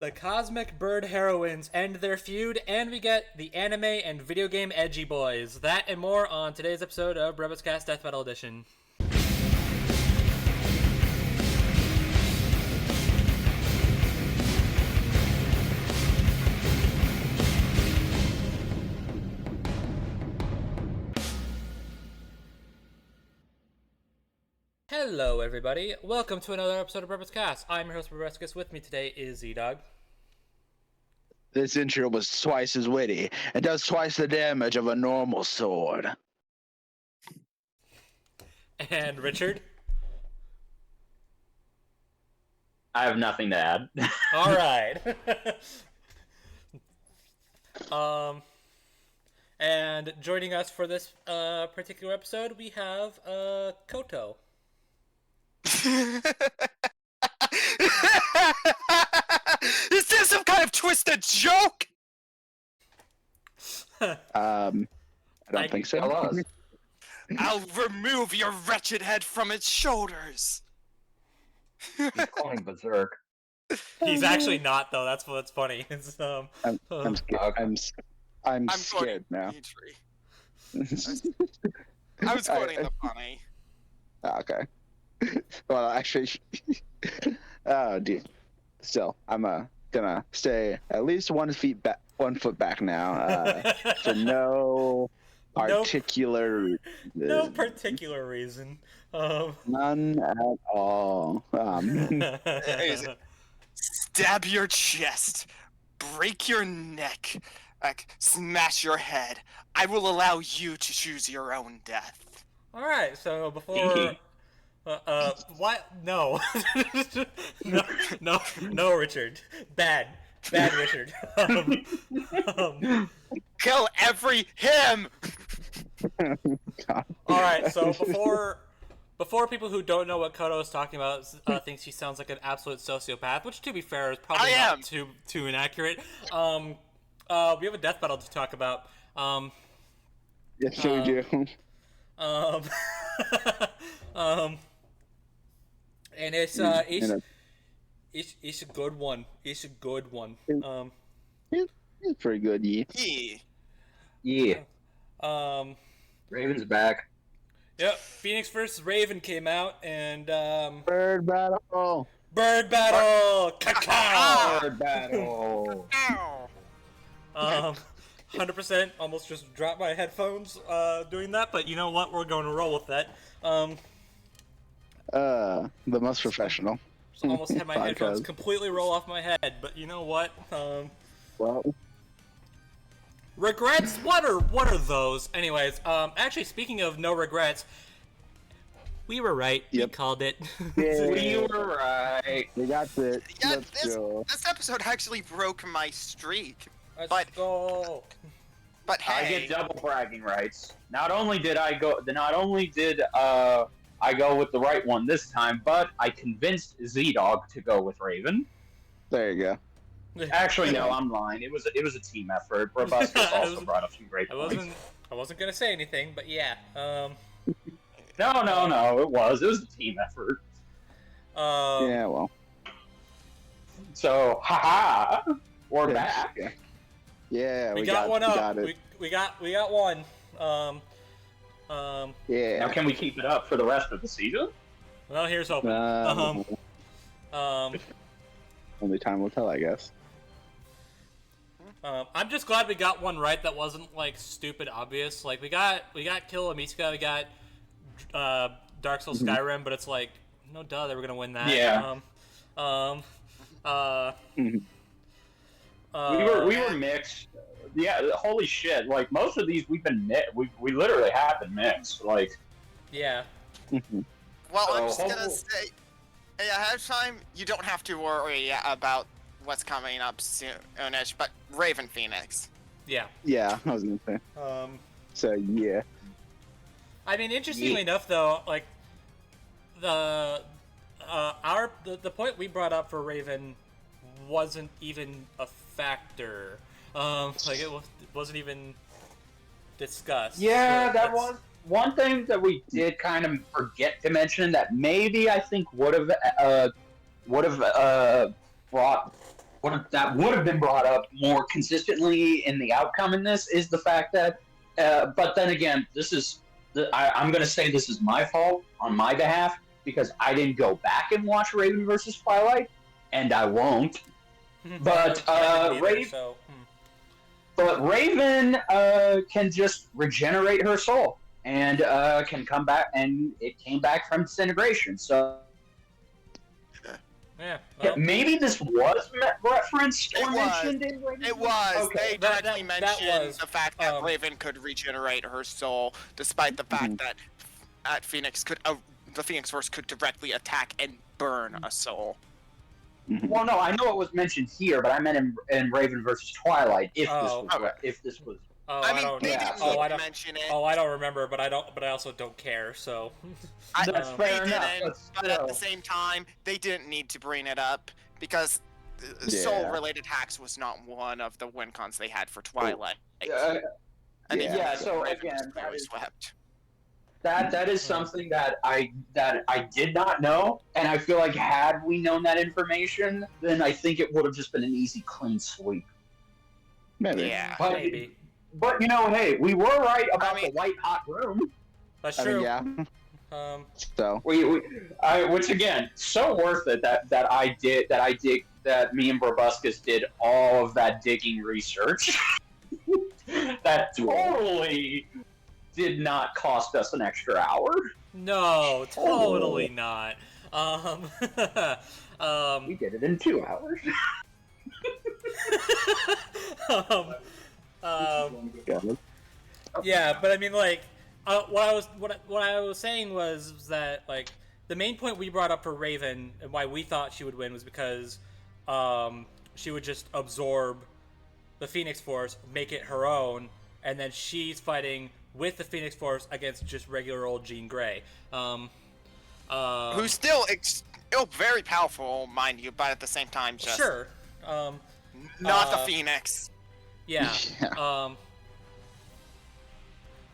The cosmic bird heroines end their feud, and we get the anime and video game edgy boys. That and more on today's episode of BrobusCast Death Metal Edition. Hello, everybody. Welcome to another episode of BrobusCast. I'm your host, Brobuscus. With me today is ZDogg. This intro was twice as witty and does twice the damage of a normal sword. And Richard. I have nothing to add. All right. And joining us for this particular episode, we have Koto. Is this some kind of twisted joke? I don't think so. I'll remove your wretched head from its shoulders. He's calling berserk. He's actually not, though. That's what's funny. It's, I'm scared. I'm scared now. I was quoting the funny. Okay. Well, actually, oh, dude. Still, I'm gonna stay at least 1 foot back now. For no particular no particular reason. None at all. Stab your chest, break your neck, smash your head. I will allow you to choose your own death. All right. So before. What? No. no, Richard. Bad, Richard. Kill every him! Alright, so before people who don't know what Koto is talking about thinks he sounds like an absolute sociopath, which to be fair is probably not too inaccurate. We have a death battle to talk about. Yes, we do. And it's a good one. It's a good one. It's pretty good, yeah. Yeah. Um, Raven's back. Yep. Phoenix vs. Raven came out, and Bird battle. Bird battle. Cacao. Bird battle. 100%. Almost just dropped my headphones doing that, but you know what? We're going to roll with that. The most professional. Almost had my headphones completely roll off my head, but you know what? Well, regrets? What are those? Anyways, actually, speaking of no regrets, we were right. Yep. We called it. Yeah. We were right. we got it. Yeah, Let's go. this episode actually broke my streak. Let's go. But I hey, get double bragging rights. Not only did I go with the right one this time, but I convinced ZDogg to go with Raven. There you go. Actually, no, I'm lying. It was a team effort. Brobuscus also brought up some great points. I wasn't gonna say anything, but yeah. No, it was a team effort. Yeah, well. So, haha, we're back. Yeah, we got one up. Got it. We got one. Yeah. Now, can we keep it up for the rest of the season? Well, here's hoping. Only time will tell, I guess. I'm just glad we got one right that wasn't like stupid obvious. Like we got Kill Amiska, we got Dark Souls Skyrim, but it's like no duh they were gonna win that. Yeah. We were mixed. Yeah, holy shit! Like most of these, we've been we literally have been mixed. Like, yeah. well, I'm just gonna say, ahead of time, you don't have to worry about what's coming up soonish, but Raven Phoenix. Yeah. Yeah, I was gonna say. So yeah. I mean, interestingly enough, though, like the point we brought up for Raven wasn't even a factor. Like it wasn't even discussed. yeah, so that was one thing that we did kind of forget to mention that maybe I think would have brought that would have been brought up more consistently in the outcome in this is the fact that, but then again, I'm going to say this is my fault on my behalf because I didn't go back and watch Raven versus Twilight, and I won't. But Raven can just regenerate her soul and can come back, and it came back from disintegration. So well, maybe this was referenced or mentioned in Raven. It was. Okay. They directly mentioned the fact that um, Raven could regenerate her soul, despite the fact that the Phoenix Force could directly attack and burn a soul. Well, no, I know it was mentioned here, but I meant in Raven versus Twilight. If this was. I mean, they didn't mention it. Oh, I don't remember, but I also don't care. So. That's fair enough. But at the same time, they didn't need to bring it up because soul-related hacks was not one of the win cons they had for Twilight. So again, that is something that I did not know, and I feel like had we known that information, then I think it would have just been an easy, clean sweep. Maybe. Yeah, maybe. But hey, we were right about the white hot room. That's true. So which again, so worth it that me and Brobuscus did all of that digging research. That totally did not cost us an extra hour. No, totally not. We did it in 2 hours. Yeah, but I mean, like, what I was saying was that, like, the main point we brought up for Raven and why we thought she would win was because she would just absorb the Phoenix Force, make it her own, and then she's fighting with the Phoenix Force against just regular old Jean Grey. Who's still very powerful, mind you, but at the same time, just sure. Not the Phoenix. Yeah.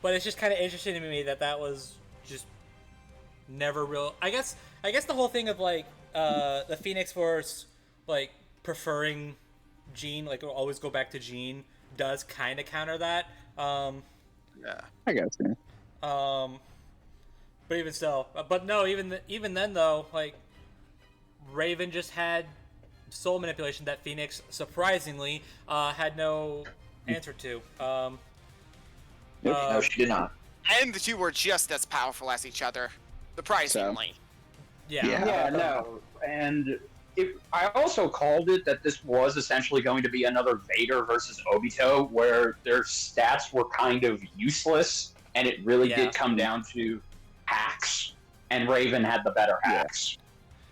But it's just kind of interesting to me that was just never real. I guess the whole thing of like the Phoenix Force like preferring Jean, like always go back to Jean, does kind of counter that. Yeah. I guess. Yeah. But even still, even then though, like Raven just had soul manipulation that Phoenix surprisingly had no answer to. No, she did not. And the two were just as powerful as each other, surprisingly. Yeah, no. And I also called it that this was essentially going to be another Vader versus Obito, where their stats were kind of useless, and it really did come down to hacks, and Raven had the better hacks.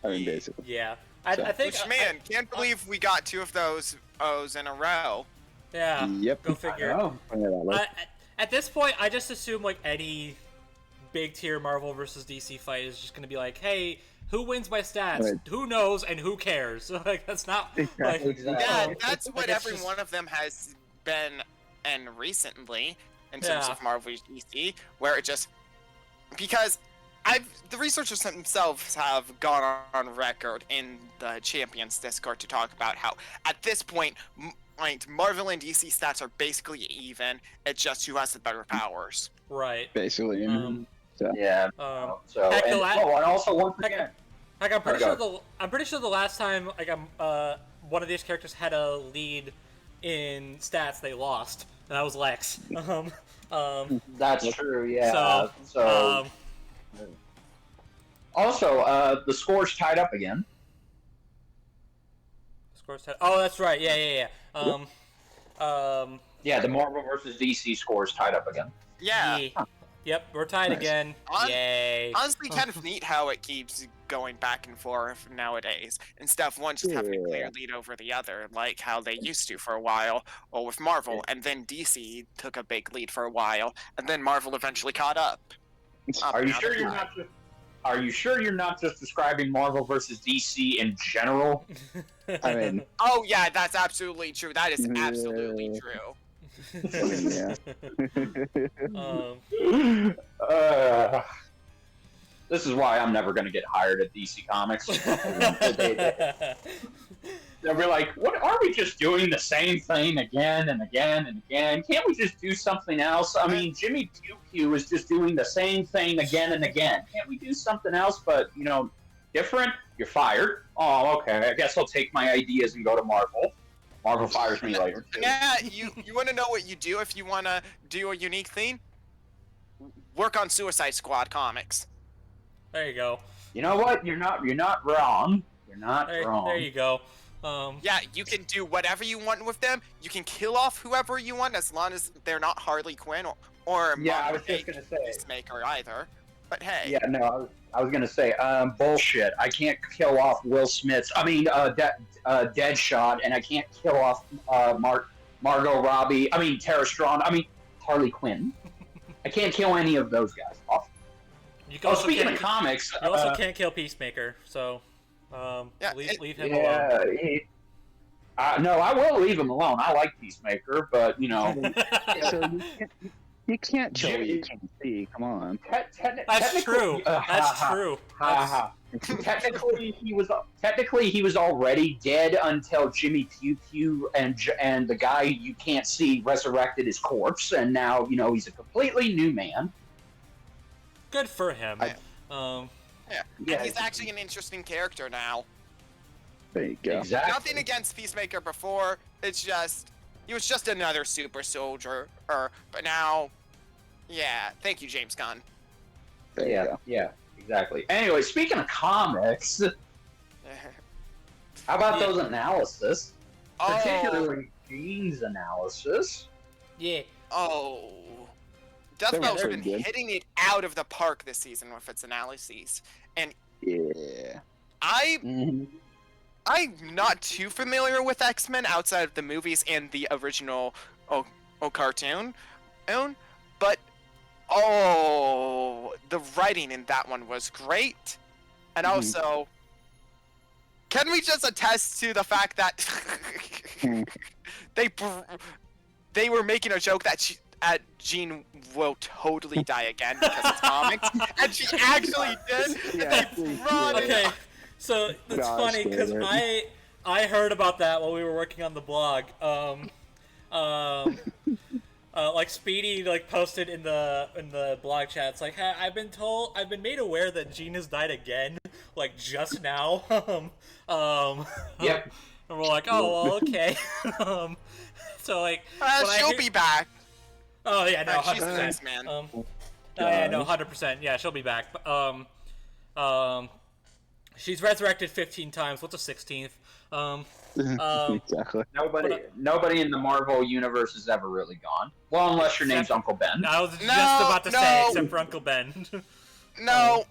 I mean, basically. Yeah. I think... Which, man, can't believe we got 2 of those O's in a row. Yeah. Yep. Go figure. At this point, I just assume like any big tier Marvel versus DC fight is just going to be like, hey, who wins by stats? Right. Who knows and who cares? Like that's not. Like, Yeah, that's what every one of them has been, and recently in terms of Marvel vs. DC, where it just because the researchers themselves have gone on record in the Champions Discord to talk about how at this point. Marvel and DC stats are basically even. It's just who has the better powers. Right. Basically. And also once again, like I'm pretty sure the last time like one of these characters had a lead in stats, they lost, and that was Lex. That's true. Yeah. Also, the score's tied up again. Oh, that's right. Yeah. The Marvel versus DC scores tied up again. Yeah. Yep, we're tied again. Yay. Honestly, kind of neat how it keeps going back and forth nowadays, instead of one just having a clear lead over the other, like how they used to for a while, or with Marvel, and then DC took a big lead for a while, and then Marvel eventually caught up. Are you sure you're not just describing Marvel versus DC in general? I mean, oh yeah, that's absolutely true. That is absolutely true. This is why I'm never going to get hired at DC Comics. They'll be like, "What are we just doing the same thing again and again and again? Can't we just do something else? I mean, Jimmy Pew Pew is just doing the same thing again and again. Can't we do something else? But different? You're fired. Oh, okay. I guess I'll take my ideas and go to Marvel. Marvel fires me later too. Yeah, you want to know what you do if you want to do a unique thing? Work on Suicide Squad comics. There you go. You know what? You're not wrong. You're not wrong. There you go. Yeah, you can do whatever you want with them. You can kill off whoever you want as long as they're not Harley Quinn or I was just gonna say Peacemaker either. But hey. Yeah, no, I was gonna say bullshit. I can't kill off Will Smith's. I mean, Deadshot, and I can't kill off Margot Robbie. I mean, Tara Strong. I mean, Harley Quinn. I can't kill any of those guys off. Speaking of comics, you also can't kill Peacemaker, so. Leave him alone. No, I will leave him alone. I like Peacemaker, but So you can't kill what you can't see. Come on. That's true. That's true. Technically, he was already dead until Jimmy Pew Pew and the guy you can't see resurrected his corpse, and now he's a completely new man. Good for him. Yeah, and he's actually an interesting character now. There you go. Exactly. Nothing against Peacemaker before. It's just he was just another super soldier. But now, yeah. Thank you, James Gunn. Yeah, exactly. Anyway, speaking of comics, how about those analysis? Particularly Gene's analysis. Yeah. Oh. Deathbell's been hitting it out of the park this season with its analyses, and I'm not too familiar with X-Men outside of the movies and the original cartoon, but the writing in that one was great, and also, can we just attest to the fact that they were making a joke that Jean will totally die again because it's comics, and she actually did. Okay, so it's funny because I heard about that while we were working on the blog. Like Speedy posted in the blog chat. It's like, hey, I've been made aware that Jean has died again, just now. Yep. And we're like, oh, well, okay. So she'll be back. Oh yeah, no, 100%. She's nice, man. Yeah, no, 100%. Yeah, she'll be back. She's resurrected 15 times. What's a 16th? Exactly. Nobody in the Marvel universe has ever really gone. Well, unless your name's Uncle Ben. I was just about to say, except for Uncle Ben. No,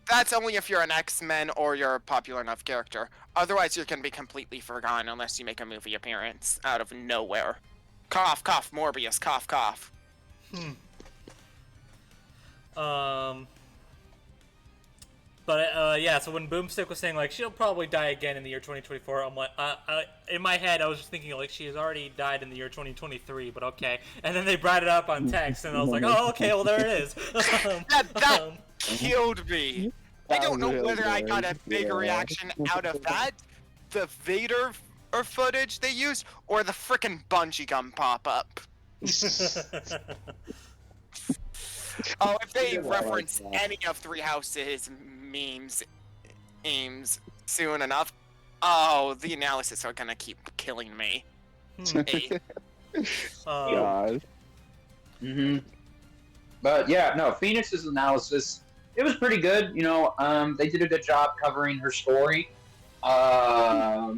that's only if you're an X-Men or you're a popular enough character. Otherwise, you're gonna be completely forgotten unless you make a movie appearance out of nowhere. Cough, cough, Morbius, cough, cough. But yeah, so when Boomstick was saying she'll probably die again in the year 2024, I'm like, in my head I was just thinking she has already died in the year 2023, but okay. And then they brought it up on text, and I was like, oh, okay, well there it is. that killed me. I don't know whether I got a bigger reaction out of that, the Vader footage they used, or the frickin' bungee gum pop up. Oh, if they reference any of Three Houses memes soon enough, the analysis are gonna keep killing me. God. But yeah, no, Phoenix's analysis, it was pretty good. They did a good job covering her story. I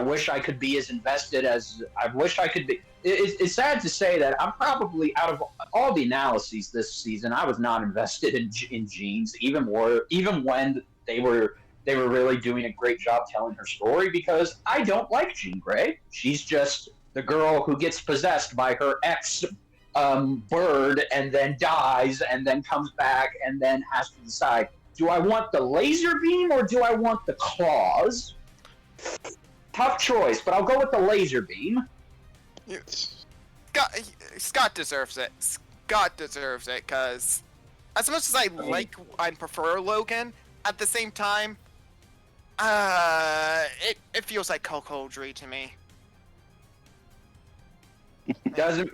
wish I could be as invested as I wish I could be. It's sad to say that I'm probably, out of all the analyses this season, I was not invested in Jean's, even when they were really doing a great job telling her story, because I don't like Jean Grey. She's just the girl who gets possessed by her ex bird and then dies and then comes back and then has to decide, do I want the laser beam or do I want the claws? Tough choice, but I'll go with the laser beam. Scott deserves it. Scott deserves it, because as much as I prefer Logan, at the same time, it feels like cuckoldry to me. Doesn't.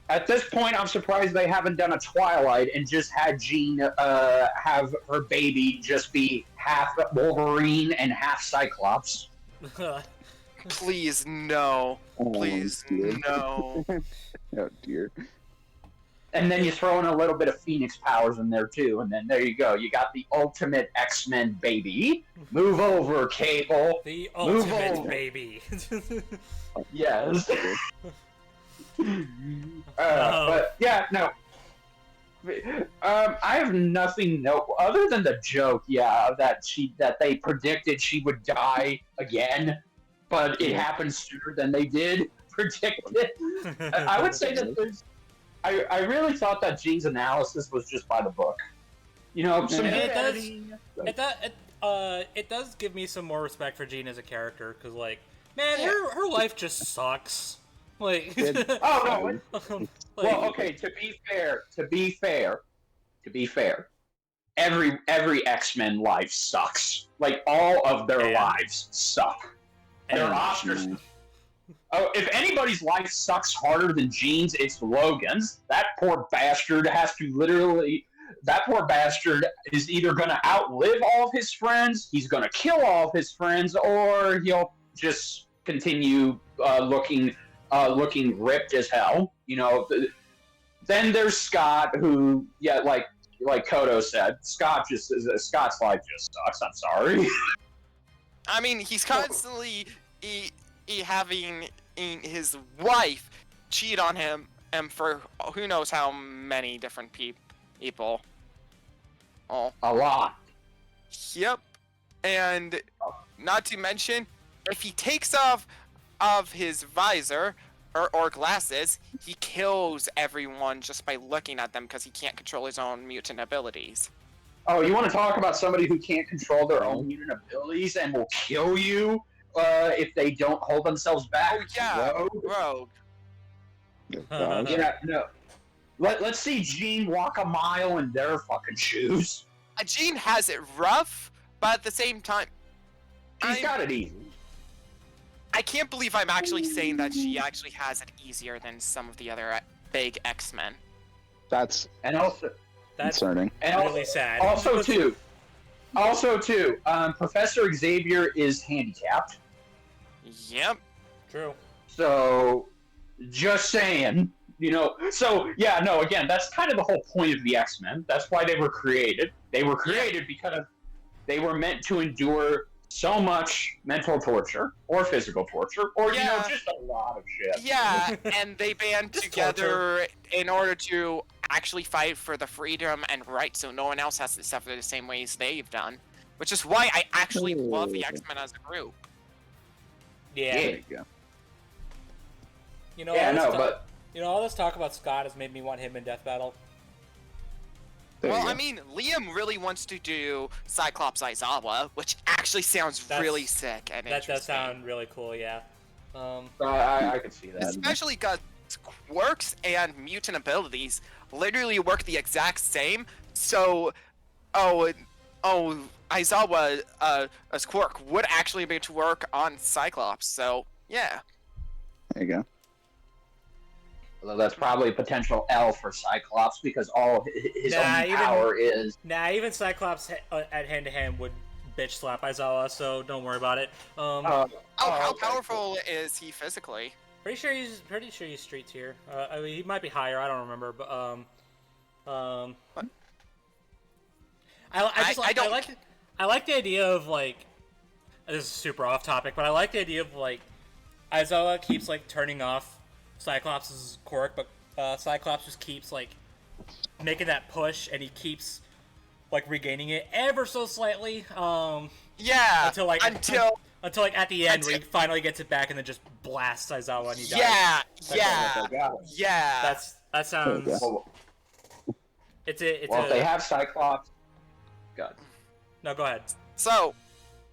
At this point, I'm surprised they haven't done a Twilight and just had Jean have her baby just be half Wolverine and half Cyclops. Please, no. Please, no. Oh dear. And then you throw in a little bit of Phoenix powers in there too, and then there you go. You got the ultimate X-Men baby. Move over, Cable. The Move ultimate over. baby. Yes. But yeah, no. I have nothing other than the joke. Yeah, that they predicted she would die again, but it happened sooner than they did predict it. I would say that there's. I really thought that Jean's analysis was just by the book. You know, it does give me some more respect for Jean as a character, because like, man, her life just sucks. Like, oh no. like, Well, okay. To be fair, every X-Men life sucks. Like all of their lives suck. They're ostracized. Oh, if anybody's life sucks harder than Jean's, it's Logan's. That poor bastard has to literally. That poor bastard is either going to outlive all of his friends, he's going to kill all of his friends, or he'll just continue looking ripped as hell. You know. Then there's Scott, who, yeah, like Koto said, Scott's life just sucks. I'm sorry. I mean, he's constantly having his wife cheat on him, and for who knows how many different people. Oh, A lot. yep. And not to mention, if he takes off his visor or glasses, he kills everyone just by looking at them because he can't control his own mutant abilities. Oh, you want to talk about somebody who can't control their own mutant abilities and will kill you if they don't hold themselves back? Oh yeah, Rogue. Rogue. Yeah, no. Let's see Jean walk a mile in their fucking shoes. Jean has it rough, but at the same time, She's got it easy. I can't believe I'm actually saying that she actually has it easier than some of the other big X-Men. That's Also, that's concerning. and really sad. Also, Professor Xavier is handicapped. Yep. True. So, just saying, you know. So, yeah, no, again, that's kind of the whole point of the X-Men. That's why they were created. They were created because they were meant to endure so much mental torture, or physical torture, or, you know, just a lot of shit. Yeah, and they band together in order to actually fight for the freedom and rights so no one else has to suffer the same ways they've done. Which is why I actually love the X-Men as a group. Yeah. Yeah. There you go. You know, Yeah, all this no, talk- but you know, all this talk about Scott has made me want him in Death Battle. There you Well, go. I mean, Liam really wants to do Cyclops Aizawa, which actually sounds really sick and That interesting. does sound really cool, yeah. I could see that. Especially because quirks and mutant abilities literally work the exact same. So, Aizawa's quirk would actually be able to work on Cyclops. So, yeah. There you go. Although that's probably a potential L for Cyclops because all his only power is. Nah, even Cyclops at hand-to-hand would bitch slap Aizawa, so don't worry about it. How okay. powerful is he physically? Pretty sure he's street tier. I mean, he might be higher. I don't remember, but I like the idea of like. This is super off topic, but I like the idea of like Aizawa keeps like turning off Cyclops' quirk, but Cyclops just keeps like making that push, and he keeps like regaining it ever so slightly. Yeah. Until at the end where he finally gets it back and then just blasts Aizawa and he dies. Yeah. That sounds. Well, If they have Cyclops. God. No, go ahead. So.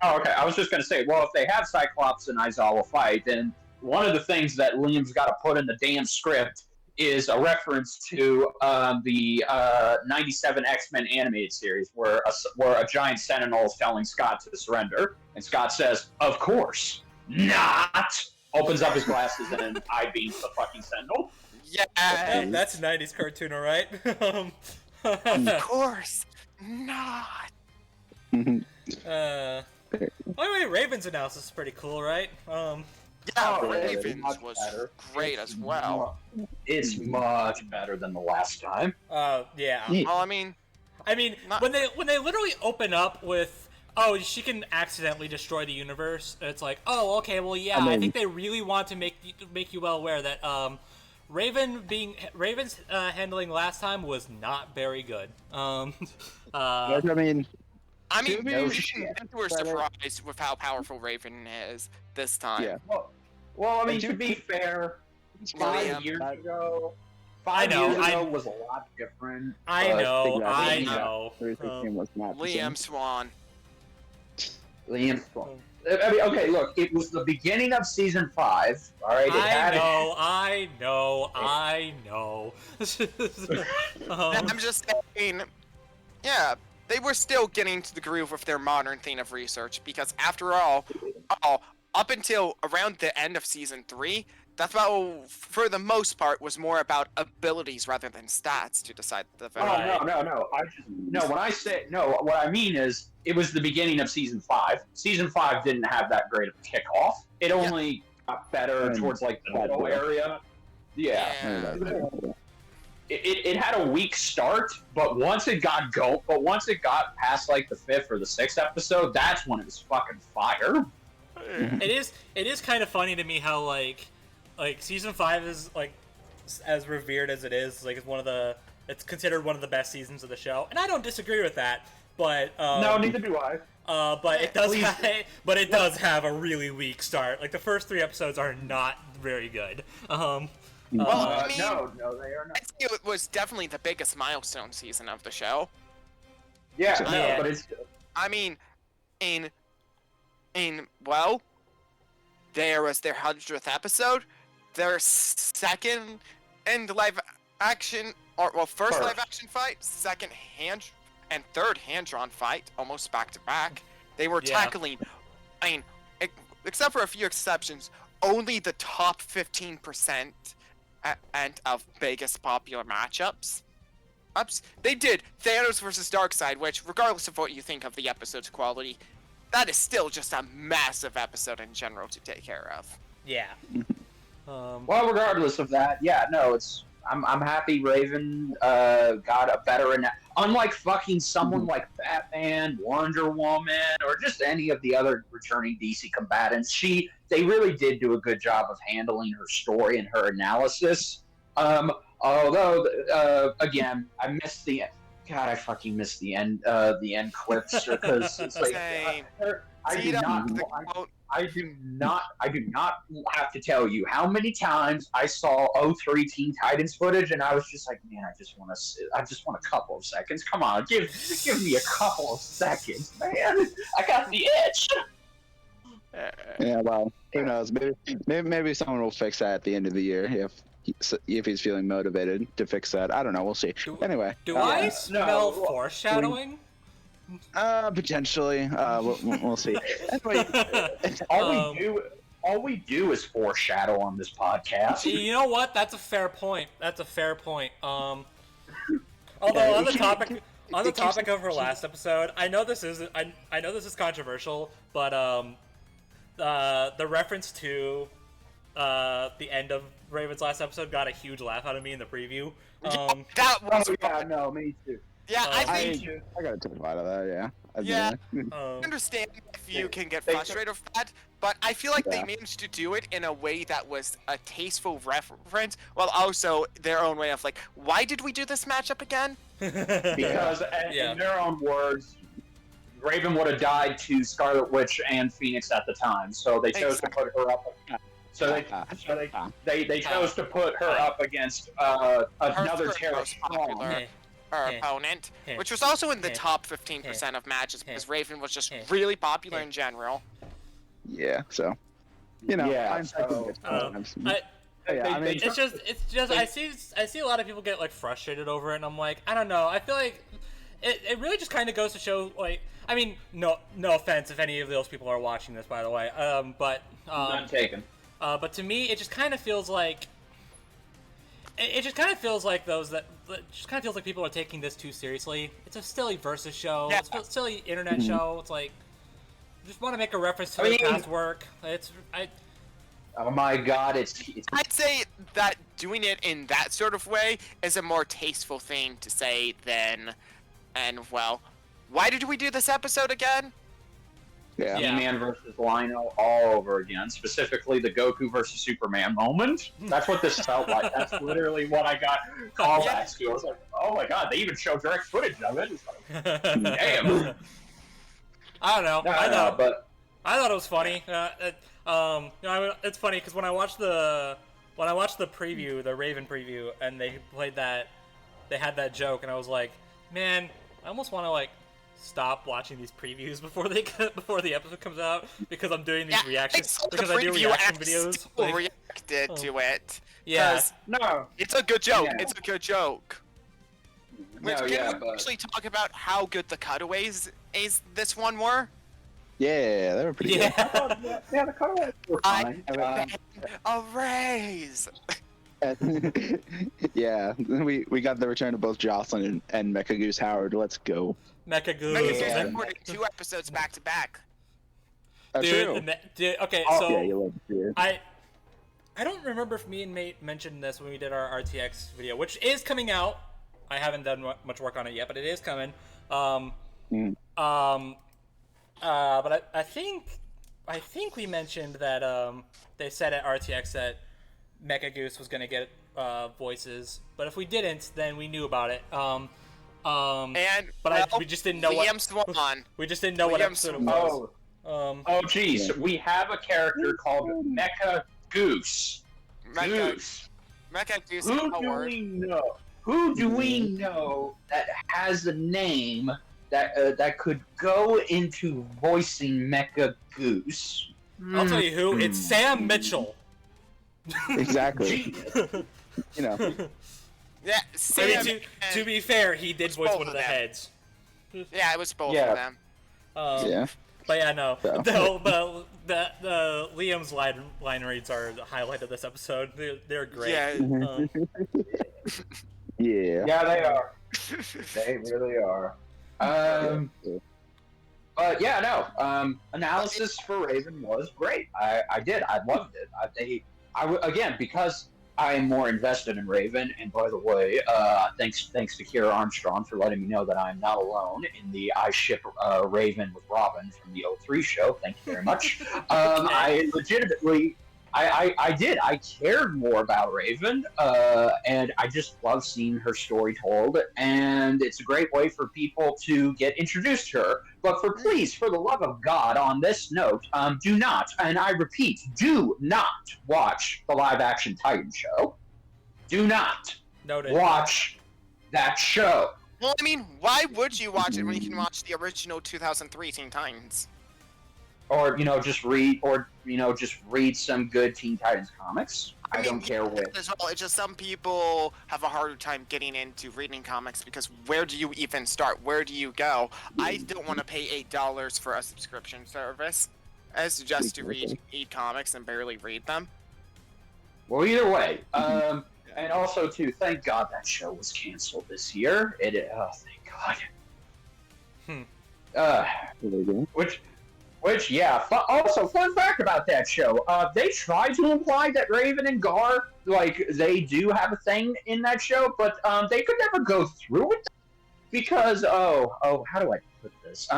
Oh, okay. I was just going to say, well, if they have Cyclops and Aizawa fight, then one of the things that Liam's got to put in the damn script is a reference to the '97 X-Men animated series, where a giant Sentinel is telling Scott to surrender, and Scott says, "Of course not." Opens up his glasses and eye beams the fucking Sentinel. Yeah, that's a '90s cartoon, all right. Of course not. Anyway, Raven's analysis is pretty cool, right? Yeah, Ravens was great as well. It's much better than the last time. Yeah. Well, I mean, when they literally open up with, oh, she can accidentally destroy the universe, it's like, oh, okay, well, yeah, I think they really want to make you well aware that Raven's handling last time was not very good. I mean, no we're surprised with how powerful Raven is this time. Yeah. Well, I mean, to be fair, 5 years ago, five years ago was a lot different. I know. Liam Swan. Liam Swan. I mean, okay, look, it was the beginning of season 5. All right, I know. I'm just saying, yeah, they were still getting to the groove with their modern theme of research, because after all, up until around the end of season 3, that's about, for the most part, was more about abilities rather than stats to decide the value. No. What I mean is, it was the beginning of season 5. Season 5 didn't have that great of a kickoff. It only got better towards like the middle area. Yeah. It had a weak start, but once it got past like the 5th or the 6th episode, that's when it was fucking fire. It is kind of funny to me how like season 5 is like, as revered as it is, like it's considered one of the best seasons of the show, and I don't disagree with that. But no, neither do I. But it does have a really weak start. Like the first 3 episodes are not very good. Well, I mean, no, they are not. I'd say it was definitely the biggest milestone season of the show. Yeah, but it's. I mean, well, there was their 100th episode, their second live action, first live action fight, second hand and third hand-drawn fight, almost back to back. They were tackling, except for a few exceptions, only the top 15% and of biggest popular matchups. They did Thanos versus Darkseid, which, regardless of what you think of the episode's quality, that is still just a massive episode in general to take care of. Yeah. Well, regardless of that, I'm happy Raven got a better unlike fucking someone like Batman, Wonder Woman, or just any of the other returning DC combatants. They really did do a good job of handling her story and her analysis. Although, again, I missed the end. God, I fucking missed the end clips because it's like I do not have to tell you how many times I saw 03 Teen Titans footage, and I was just like, man, I just want a couple of seconds. Come on, give me a couple of seconds, man. I got the itch. Yeah, well, who knows? Maybe someone will fix that at the end of the year if he's feeling motivated to fix that. I don't know. We'll see. Anyway, do I smell foreshadowing? Potentially. We'll see. Anyway, all we do is foreshadow on this podcast. You know what? That's a fair point. Although on the topic of her last episode, I know this is controversial, but the reference to the end of Raven's last episode got a huge laugh out of me in the preview. That was me too. Yeah, I got a tip out of that. Yeah. I understand if you can get frustrated with that, but I feel like they managed to do it in a way that was a tasteful reference, while also their own way of like, why did we do this matchup again? Because in their own words, Raven would have died to Scarlet Witch and Phoenix at the time, so they chose to put her up. They chose to put her up against another terrorist opponent, which was also in the top 15% of matches because Raven was just really popular in general. Yeah, so it's just I see a lot of people get like frustrated over it, and I'm like, I don't know. I feel like it really just kind of goes to show, like, I mean, no offense if any of those people are watching this, by the way, but none taken. But to me, it just kind of feels like it just kind of feels like people are taking this too seriously. It's a silly versus show. Yeah. It's a silly internet show. It's like, just want to make a reference to their past work. Oh my God, it's I'd say that doing it in that sort of way is a more tasteful thing to say than, and well, why did we do this episode again? Yeah. He-Man versus Lino all over again, specifically the Goku versus Superman moment. That's what this felt like. That's literally what I got callbacks to. I was like, oh my God, they even show direct footage of it. It's like, damn. I don't know. I thought it was funny. It's funny because when I watched the preview, the Raven preview, and they had that joke, and I was like, man, I almost want to like stop watching these previews before the episode comes out, because I'm doing these reactions, because I do reaction videos. Like, reacted to it. Yeah. No, it's a good joke. Yeah. It's a good joke. Can we actually talk about how good the cutaways is this one were? Yeah, they were pretty good. Yeah, the cutaways were fine. A raise. Yeah, we got the return of both Jocelyn and Mecha Goose Howard. Let's go. Mecha Goose. Mecha Goose recorded 2 episodes back to back. That's true. Okay, Oh, so yeah, you love to see it. I don't remember if me and Mate mentioned this when we did our RTX video, which is coming out. I haven't done much work on it yet, but it is coming. But I think we mentioned that they said at RTX that Mecha Goose was gonna get voices, but if we didn't, then we knew about it. We just didn't know we just didn't know what episode it was. Oh, geez, we have a character called Mecha Goose. Mecha Goose. Who do we know that has a name that could go into voicing Mecha Goose? I'll tell you who. It's Sam Mitchell. Exactly. You know. Yeah, Sam. I mean, to be fair, he did voice one of the heads. Yeah, it was both of them. Yeah. But yeah, no. So. The Liam's line reads are the highlight of this episode. They're great. Yeah. Yeah. Yeah, they are. They really are. But yeah, no. Analysis for Raven was great. I did. I loved it. Again, because I am more invested in Raven, and by the way, thanks to Kira Armstrong for letting me know that I'm not alone in the I ship Raven with Robin from the 03 show. Thank you very much. I legitimately, I did. I cared more about Raven, and I just love seeing her story told, and it's a great way for people to get introduced to her. But please, for the love of God, on this note, do not, and I repeat, do not watch the live-action Titan show. Do not watch that show. Well, I mean, why would you watch it when you can watch the original 2003 Teen Titans? Or just read some good Teen Titans comics. I don't care what. As well, it's just some people have a harder time getting into reading comics because where do you even start? Where do you go? I don't want to pay $8 for a subscription service as just to read comics and barely read them. Well, either way, and also too, thank God that show was canceled this year. Thank God. Which, yeah. Also, fun fact about that show: they tried to imply that Raven and Gar, they do have a thing in that show, but they could never go through with it because how do I put this?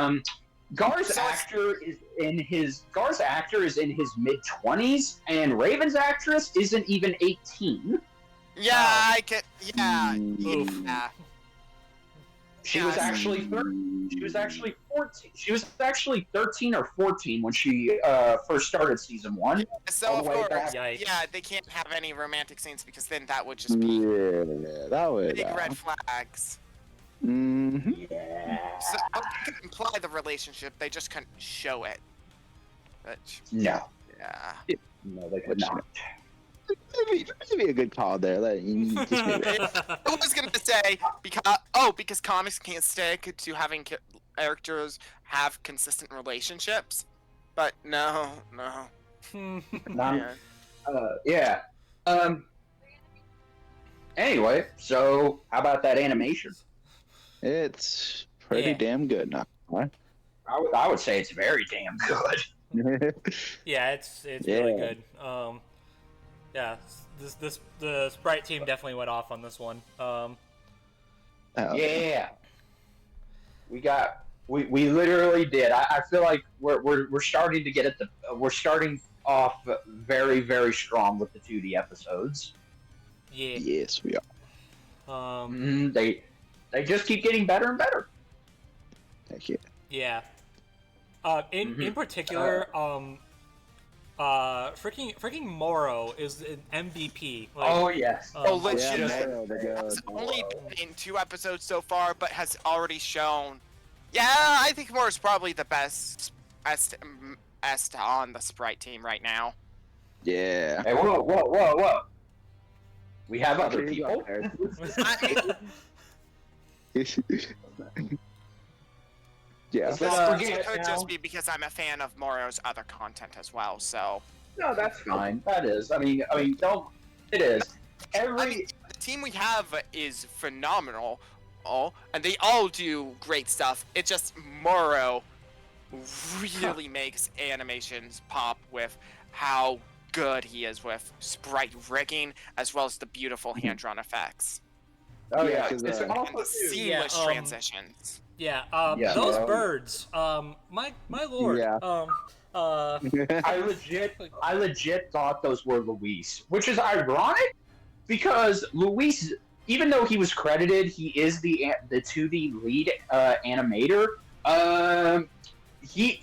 Gar's actor is in his mid-20s, and Raven's actress isn't even 18. Yeah, I can. Yeah. Yeah. She was actually 13. She was actually 14. She was actually 13 or 14 when she first started season 1. So of course, yeah, they can't have any romantic scenes because then that would just be that would big red flags. Mm-hmm. Yeah. So they could imply the relationship, they just couldn't show it. But, no. yeah. No, they could not. maybe a good call there. Just maybe. I was gonna say because comics can't stick to having characters have consistent relationships, but no. Yeah. Anyway, so how about that animation? It's pretty damn good, not gonna I would say it's very damn good. lie. Yeah, it's really good. Yeah, the sprite team definitely went off on this one. Yeah. We literally did. I feel like we're starting to get at we're starting off very, very strong with the 2D episodes. Yeah. Yes, we are. They just keep getting better and better. Thank you. Yeah. In particular, freaking Moro is an MVP. Like, Oh yes. Legit. Yeah, It's only been in 2 episodes so far, but has already shown. Yeah, I think Moro's probably the best on the sprite team right now. Yeah. Hey, whoa. We have other people. Yeah. Let's Well, forget it could now. just be because I'm a fan of Moro's other content as well. So No, that's fine. That is. I mean, don't. It is. the team we have is phenomenal, and they all do great stuff. It just Moro really makes animations pop with how good he is with sprite rigging as well as the beautiful hand-drawn effects Oh Yeah, yeah. 'cause, It's and also the seamless Yeah, transitions. Yeah. Yeah. Those Well, birds. My lord. Yeah. I legit thought those were Luis, which is ironic because Luis, even though he was credited, he is the 2D lead animator. He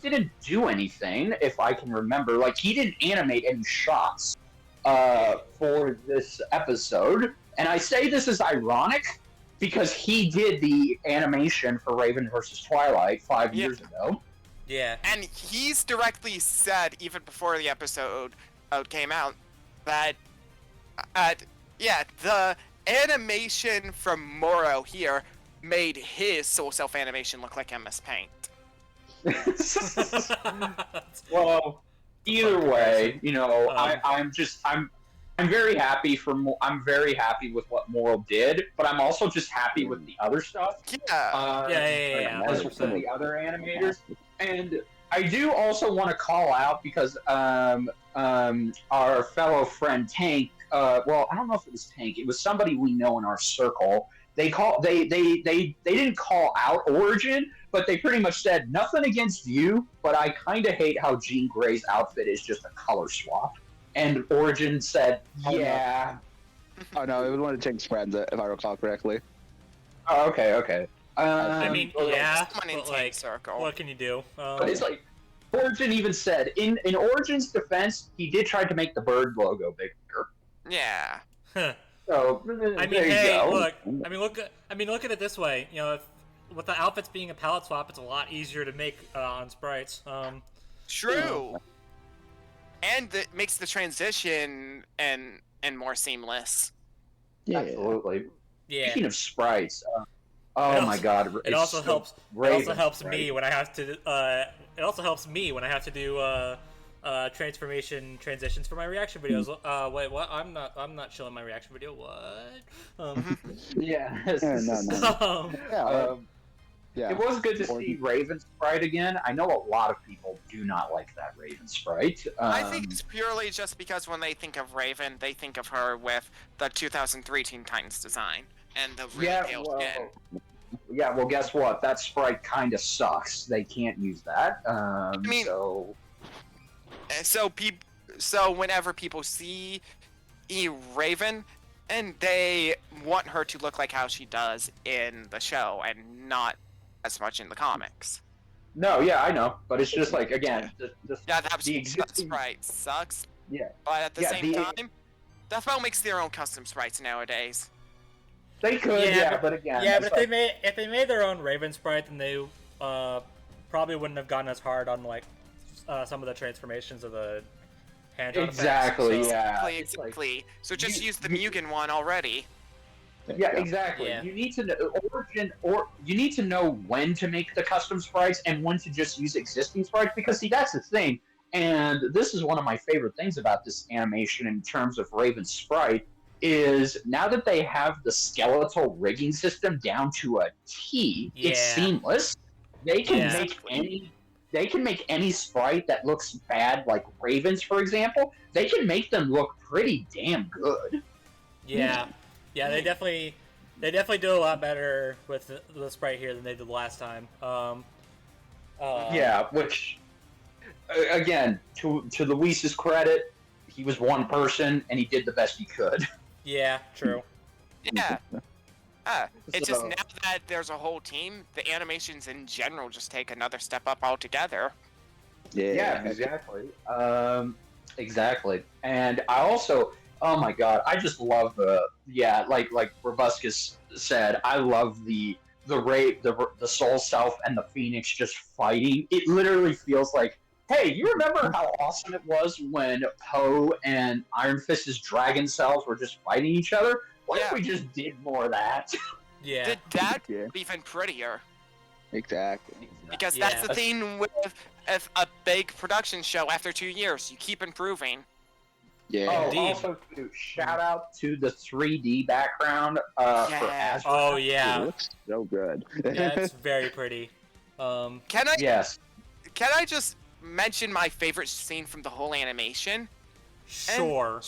didn't do anything, if I can remember. Like, he didn't animate any shots for this episode, and I say this is ironic because he did the animation for Raven versus Twilight 5 years ago. Yeah. And he's directly said, even before the episode came out, that the animation from Moro here made his Soul Self animation look like MS Paint. Well, either way, you know, I'm very happy I'm very happy with what Moral did, but I'm also just happy with the other stuff. Yeah. Yeah, As with the other animators, and I do also want to call out because our fellow friend Tank. Well, I don't know if it was Tank. It was somebody we know in our circle. They didn't call out Origin, but they pretty much said nothing against you, but I kind of hate how Jean Grey's outfit is just a color swap. And Origin said, yeah. Oh no, it was one of Tank's friends, if I recall correctly. Oh, okay. I mean, yeah, Someone in but Tank like, Circle. what can you do? But it's like, Origin even said, in Origin's defense, he did try to make the bird logo bigger. Yeah. So, I mean, there you hey, go. look. Look at it this way. You know, with the outfits being a palette swap, it's a lot easier to make on sprites. True. And it makes the transition and more seamless. Yeah. Absolutely. Yeah. Speaking of sprites, my god, It also helps. Raven, it also helps right? me when I have to. It also helps me when I have to do transformation transitions for my reaction videos. Wait, what? I'm not showing my reaction video. What? Yes. No. Yeah. It was good to see Raven sprite again. I know a lot of people do not like that Raven sprite. I think it's purely just because when they think of Raven, they think of her with the 2003 Teen Titans design and the retail skin. Yeah, well, guess what? That sprite kind of sucks. They can't use that. So whenever people see Raven, and they want her to look like how she does in the show and not as much in the comics. No, yeah, I know, but it's just like, again, that sprite sucks. Yeah. But at the same time, Deathbow makes their own custom sprites nowadays. They could, but again, yeah, but if they made their own Raven sprite, then they probably wouldn't have gone as hard on like some of the transformations of the hand-drawn Exactly, effects, so- yeah. Exactly. So just use the Mugen one already. Yeah, exactly. Yeah. You need to know origin, or you need to know when to make the custom sprites and when to just use existing sprites. Because see, that's the thing, and this is one of my favorite things about this animation in terms of Raven's sprite is now that they have the skeletal rigging system down to a T, it's Yeah. seamless. They can Yeah. make any. They can make any sprite that looks bad, like Ravens, for example. They can make them look pretty damn good. Yeah, yeah, they definitely do a lot better with the sprite here than they did last time. Yeah, which again, to Luis's credit, he was one person and he did the best he could. Yeah, true. Yeah. It's just So- now that there's a whole team, the animations in general just take another step up altogether. Yeah. exactly. Exactly. And I also, oh my god, I just love like Brobuscus said, I love the soul self and the phoenix just fighting. It literally feels like, hey, you remember how awesome it was when Poe and Iron Fist's dragon selves were just fighting each other? What if Yeah. we just did more of that? Yeah, Did that Yeah. even prettier? Exactly. Because Yeah. that's the thing with a big production show after 2 years. You keep improving. Yeah. Oh, Indeed. also, shout out to the 3D background for Yeah. Azure. Oh It yeah, looks so good. yeah, it's very pretty. Can Yes. I just mention my favorite scene from the whole animation? Sure.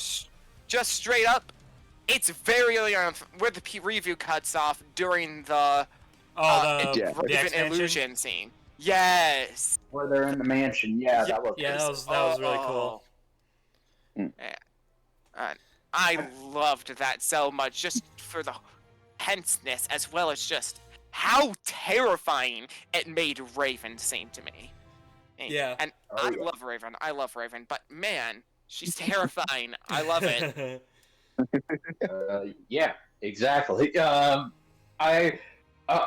Just straight up, it's very early on where the review cuts off during the Oh, the yeah. the Raven expansion? illusion scene. Yes. Where they're in the mansion. Yeah, that was Yeah, that was really cool. Mm. Yeah. I loved that so much, just for the tenseness as well as just how terrifying it made Raven seem to me. Yeah. And Oh, I yeah. love Raven. I love Raven, but man, she's terrifying. I love it. Yeah, exactly. I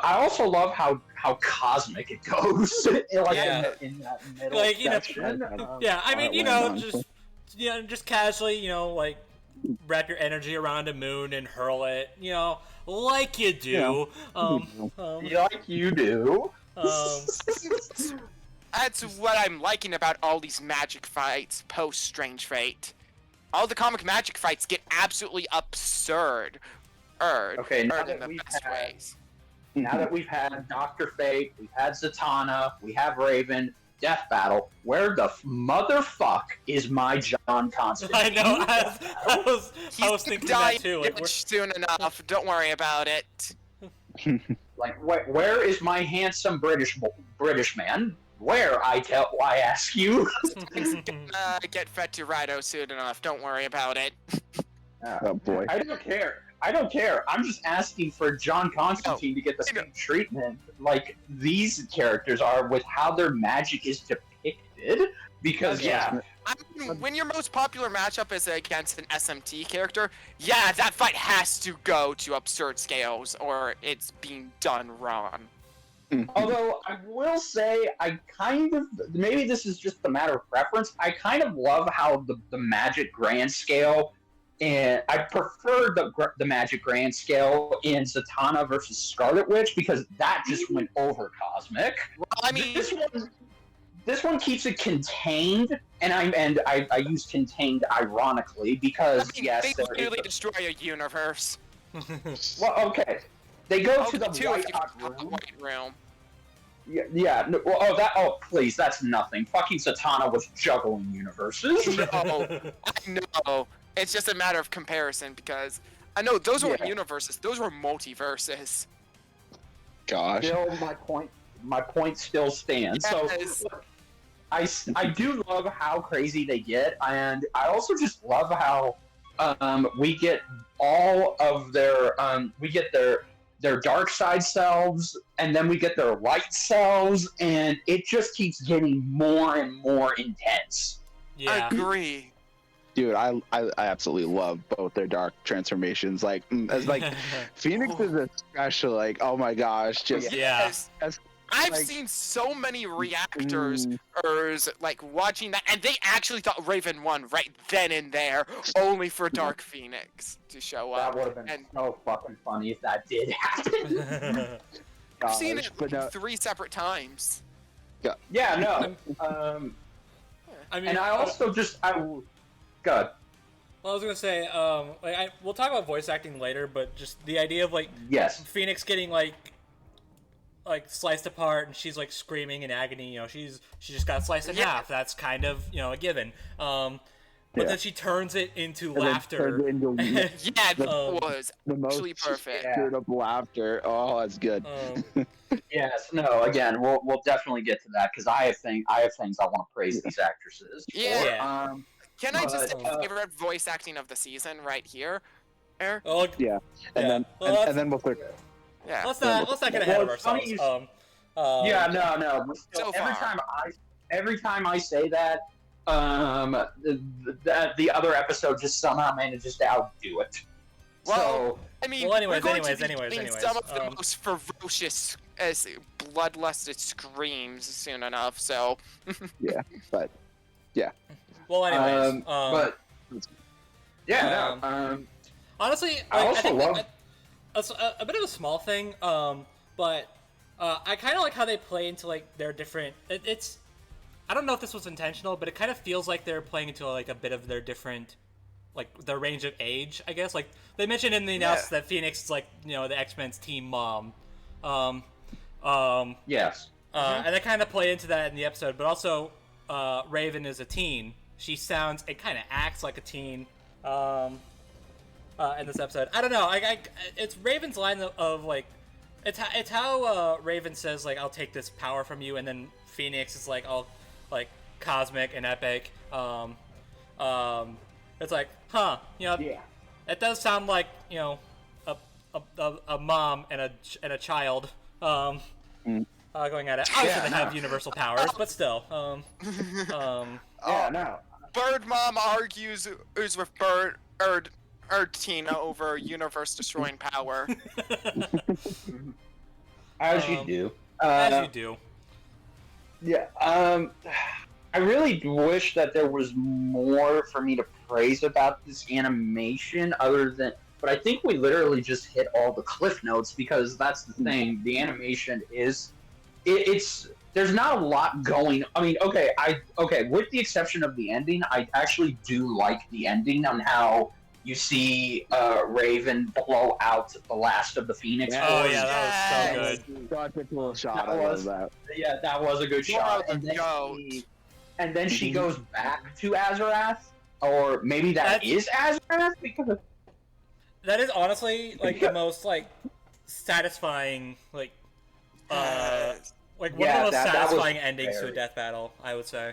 also love how cosmic it goes. Yeah. In that middle Like, you know- section. Yeah, I mean, Alright, you land know, on. just casually, like wrap your energy around a moon and hurl it, like you do. Like you do. That's what I'm liking about all these magic fights post Strange Fate. All the comic magic fights get absolutely absurd. Okay, now in that the we've best had- ways. Now that we've had Dr. Fate, we've had Zatanna, we have Raven, Death Battle, where the motherfuck is my John Constantine? I know. I was He's thinking dying that too. Like, soon enough. Don't worry about it. Like, where is my handsome British man? Where, I ask you? Get fed to Rido soon enough. Don't worry about it. Oh boy. I don't care. I'm just asking for John Constantine to get the same treatment like these characters are with how their magic is depicted. Because, yeah, I mean, when your most popular matchup is against an SMT character, yeah, that fight has to go to absurd scales, or it's being done wrong. although I will say, I kind of, maybe this is just a matter of preference, I kind of love how the Magic Grand Scale, and I prefer the Magic Grand Scale in Zatanna versus Scarlet Witch, because that just went over cosmic. Well, I mean, This one keeps it contained, and I use contained ironically, because, yes, they there is literally a- destroy a universe. well, okay. They go to the Too, White if you Hot count the Room. White Room. Yeah. No, please, that's nothing. Fucking Zatanna was juggling universes. No, I know. It's just a matter of comparison because I know those weren't Yeah. universes; those were multiverses. Gosh. Still, my point still stands. Yes. So, I do love how crazy they get, and I also just love how we get all of their their dark side selves, and then we get their light selves, and it just keeps getting more and more intense. yeah. Agree. Dude, I absolutely love both their dark transformations. Like, as like Phoenix is especially like, oh my gosh, just Yeah. Yes. I've seen so many reactors like watching that, and they actually thought Raven won right then and there, only for Dark Phoenix to show up. That would have been so fucking funny if that did happen. I've seen it like 3 separate times. Yeah, no. I mean, and I also God. Well, I was gonna say, we'll talk about voice acting later, but just the idea of like, yes, Phoenix getting like sliced apart, and she's like screaming in agony. You know, she just got sliced in half. That's kind of a given. But then she turns it into laughter. That was the most actually perfect. Stirred up laughter. Oh, that's good. Yes, no. Again, we'll definitely get to that because I have things I want to praise these actresses. Yeah. Can I just say favorite voice acting of the season right here, Eric? Oh, yeah. And then we'll click. Yeah. Let's not get ahead of ourselves. No. So every time I say that, the other episode just somehow manages to outdo it. Well, I mean, anyways. Some of the most ferocious, bloodlusted screams soon enough. So. Yeah, but yeah. Well, anyways, but yeah, honestly, like, I also love a bit of a small thing, but I kind of like how they play into like their different. It's I don't know if this was intentional, but it kind of feels like they're playing into like a bit of their different, like their range of age, I guess. Like they mentioned in the announcement that Phoenix is like the X-Men's team mom. Yes. And they kind of play into that in the episode, but also Raven is a teen. She sounds and kind of acts like a teen in this episode. I don't know. It's Raven's line of like, it's how Raven says like, "I'll take this power from you," and then Phoenix is like all like cosmic and epic. It's like, it does sound like a mom and a child going at it. Obviously, they have universal powers, but still. No. Bird Mom argues with Bird Tina over universe-destroying power. As you do. As you do. Yeah. I really wish that there was more for me to praise about this animation, but I think we literally just hit all the cliff notes because that's the thing. The animation is, there's not a lot going. I mean, with the exception of the ending, I actually do like the ending on how you see Raven blow out the last of the Phoenix. Oh yeah, that was so good. Such a cool shot. I love that. Yeah, that was a good shot. And then she goes back to Azarath, or maybe that is Azarath because of... That is honestly like the most like satisfying one of the most satisfying endings to a death battle, I would say.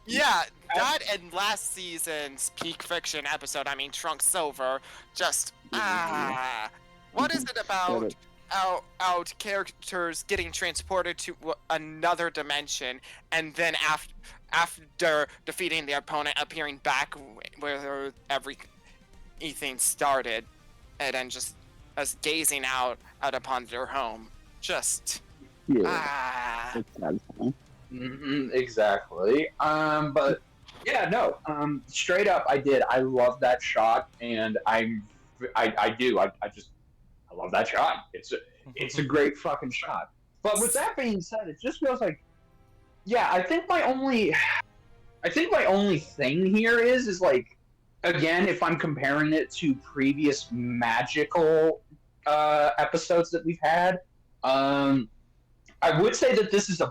Yeah, that and last season's Peak Fiction episode, I mean Trunk Silver, just what is it about out characters getting transported to another dimension and then after defeating the opponent appearing back where everything started, and then just us gazing out upon their home, just exactly. But yeah, no. Straight up, I love that shot, and I love that shot. It's a great fucking shot. But with that being said, it just feels like, I think my only thing here is like, again, if I'm comparing it to previous magical episodes that we've had, I would say that this is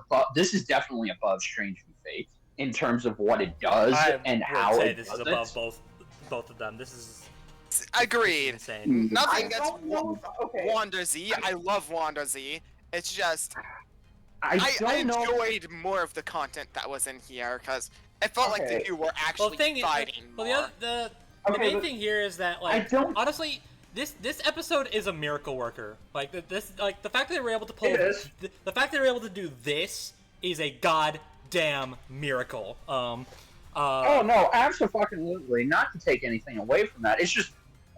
definitely above Strange New Fate in terms of what it does and how it does it. This is above both of them. This is agreed. Insane. Nothing against Wanda Z. I love Wanda Z. It's just I enjoyed more of the content that was in here because it felt like the two were actually fighting more. The main thing here is that honestly, this episode is a miracle worker. Like the fact that they were able to pull the fact that they were able to do this is a goddamn miracle. Oh no, absolutely. Not to take anything away from that. It's just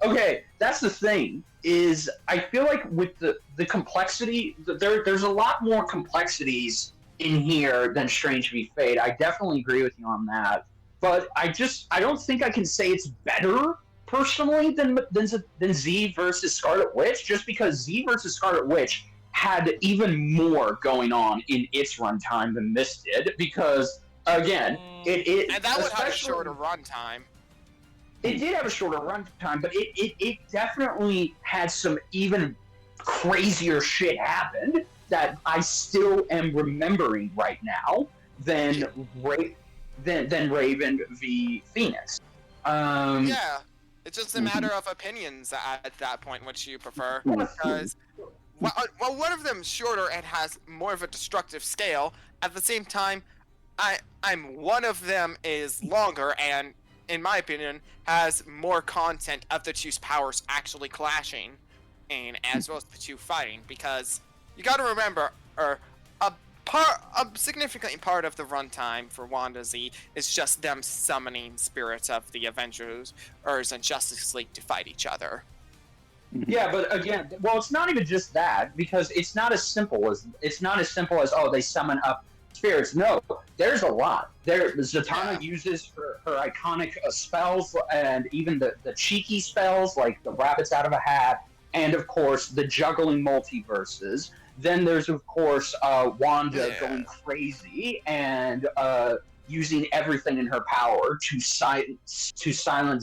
okay, that's the thing. Is I feel like with the complexity, there's a lot more complexities in here than Strange v. Fate. I definitely agree with you on that. But I don't think I can say it's better personally than Z versus Scarlet Witch, just because Z versus Scarlet Witch had even more going on in its runtime than this did. Because again, it and that would have a shorter runtime. It did have a shorter runtime, but it definitely had some even crazier shit happen that I still am remembering right now than Raven v. Phoenix. Yeah, it's just a matter of opinions at that point, which you prefer. Because well, one of them's shorter and has more of a destructive scale. At the same time, one of them is longer and, in my opinion, has more content of the two's powers actually clashing, and as well as the two fighting. Because you got to remember, a significant part of the runtime for Wanda Z is just them summoning spirits of the Avengers and Justice League to fight each other. Yeah, but again, well, it's not even just that, because it's not as simple as oh, they summon up spirits. No, there's a lot. Zatanna uses her iconic spells, and even the cheeky spells like the rabbits out of a hat, and of course the juggling multiverses. Then there's of course Wanda going crazy and using everything in her power to silence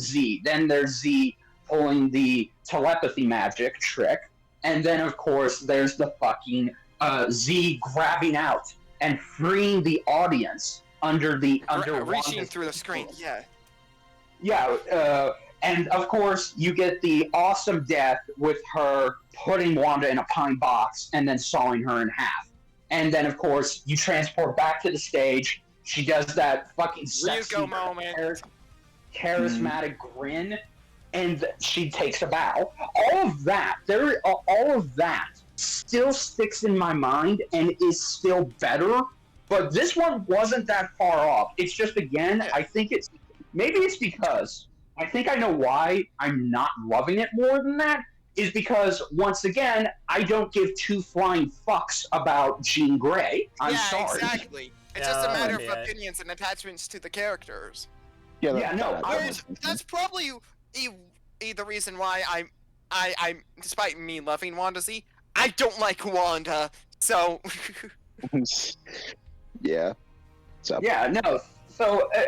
Z. Then there's Z pulling the telepathy magic trick, and then of course there's the fucking Z grabbing out and freeing the audience under reaching Wanda's through the screen. And of course you get the awesome death with her putting Wanda in a pine box and then sawing her in half. And then of course you transport back to the stage. She does that fucking sexy moment, charismatic grin, and she takes a bow. All of that still sticks in my mind and is still better, but this one wasn't that far off. It's just, again, I think maybe it's because I think I know why I'm not loving it more than that, is because, once again, I don't give two flying fucks about Jean Grey. I'm sorry. Exactly. It's just a matter of opinions and attachments to the characters. That's probably the reason why I despite me loving Wanda Z, I don't like Wanda, so... Yeah. So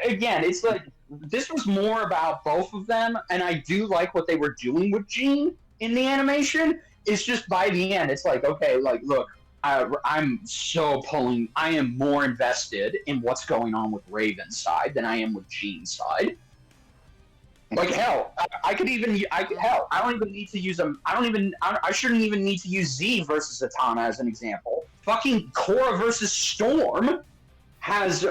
again, it's like, this was more about both of them, and I do like what they were doing with Jean in the animation. It's just by the end, it's like, okay, like, look, I am more invested in what's going on with Raven's side than I am with Jean's side. Like, hell, I don't even need to use I shouldn't even need to use Z versus Zatanna as an example. Fucking Korra versus Storm has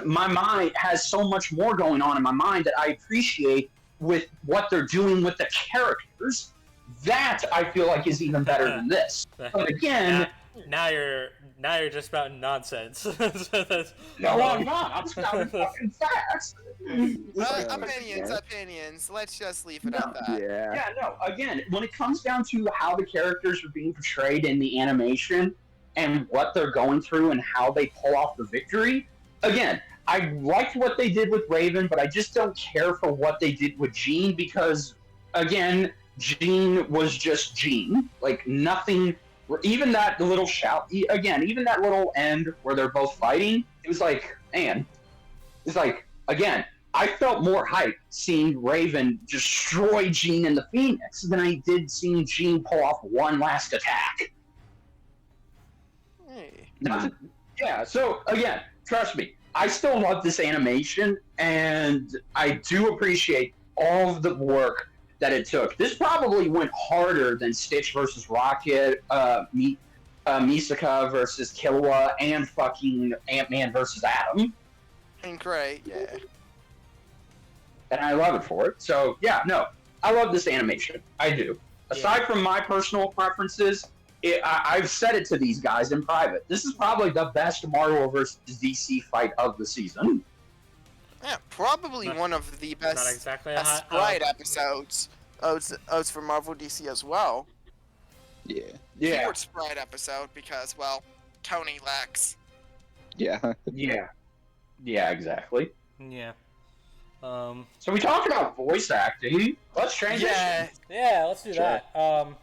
so much more going on in my mind that I appreciate with what they're doing with the characters. That I feel like is even better than this. But again, now you're just spouting nonsense. No, I'm not. I'm spouting fucking facts. Opinions. Let's just leave it at that. Yeah, no. Again, when it comes down to how the characters are being portrayed in the animation and what they're going through and how they pull off the victory, again, I liked what they did with Raven, but I just don't care for what they did with Jean because, again, Jean was just Jean. Like, nothing... Even that little shout... Again, even that little end where they're both fighting, it was like, man... It's like, again... I felt more hype seeing Raven destroy Jean and the Phoenix than I did seeing Jean pull off one last attack. Hey. So again, trust me, I still love this animation, and I do appreciate all of the work that it took. This probably went harder than Stitch versus Rocket, Misaka versus Killua, and fucking Ant-Man versus Atom. And great, yeah. And I love it for it. So, yeah, no, I love this animation. I do. Aside from my personal preferences, I've said it to these guys in private. This is probably the best Marvel versus DC fight of the season. Yeah, probably one of the best, not exactly best Sprite episodes. odes for Marvel DC as well. Yeah. Keyword Sprite episode because, well, Tony Lex. Yeah. Yeah, exactly. Yeah. So we talked about voice acting. Let's transition. Yeah, let's do that. So,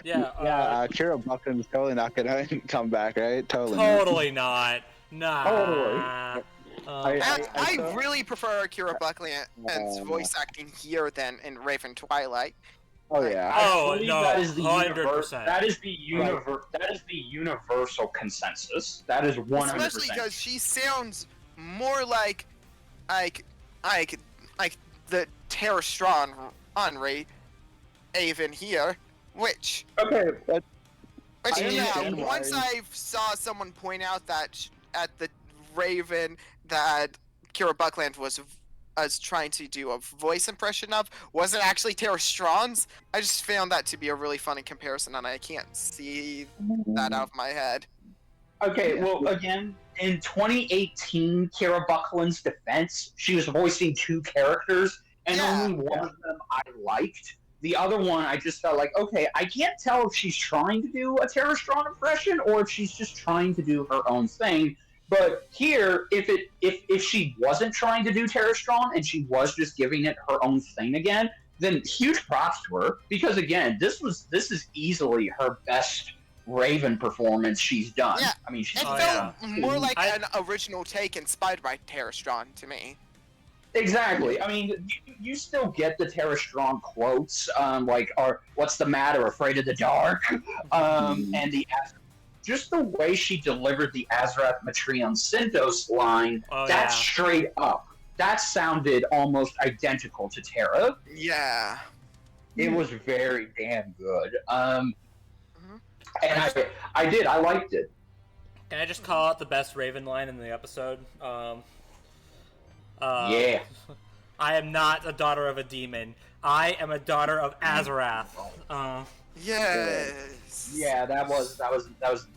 yeah. Kira Buckland's totally not gonna come back, right? Totally not. Nah. Totally. I really prefer Kira Buckland's voice acting here than in Raven Twilight. Oh yeah. Oh no, that is the 100%. That is the universal consensus. That is 100%. Especially because she sounds more like the Terra Strong on Raven here, which once I saw someone point out that at the Raven that Kira Buckland was trying to do a voice impression of wasn't actually Terra Strong's. I just found that to be a really funny comparison, and I can't see that out of my head. Okay, well, again, in 2018, Kira Buckland's defense, she was voicing 2 characters, and only one of them I liked. The other one, I just felt like, okay, I can't tell if she's trying to do a Terra Strong impression or if she's just trying to do her own thing. But here, if she wasn't trying to do Terra Strong and she was just giving it her own thing again, then huge props to her, because again, this is easily her best Raven performance she's done. Yeah, I mean, it felt more like an original take inspired by Terra Strong to me. Exactly. I mean, you still get the Terra Strong quotes, "What's the matter? Afraid of the dark?" And just the way she delivered the Azrath Matrion Synthos line, straight up. That sounded almost identical to Terra. Yeah. It was very damn good. And I liked it. Can I just call out the best Raven line in the episode? Yeah. I am not a daughter of a demon. I am a daughter of Azarath. Yes. Yeah, that was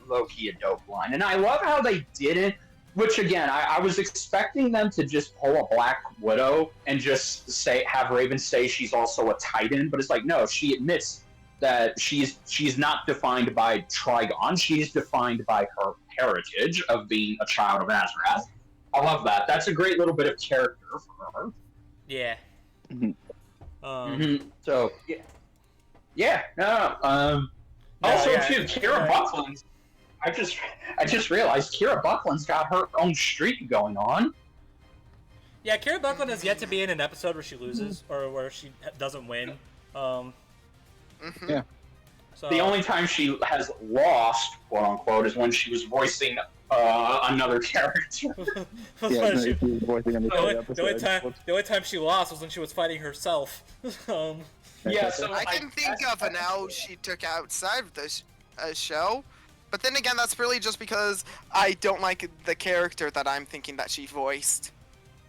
low key a dope line, and I love how they did it. Which again, I was expecting them to just pull a Black Widow and just have Raven say she's also a Titan, but it's like no, she admits that she's not defined by Trigon. She's defined by her heritage of being a child of Azarath. I love that. That's a great little bit of character for her. Yeah. So yeah. Kira Buckland. I just realized Kira Buckland's got her own streak going on. Yeah, Kira Buckland has yet to be in an episode where she loses or where she doesn't win. Yeah. So, the only time she has lost, quote unquote, is when she was voicing another character. The only time she lost was when she was fighting herself. Yeah, so I can think of an L she took outside of this show, but then again, that's really just because I don't like the character that I'm thinking that she voiced.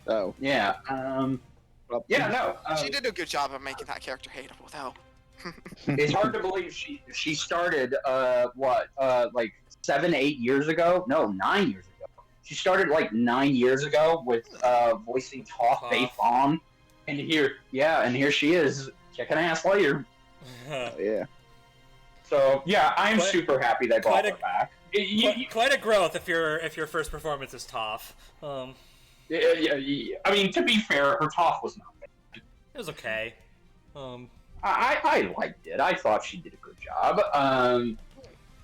Oh. Yeah. She did a good job of making that character hateable, though. It's hard to believe she started like 7-8 years ago. No, 9 years ago. She started like 9 years ago with voicing Toph Beifong, and here she is kicking ass later. Yeah. So yeah, I'm super happy they brought her back. Quite a growth if your first performance is Toph. Yeah. I mean, to be fair, her Toph was not bad. It was okay. I liked it. I thought she did a good job.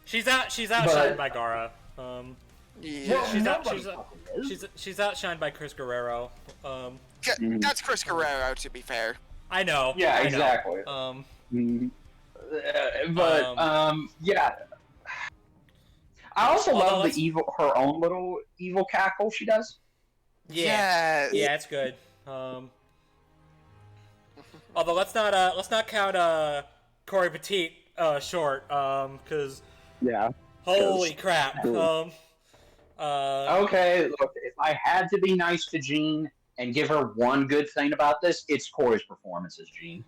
She's outshined by Gara. Yeah. She's outshined by Chris Guerrero. That's Chris Guerrero, to be fair. I know. Yeah, exactly. Yeah. I also love her own little evil cackle she does. Yeah, it's good. Although let's not count Corey Petit short, because holy crap. Okay, look, if I had to be nice to Jean and give her one good thing about this, it's Corey's performance as Jean.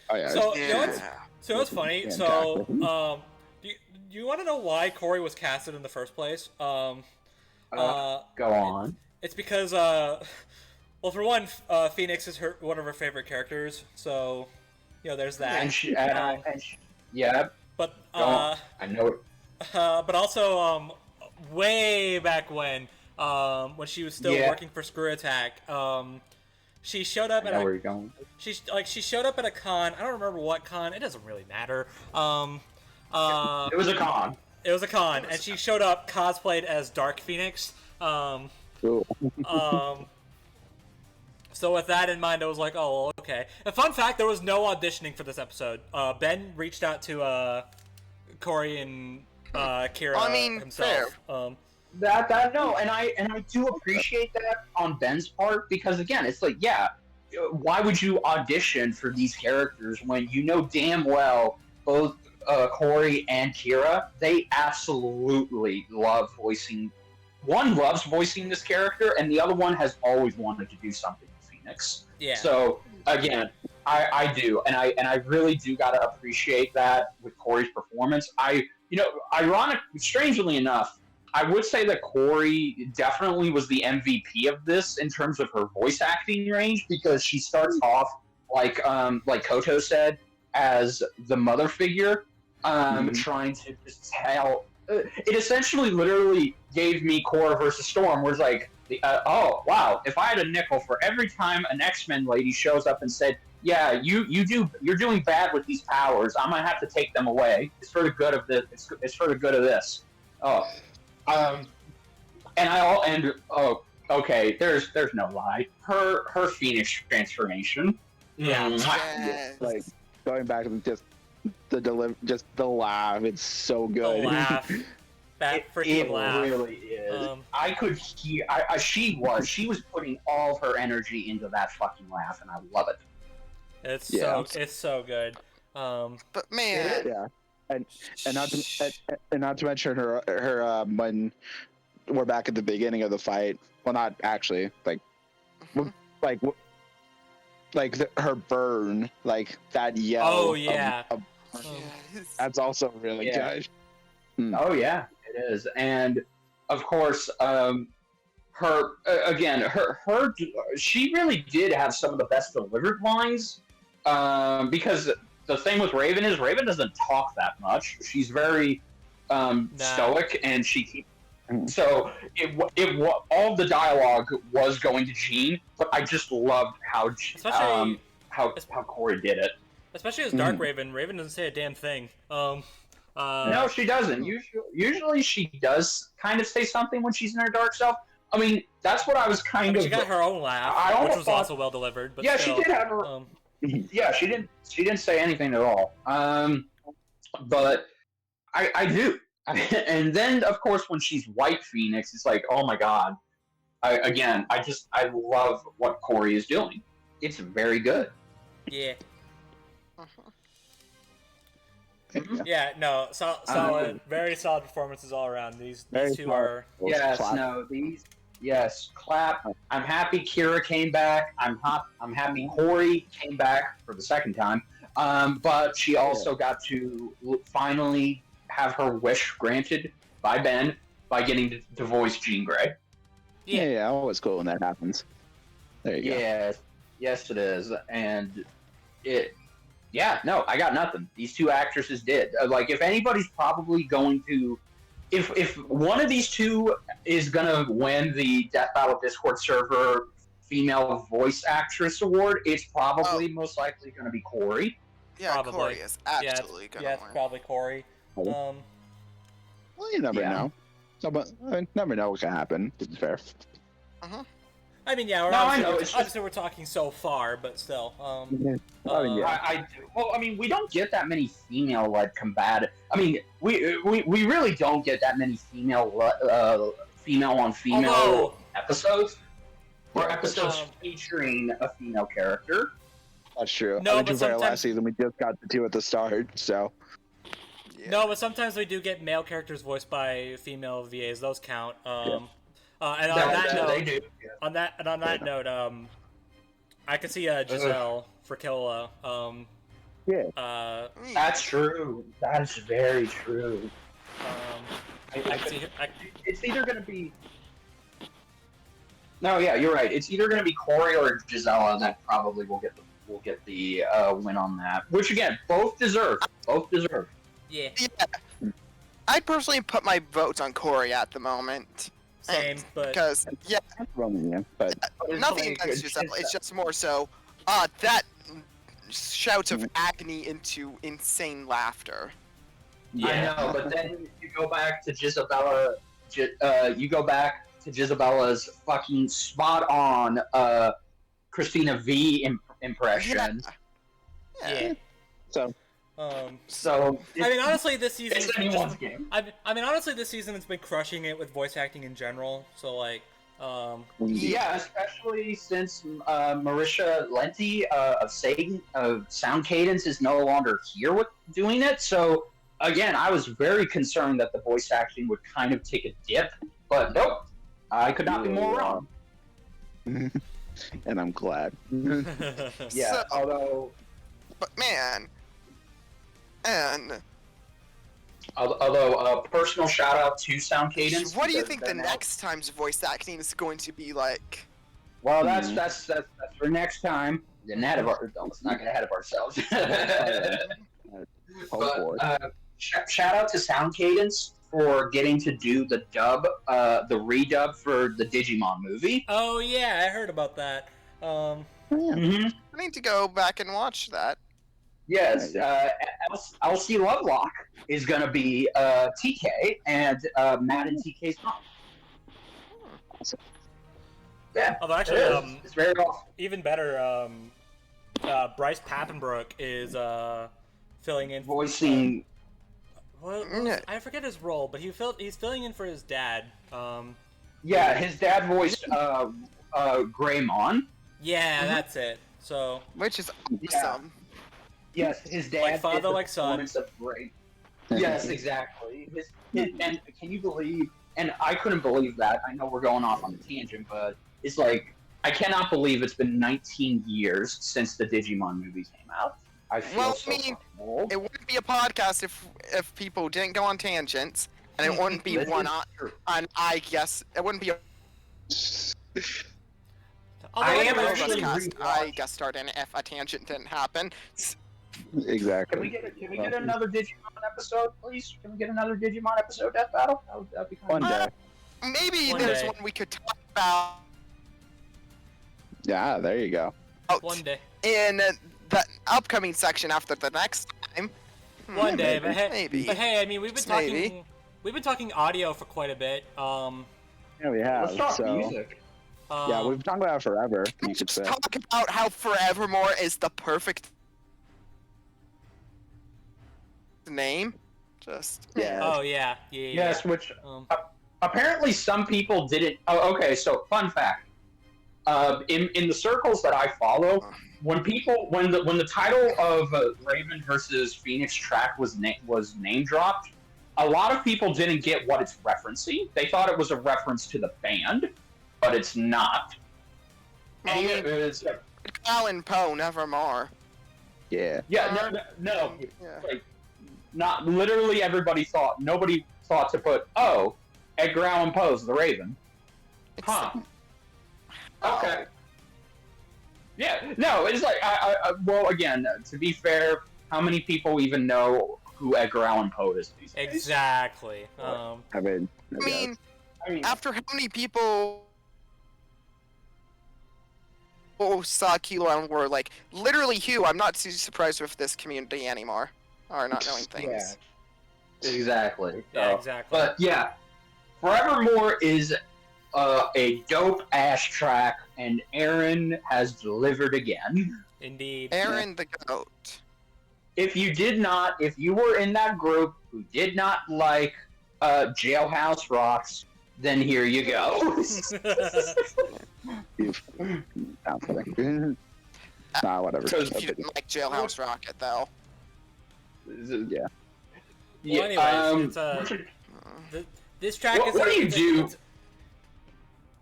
Oh yeah. So it's funny. So do you want to know why Corey was casted in the first place? Go on. It's because Well, for one, Phoenix is one of her favorite characters, so there's that. Yeah. But I know it. but also way back when she was still working for Screw Attack, she showed up I know where you're going. She showed up at a con. I don't remember what con. It doesn't really matter. It was a con. It was a con, and she showed up cosplayed as Dark Phoenix. Cool. So with that in mind, I was like, oh, okay. And fun fact, there was no auditioning for this episode. Ben reached out to Corey and Kira himself. Fair. No, and I do appreciate that on Ben's part, because again, it's like, yeah, why would you audition for these characters when you know damn well both Corey and Kira, they absolutely love voicing. One loves voicing this character, and the other one has always wanted to do something with Phoenix. Yeah. So again, I do, and I really do gotta appreciate that with Corey's performance. Strangely enough, I would say that Corey definitely was the MVP of this in terms of her voice acting range, because she starts off like Koto said, as the mother figure, trying to just tell. It essentially literally gave me Korra versus Storm, where it's like, oh wow, if I had a nickel for every time an X-Men lady shows up and said, yeah, you're doing bad with these powers, I'm gonna have to take them away. It's for the good of this. It's for the good of this. Okay, there's no lie. Her Phoenix transformation. Yeah. Yes. Like going back and just the laugh. It's so good. The laugh. That freaking laugh. It really is. I could hear. She was putting all of her energy into that fucking laugh, and I love it. It's so good. But man, Yeah. And not to mention her when we're back at the beginning of the fight. Well, not actually. Her burn, like that yell. Oh yeah. yes. That's also really good. Oh yeah, it is, and of course, she really did have some of the best delivered lines. Because the thing with Raven is Raven doesn't talk that much. She's very stoic, and she keeps. So all the dialogue was going to Jean, but I just loved how Corey did it. Especially as Dark Raven. Raven doesn't say a damn thing. No, she doesn't. Usually she does kind of say something when she's in her dark self. I mean, that's what I was kind of. She got her own laugh, which was also well delivered. But yeah, still, she did have her. Yeah, she didn't say anything at all. But I do. And then, of course, when she's White Phoenix, it's like, oh my god. I love what Corey is doing. It's very good. Yeah. Yeah, no, solid, very solid performances all around. These two are. Yes, clap. I'm happy Kira came back. I'm happy Corey came back for the second time. But she also got to finally have her wish granted by Ben by getting to voice Jean Grey. Yeah, always cool when that happens. There you go. Yes, it is, and it. Yeah, no, I got nothing. These two actresses did. Like, if anybody's probably going to, if one of these two is gonna win the Death Battle Discord server female voice actress award, it's probably most likely going to be Corey. Yeah, Probably. Corey is absolutely gonna it's win. probably Corey. Well, you never know. Never know what can happen. To be fair. I mean, yeah, obviously we're talking so far, but still. Well, I mean, we don't get that many female-led combatant. I mean, we really don't get that many female-on-female episodes, or episodes featuring a female character. That's true. No, but last season we just got the two at the start, so. Yeah. No, but sometimes we do get male characters voiced by female VAs. Those count. And on that note, I can see Giselle for Killa. That's true. That is very true. I can see. It's either going to be. No, yeah, you're right. It's either going to be Corey or Gisela that probably will get the win on that. Which again, both deserve. Both deserve. Yeah. Yeah. I'd personally put my votes on Corey at the moment. Same, but Because but nothing against Giselle. It's just more so that shouts of agony into insane laughter. Yeah. I know, but then you go back to Gisabella. You go back to Gisabella's fucking spot on Christina V impression. Yeah. So I mean, honestly, this season. It's anyone's game. I mean, honestly, this season has been crushing it with voice acting in general. So like, yeah, especially since Marisha Lenti of Sound Cadence is no longer here with doing it. So again, I was very concerned that the voice acting would kind of take a dip, but nope, I could not be more wrong. And I'm glad. Yeah, although. But man, and although personal shout out to Sound Cadence. What do you think the next time's voice acting is going to be like? Well, that's for next time. Let's not get ahead of ourselves. But, shout out to Sound Cadence for getting to do the redub for the Digimon movie. Oh yeah, I heard about that. I need to go back and watch that. Yes, LC Lovelock is going to be TK, and Matt and TK's mom. Yeah, although actually, it's very awesome. Even better, Bryce Papenbrook is filling in, voicing. I forget his role, but he's filling in for his dad. Yeah, his dad voiced Greymon. Yeah, that's it. So, which is awesome. Yes, his dad. Like father, like son. Yes, exactly. And can you believe? And I couldn't believe that. I know we're going off on a tangent, but it's like I cannot believe it's been 19 years since the Digimon movie came out. I feel old. It wouldn't be a podcast if people didn't go on tangents, and it wouldn't be one on. I guess it wouldn't be. I guest starred in if a tangent didn't happen. Exactly. Can we get another Digimon episode, please? Can we get another Digimon episode, Death Battle? That'd be kind of maybe there's one we could talk about. Yeah, there you go. One day. In the upcoming section after the next time. One day, but hey, maybe. But hey, I mean, we've been talking audio for quite a bit. Yeah, we have. Let's talk music. Yeah, we've talked about it forever. You could say. Talk about how Forevermore is the perfect name. Just yeah. Oh yeah. Yes, which apparently some people didn't. Oh, okay. So fun fact. In the circles that I follow, when the title of Raven versus Phoenix track was name dropped, a lot of people didn't get what it's referencing. They thought it was a reference to the band, but it's not. Alan Poe, Nevermore. Yeah. Yeah. No. Yeah. Like, not literally. Nobody thought to put Edgar Allan Poe's The Raven. Huh. Okay. Yeah. No, it's like well, again, to be fair, how many people even know who Edgar Allan Poe is these days? Exactly. I mean, after how many people saw Kilo and were like, literally Hugh, I'm not too surprised with this community anymore. Or not knowing things. Yeah. Exactly. Yeah, exactly. But yeah, Forevermore is a dope ass track, and Aaron has delivered again. Indeed. Aaron the goat. If you were in that group who did not like Jailhouse Rocks, then here you go. Nah, whatever. Because you didn't like Jailhouse Rocket, though. Yeah. Well, anyways, this track is. What do you do?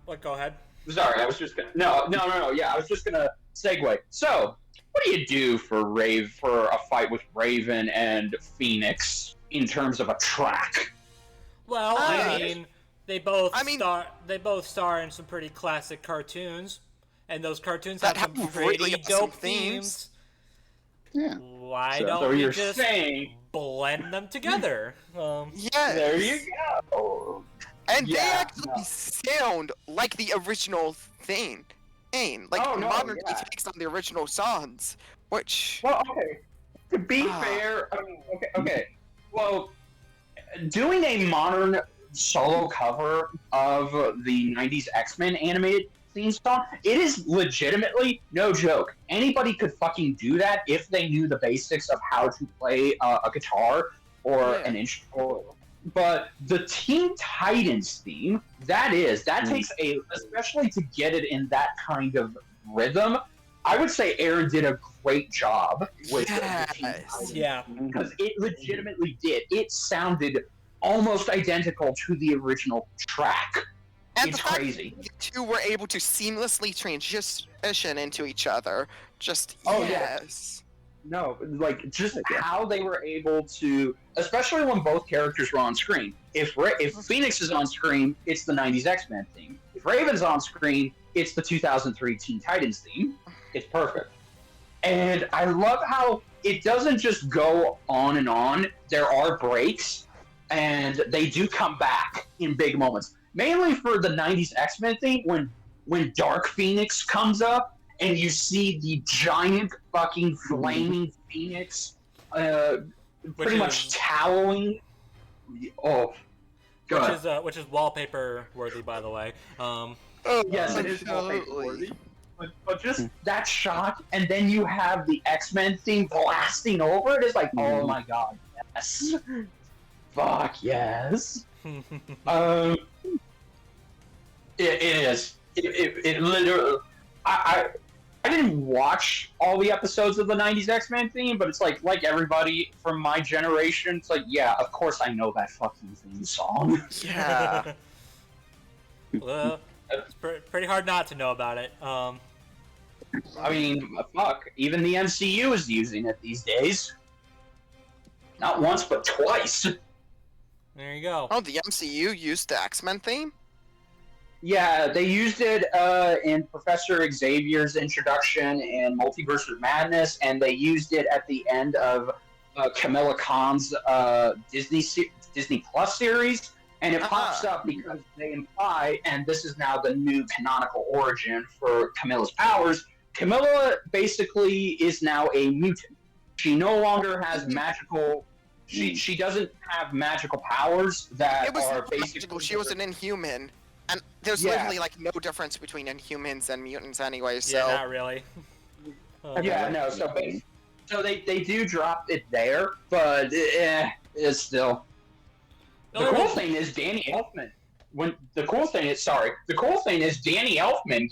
What? Go ahead. Sorry, I was just gonna. No. Yeah, I was just gonna segue. So, what do you do for a fight with Raven and Phoenix in terms of a track? Well, I mean, They both star in some pretty classic cartoons, and those cartoons have some pretty dope themes. Yeah. Why don't we just blend them together? Yes. There you go. And they actually sound like the original thing. Modern takes on the original songs, which... Well, okay. To be fair, okay. Well, doing a modern solo cover of the 90s X-Men animated theme song, it is legitimately, no joke, anybody could fucking do that if they knew the basics of how to play a guitar or an instrument. But the Teen Titans theme, that takes especially to get it in that kind of rhythm, I would say Aaron did a great job with the Teen Titans. Yeah. Because it legitimately did. It sounded almost identical to the original track. And it's the fact crazy. The two were able to seamlessly transition into each other. No, like, just how they were able to, especially when both characters were on screen. If Phoenix is on screen, it's the 90s X-Men theme. If Raven's on screen, it's the 2003 Teen Titans theme. It's perfect. And I love how it doesn't just go on and on. There are breaks, and they do come back in big moments. Mainly for the 90s X-Men theme, when Dark Phoenix comes up, and you see the giant fucking flaming Phoenix pretty much towering. Oh, God. Which is wallpaper worthy, by the way. Yes, it is wallpaper worthy. But just that shot, and then you have the X-Men theme blasting over it, is like, oh my God, yes. Fuck, yes. It is. It literally... I didn't watch all the episodes of the 90s X-Men theme, but it's like everybody from my generation, it's like, yeah, of course I know that fucking theme song. Yeah. Well, it's pretty hard not to know about it. I mean, fuck, even the MCU is using it these days. Not once, but twice. There you go. Oh, the MCU used the X-Men theme? Yeah, they used it in Professor Xavier's introduction in Multiverse of Madness, and they used it at the end of Camilla Khan's Disney Plus series, and it pops up because they imply, and this is now the new canonical origin for Camilla's powers, Camilla basically is now a mutant. She no longer has magical... She doesn't have magical powers that are basically... Magical. She was an Inhuman. And there's literally like no difference between Inhumans and mutants anyway, so... Yeah, not really. So they do drop it there, but it's still... The cool thing is Danny Elfman... The cool thing is Danny Elfman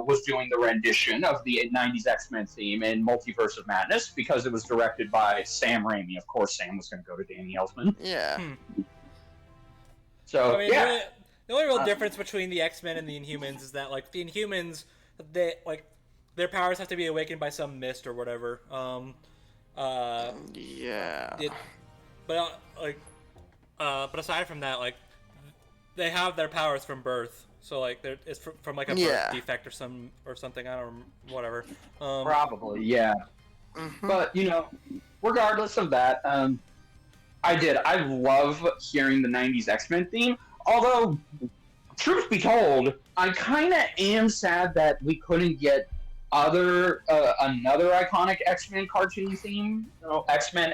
was doing the rendition of the 90s X-Men theme in Multiverse of Madness because it was directed by Sam Raimi. Of course, Sam was going to go to Danny Elfman. Yeah. So, The only real difference between the X-Men and the Inhumans is that, like, the Inhumans, their powers have to be awakened by some mist or whatever. But aside from that, like, they have their powers from birth. So, like, it's from like a birth defect or something. I don't whatever. Probably, yeah. Mm-hmm. But regardless of that, I love hearing the 90s X-Men theme. Although, truth be told, I kind of am sad that we couldn't get another iconic X-Men cartoon theme, X-Men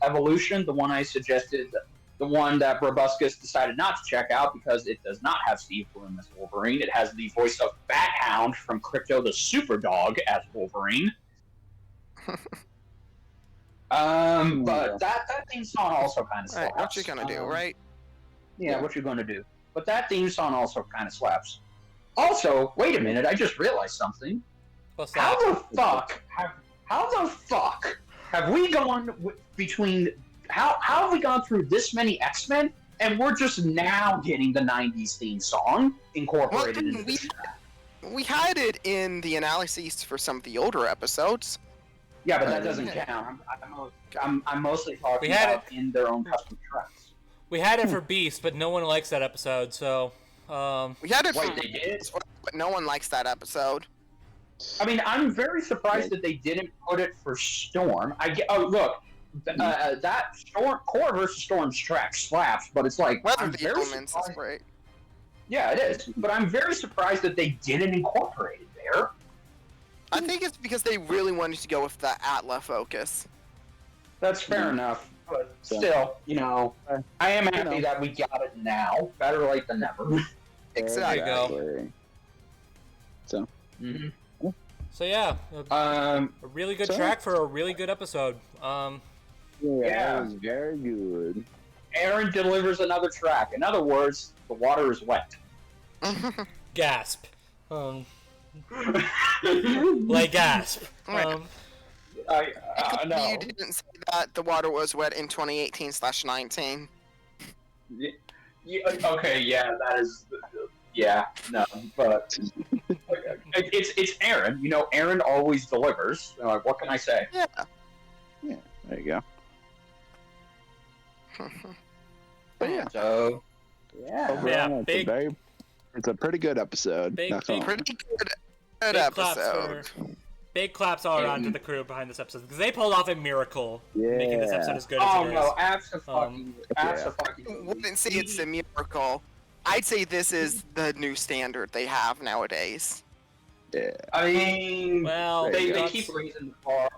Evolution, the one I suggested, the one that Brobuscus decided not to check out because it does not have Steve Bloom as Wolverine. It has the voice of Bat-Hound from Crypto the Superdog as Wolverine. But that theme song also kind of slaps. Right, what you gonna do, right? Yeah, what you gonna do? But that theme song also kind of slaps. Also, wait a minute, I just realized something. What's that? How the fuck have we gone between? How have we gone through this many X-Men, and we're just now getting the 90s theme song incorporated into this? We had it in the analyses for some of the older episodes. Yeah, but that doesn't count. I'm mostly talking about in their own custom tracks. We had it for Beast, but no one likes that episode, so... We had it for they did? but no one likes that episode. I mean, I'm very surprised that they didn't put it for Storm. Look, that Storm Core versus Storm's track slaps, but it's like Weather I'm very Elements is great. Yeah, it is. But I'm very surprised that they didn't incorporate it there. I think it's because they really wanted to go with the Atla focus. That's fair enough. But still, I am happy that we got it now. Better late than never. Exactly. There you go. So. Mm-hmm. So yeah, a really good track for a really good episode. Yeah, it was very good. Aaron delivers another track. In other words, the water is wet. Gasp. Like gasp. No. You didn't say that the water was wet in 2018/19. Okay, yeah, that is. Yeah, no, but it's Aaron. Aaron always delivers. Like, what can I say? Yeah. Yeah, there you go. But yeah, so overall, it's a pretty good episode. Pretty good episode. episode. Big claps all around to the crew behind this episode because they pulled off a miracle making this episode as good as Oh it is. no, absolutely. Wouldn't say it's a miracle. I'd say this is the new standard they have nowadays. Yeah. I mean, Well, they keep raising the bar.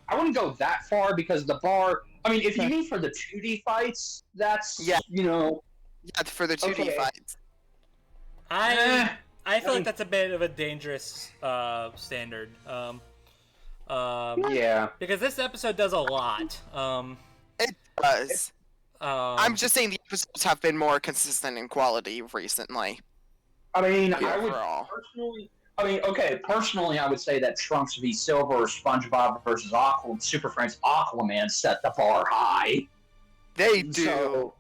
I wouldn't go that far because the bar. I mean, if you mean for the 2D fights, that's Yeah, for the 2D Okay. fights. I feel like that's a bit of a dangerous standard. Yeah. Because this episode does a lot. It does. I'm just saying the episodes have been more consistent in quality recently. I mean, Overall. Personally, I would say that Trunks v Silver or SpongeBob versus Super Friends Aquaman set the bar high. They do. So,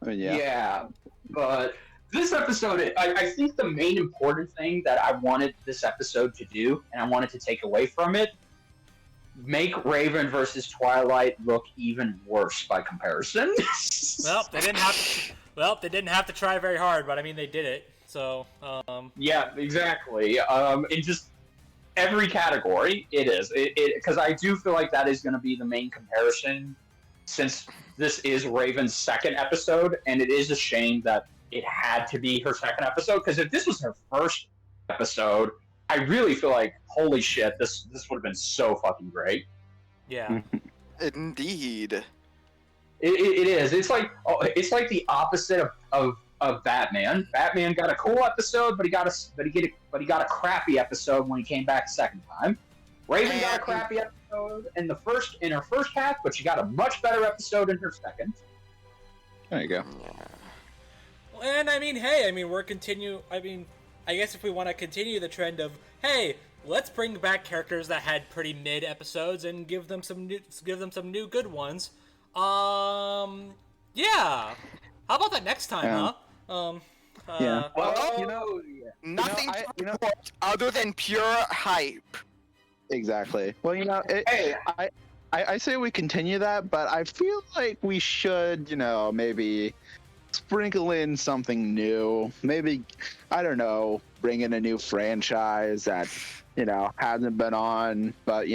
I mean, yeah. But this episode, I think the main important thing that I wanted this episode to do, and I wanted to take away from it, make Raven versus Twilight look even worse by comparison. Well, they didn't have to try very hard, but I mean they did it. So, Yeah, exactly. In just every category, it is. Because I do feel like that is going to be the main comparison, since this is Raven's second episode, and it is a shame that it had to be her second episode. Because if this was her first episode, I really feel like, holy shit, this would have been so fucking great. yeah. Indeed. It is. It's like the opposite of Batman. Batman got a cool episode, but he got a crappy episode when he came back the second time. Raven got a crappy episode in her first half, but she got a much better episode in her second. There you go. And I mean, hey, I guess if we want to continue the trend of, hey, let's bring back characters that had pretty mid episodes and give them some new good ones. Yeah. How about that next time, huh? Yeah. Well, Nothing to report other than pure hype. Exactly. Well, Hey. I say we continue that, but I feel like we should, maybe sprinkle in something new. Maybe, I don't know, bring in a new franchise that, hasn't been on, but,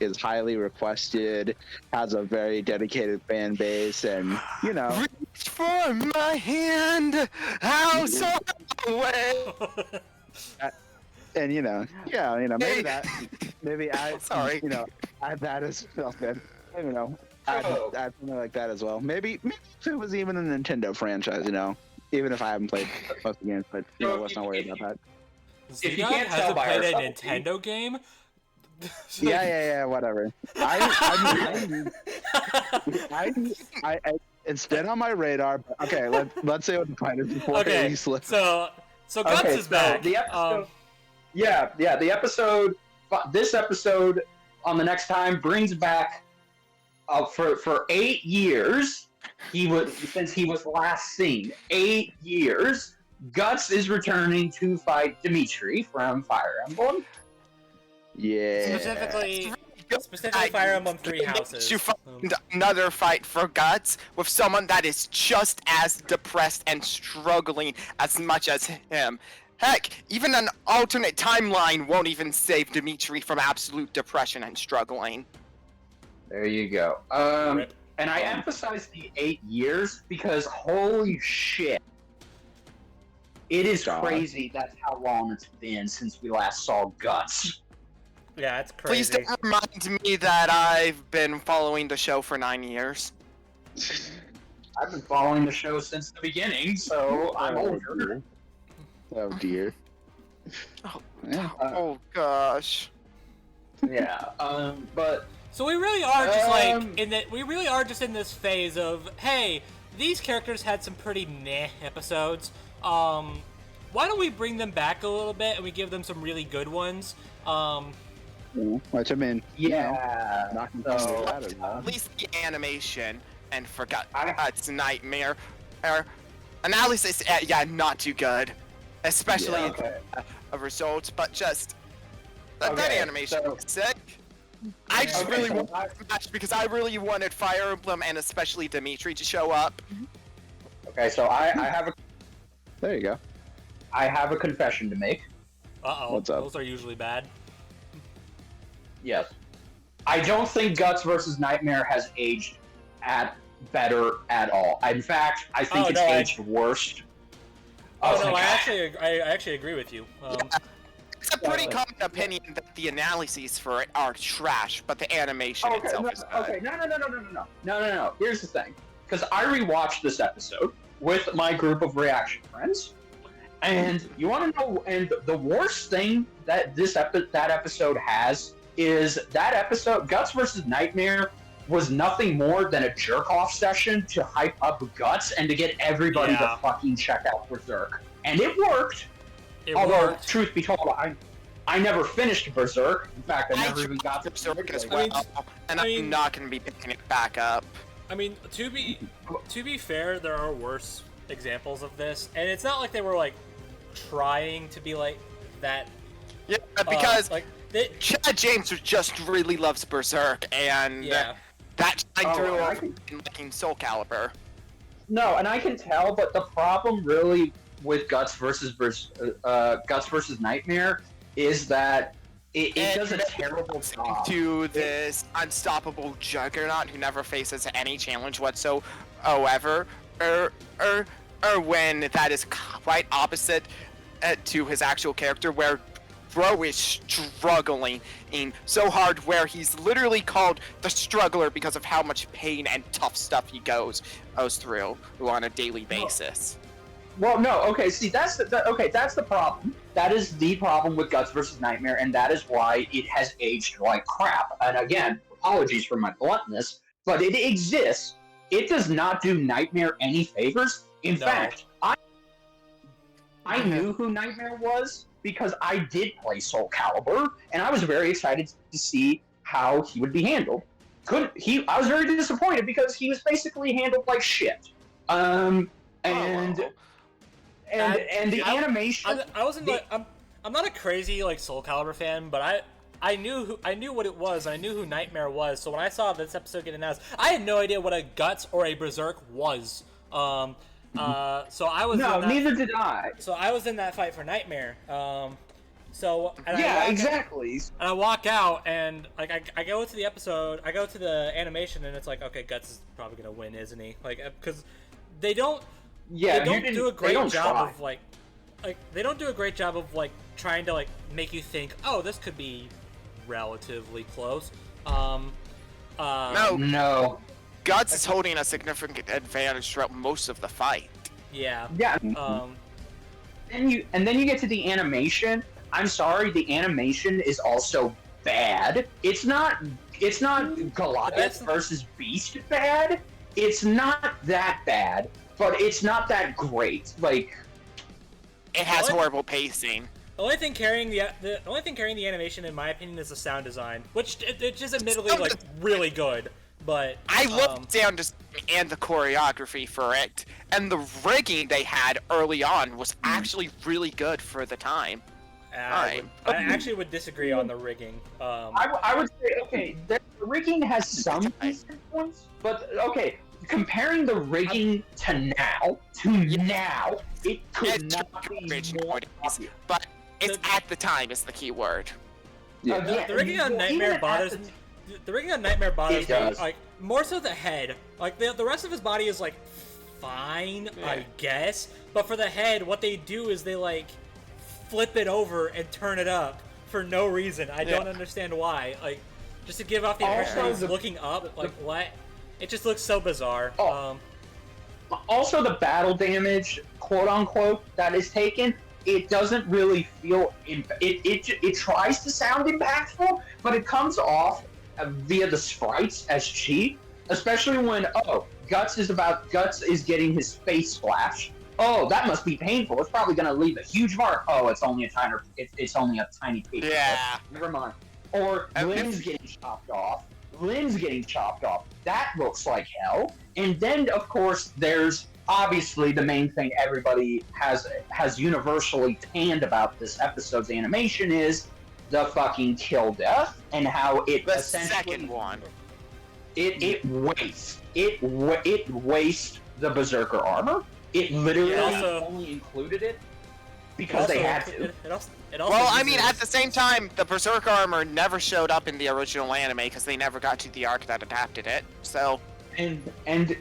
is highly requested, has a very dedicated fan base, and, Reach for my hand, how so away. And maybe add, Sorry. add that as well. Then I don't know, add something like that as well. Maybe if it was even a Nintendo franchise, even if I haven't played most of the games, but let's not worry about that. If you ZDogg can't tell hasn't by played a ourselves, Nintendo game. Yeah, whatever. It's been on my radar. But okay, let's say what the plan is before Okay, at least let's. so Guts is back. The episode, the episode. This episode on the next time brings back for 8 years. Since he was last seen. 8 years. Guts is returning to fight Dimitri from Fire Emblem. Yeah. Specifically, Specifically Fire Emblem Three Houses. You find another fight for Guts with someone that is just as depressed and struggling as much as him. Heck, even an alternate timeline won't even save Dimitri from absolute depression and struggling. There you go. And I emphasize the 8 years because holy shit. It is crazy that's how long it's been since we last saw Guts. Yeah, it's crazy. Please don't remind me that I've been following the show for 9 years. I've been following the show since the beginning, so I'm older. Oh dear. Oh gosh. Yeah. But so we really are just in this phase of, hey, these characters had some pretty meh episodes. Why don't we bring them back a little bit and we give them some really good ones? Which I mean, yeah. At least the animation and forgot it's Nightmare. Analysis, not too good, especially of results, but just that animation was sick. I just really wanted to match because I really wanted Fire Emblem and especially Dimitri to show up. Okay, so I have a. There you go. I have a confession to make. What's up? Those are usually bad. Yes. I don't think Guts versus Nightmare has aged better at all. In fact, I think it's aged worse. I actually agree with you. It's a pretty common opinion that the analyses for it are trash, but the animation itself is good. Okay, no. Here's the thing. Because I rewatched this episode with my group of reaction friends, and you want to know, and the worst thing that that episode has is that episode, Guts versus Nightmare, was nothing more than a jerk-off session to hype up Guts and to get everybody to fucking check out Berserk. And it worked. Although, truth be told, I never finished Berserk. In fact, I never even got to Berserk as well, and I'm not going to be picking it back up. I mean, to be fair, there are worse examples of this, and it's not like they were like trying to be like that. Yeah, because Chad James just really loves Berserk, and that shined through in liking Soul Calibur. No, and I can tell, but the problem really with Guts versus Nightmare is that it does a terrible job. To this unstoppable juggernaut who never faces any challenge whatsoever, or when that is quite opposite to his actual character, where Bro is struggling so hard, where he's literally called the struggler because of how much pain and tough stuff he goes through on a daily basis. Well, no, okay, see, that's the problem. That is the problem with Guts versus Nightmare, and that is why it has aged like crap. And again, apologies for my bluntness, but it exists. It does not do Nightmare any favors. In fact, I knew who Nightmare was because I did play Soul Calibur, and I was very excited to see how he would be handled. I was very disappointed because he was basically handled like shit. And the animation. I'm not a crazy like Soul Calibur fan, but I knew what it was. And I knew who Nightmare was. So when I saw this episode get announced, I had no idea what a Guts or a Berserk was. So I was. No, neither did I. So I was in that fight for Nightmare. Exactly. And I walk out, and like I go to the episode, I go to the animation, and it's like, okay, Guts is probably gonna win, isn't he? Like, because they don't. Yeah, they don't do a great job of like they don't do a great job of like trying to like make you think, oh, this could be relatively close. No. Guts is holding a significant advantage throughout most of the fight. Yeah. And then you get to the animation. I'm sorry, the animation is also bad. It's not Goliath versus Beast bad. It's not that bad, but it's not that great. Like, it has horrible pacing. The only thing carrying the animation, in my opinion, is the sound design, which is admittedly like really good. But I love the sound design and the choreography for it, and the rigging they had early on was actually really good for the time. I actually would disagree on the rigging. I would say, okay, the rigging has some decent points, but okay, comparing the rigging to now, it could not be more obvious. But it's at the time is the key word. Yeah. The rigging on Nightmare bothers. The rigging on Nightmare bothers me. Like more so the head. Like the rest of his body is like fine, I guess. But for the head, what they do is they like flip it over and turn it up for no reason. I don't understand why. Like just to give off the impression he's looking up. Like what? It just looks so bizarre. Also, the battle damage, quote unquote, that is taken. It doesn't really feel. It tries to sound impactful, but it comes off via the sprites as cheap. Especially when Guts is getting his face splashed. Oh, that must be painful. It's probably gonna leave a huge mark. Oh, it's only a tiny piece. Yeah. Never mind. Or limbs getting chopped off. That looks like hell. And then, of course, there's obviously the main thing everybody has universally panned about this episode's animation is the fucking kill death and how it the essentially second one. It wastes the Berserker armor. It literally only included it because they had to. Well, I mean, at the same time, the Berserker armor never showed up in the original anime because they never got to the arc that adapted it. So. And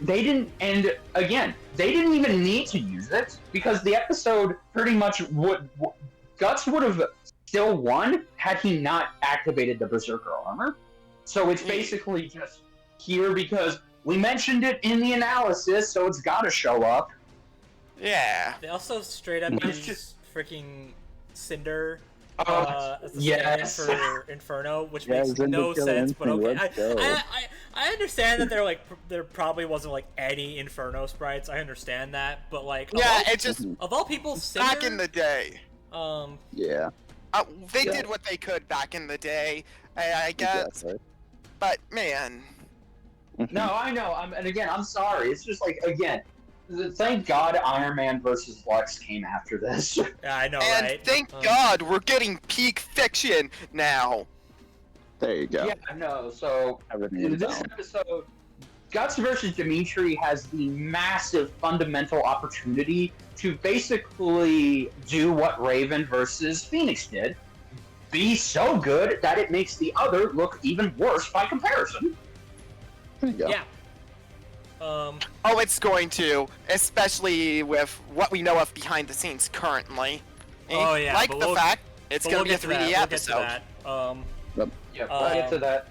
they didn't. And again, they didn't even need to use it because the episode pretty much Guts would have still won had he not activated the Berserker armor. So it's basically just here because we mentioned it in the analysis, so it's got to show up. Yeah. They also straight up use freaking Cinder. Yes. For Inferno, which makes no sense, but okay. I understand that there probably wasn't like any Inferno sprites. I understand that, but like of all people, Cinder, back in the day. They did what they could back in the day, I guess. Exactly. But man. No, I know. And again, I'm sorry. It's just like again. Thank God Iron Man vs. Lux came after this. Yeah, I know, and right? Thank God we're getting peak fiction now. There you go. Yeah, no, so in this episode, Guts vs. Dimitri has the massive fundamental opportunity to basically do what Raven vs. Phoenix did. Be so good that it makes the other look even worse by comparison. There you go. Yeah. It's going to, especially with what we know of behind the scenes currently. Oh yeah, like the fact it's going to be a 3D episode. We'll get to that.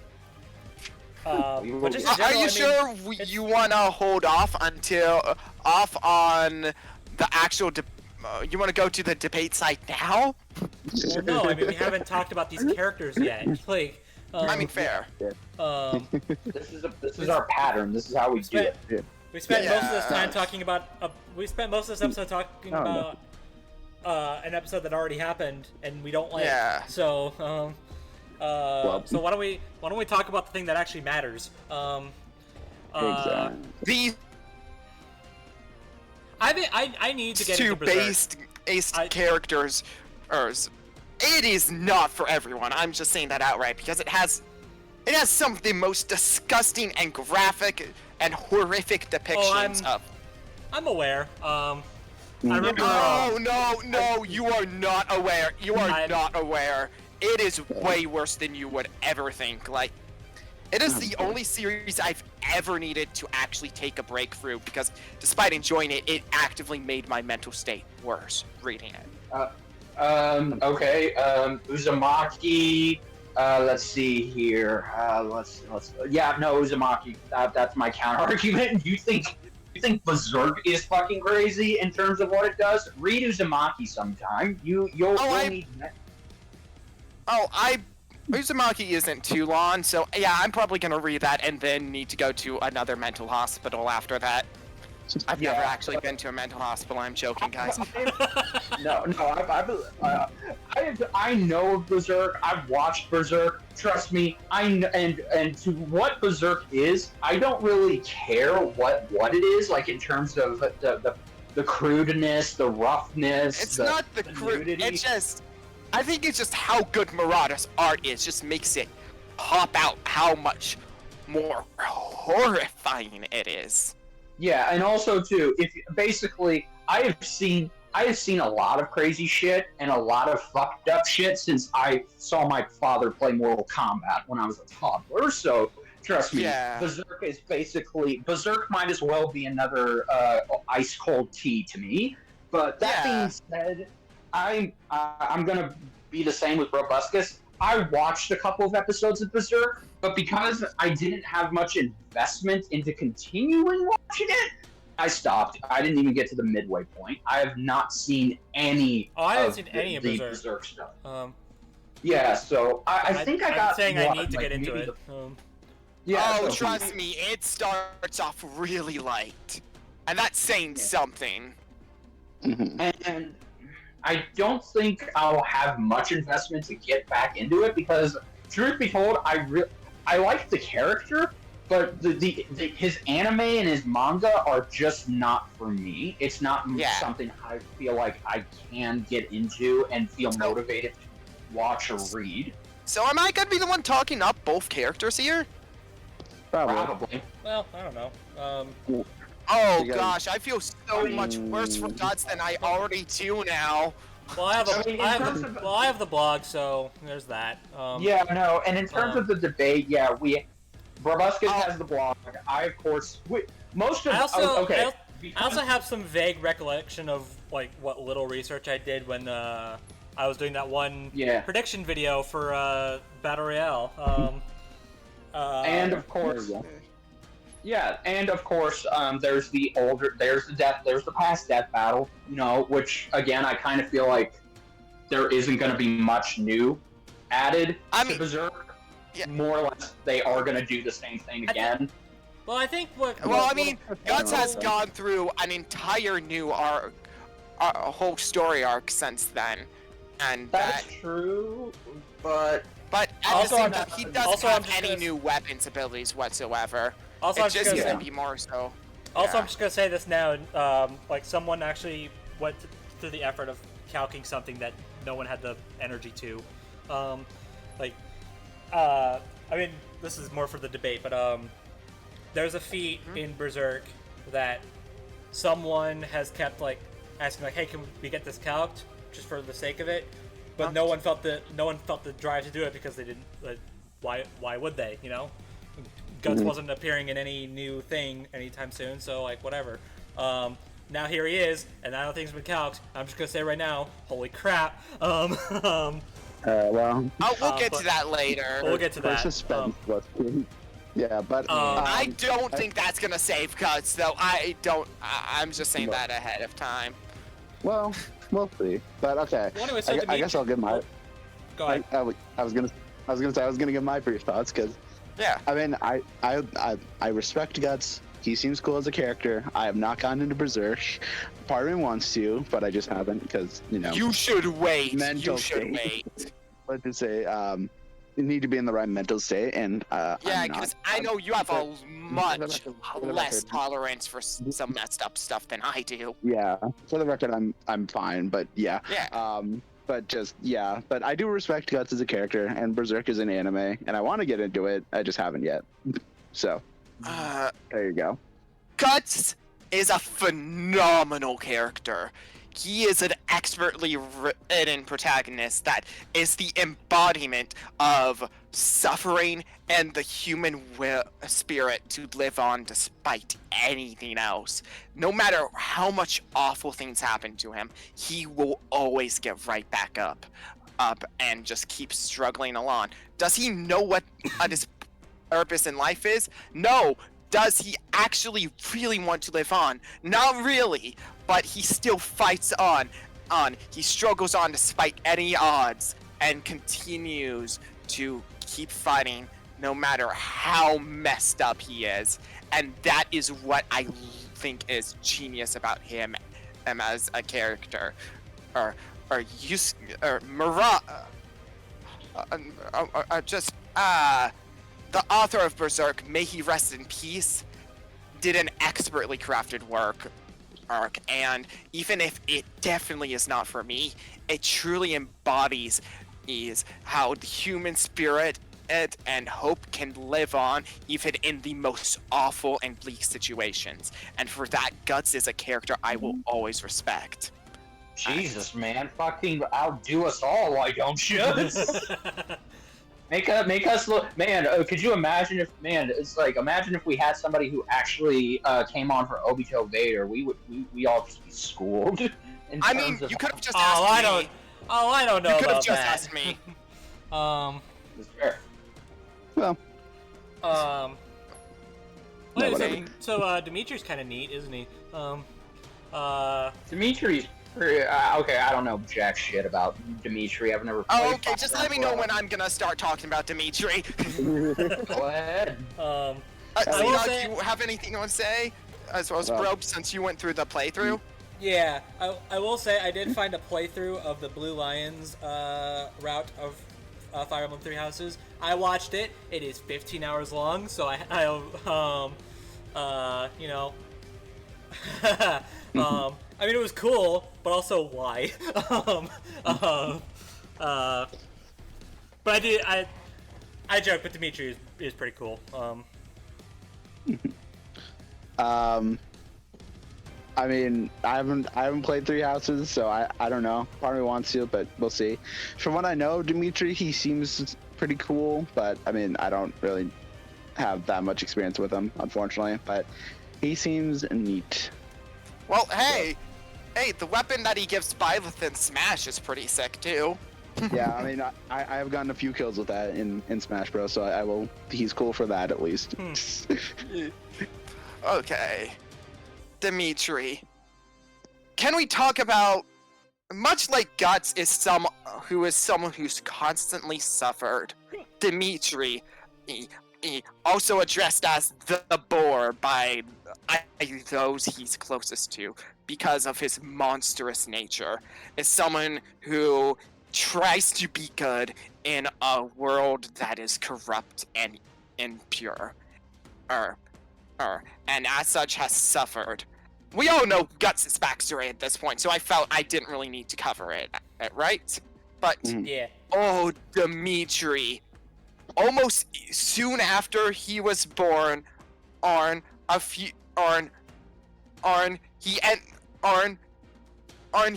But just in general, are you sure you want to hold off on the actual? You want to go to the debate site now? Well, no, I mean we haven't talked about these characters yet. Like. I mean, fair. This is our pattern. This is how we do it. We spent most of this time talking about. We spent most of this episode talking about an episode that already happened, and we don't like. Yeah. So, so why don't we talk about the thing that actually matters? Exactly. I need to get into Berserk. Based characters. It is not for everyone. I'm just saying that outright because it has some of the most disgusting and graphic and horrific depictions of. I'm aware. I remember. No, you are not aware. You are not aware. It is way worse than you would ever think. Like, it is the only series I've ever needed to actually take a break through because, despite enjoying it, it actively made my mental state worse reading it. Okay, Uzumaki, let's see here, Uzumaki, that's my counter-argument. You think Berserk is fucking crazy in terms of what it does? Read Uzumaki sometime, you'll need that. Uzumaki isn't too long, so yeah, I'm probably gonna read that and then need to go to another mental hospital after that. I've never actually been to a mental hospital. I'm joking, guys. I know of Berserk. I've watched Berserk. Trust me. And to what Berserk is, I don't really care what it is. Like in terms of the crudeness, the roughness. It's not the crude. It's just. I think it's just how good Murata's art is. Just makes it pop out how much more horrifying it is. Yeah, and also too, if basically I have seen a lot of crazy shit and a lot of fucked up shit since I saw my father play Mortal Kombat when I was a toddler. So trust me, Berserk is basically might as well be another ice cold tea to me. But that being said, I'm gonna be the same with Brobuscus. I watched a couple of episodes of Berserk, but because I didn't have much investment into continuing watching it, I stopped. I didn't even get to the midway point. I have not seen any. Oh, I haven't seen any of Berserk stuff. Yeah, so I think I got. I'm saying I need to get into it. Yeah. Oh, trust me, it starts off really light, and that's saying something. And I don't think I'll have much investment to get back into it because, truth be told, I like the character, but his anime and his manga are just not for me. It's not something I feel like I can get into and feel motivated to watch or read. So am I gonna be the one talking up both characters here? Probably. Well, I don't know. Oh gosh, I feel so much worse for Guts than I already do now. Well, I have the blog, so there's that. And in terms of the debate, Brobuscus has the blog. I also have some vague recollection of like what little research I did when I was doing that one prediction video for Battle Royale. And of course, there's the past death battle, which again I kind of feel like there isn't going to be much new added to Berserk. More or less, they are going to do the same thing again. I think Guts has gone through an entire new arc, a whole story arc since then, and that's true. But at the same time, he doesn't have any new weapons abilities whatsoever. Also, it's just gonna be more so. Also, I'm just gonna say this now. Like someone actually went through the effort of calcing something that no one had the energy to. This is more for the debate, but there's a feat in Berserk that someone has kept like asking, like, "Hey, can we get this calced just for the sake of it?" But no one felt the drive to do it because they didn't. Why would they? Guts wasn't appearing in any new thing anytime soon, so like whatever. Now here he is, and now things have been calced. I'm just gonna say right now, holy crap. We'll get to that later. We'll get to that. Suspense. But I don't think that's gonna save Guts, though. I'm just saying that ahead of time. Well, we'll see. But okay. Well, anyway, I guess I'll give my. Go ahead. I was gonna give my brief thoughts because. Yeah. I mean, I respect Guts. He seems cool as a character. I have not gotten into Berserk. Part of me wants to, but I just haven't because You should wait. Mental you should state. wait. Let's just say, you need to be in the right mental state, and because I know you have a much less tolerance for some messed up stuff than I do. Yeah. For the record, I'm fine, but yeah. But I do respect Guts as a character, and Berserk is an anime, and I want to get into it. I just haven't yet. So, there you go. Guts is a phenomenal character. He is an expertly written protagonist that is the embodiment of suffering and the human spirit to live on despite anything else. No matter how much awful things happen to him, he will always get right back up and just keep struggling along. Does he know what his purpose in life is? No. Does he actually really want to live on? Not really, but he still fights on. He struggles on despite any odds and continues to keep fighting no matter how messed up he is. And that is what I think is genius about him as a character. The author of Berserk, may he rest in peace, did an expertly crafted arc, and even if it definitely is not for me, it truly embodies how the human spirit and hope can live on even in the most awful and bleak situations. And for that, Guts is a character I will always respect. Jesus, man, fucking outdo us all, why don't you? Make us look, man. Could you imagine if, man? It's like, imagine if we had somebody who actually came on for Obito Vader. We all just be schooled. I mean, you could have just asked me. I don't know. You could have about just that. asked me. Fair. Well, what is whatever. it? So Dimitri's kind of neat, isn't he? Dimitri's okay. I don't know jack shit about Dimitri. I've never. Oh, okay. Just let me know when I'm gonna start talking about Dimitri. Go ahead. ZDogg, do you have anything you want to say? As well as Brob, since you went through the playthrough. Yeah, I will say I did find a playthrough of the Blue Lions route of Fire Emblem Three Houses. I watched it. It is 15 hours long, so I you know, I mean, it was cool, but also why? But I joke, but Dimitri is pretty cool. I mean, I haven't played Three Houses, so I don't know. Part of me wants to, but we'll see. From what I know, Dimitri, he seems pretty cool, but I mean, I don't really have that much experience with him, unfortunately. But he seems neat. Well, hey, the weapon that he gives Byleth in Smash is pretty sick too. Yeah, I mean, I have gotten a few kills with that in Smash Bros, so I will. He's cool for that at least. Okay. Dimitri. Can we talk about, much like Guts is someone who's constantly suffered, Dimitri, also addressed as the boar by those he's closest to because of his monstrous nature, is someone who tries to be good in a world that is corrupt and impure. And as such has suffered. We all know Guts' backstory at this point, so I felt I didn't really need to cover it, right? But, Yeah. Oh, Dimitri. Almost soon after he was born,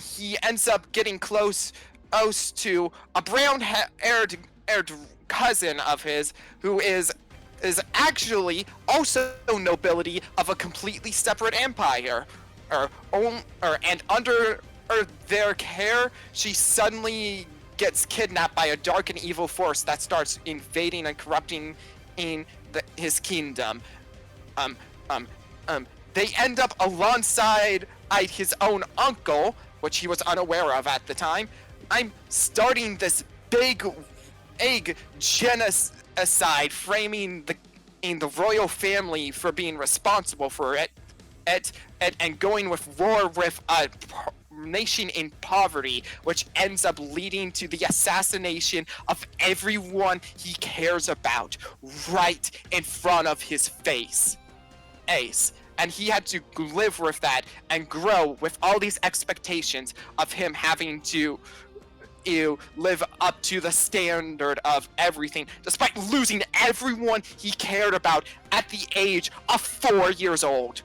he ends up getting close to a brown-haired cousin of his, who is actually also nobility of a completely separate empire, and under their care, she suddenly gets kidnapped by a dark and evil force that starts invading and corrupting his kingdom. They end up alongside his own uncle, which he was unaware of at the time. I'm starting this big genocide, framing the royal family for being responsible for it, and going with war with a nation in poverty, which ends up leading to the assassination of everyone he cares about right in front of his face. Ace. And he had to live with that and grow with all these expectations of him having to live up to the standard of everything, despite losing everyone he cared about at the age of 4 years old.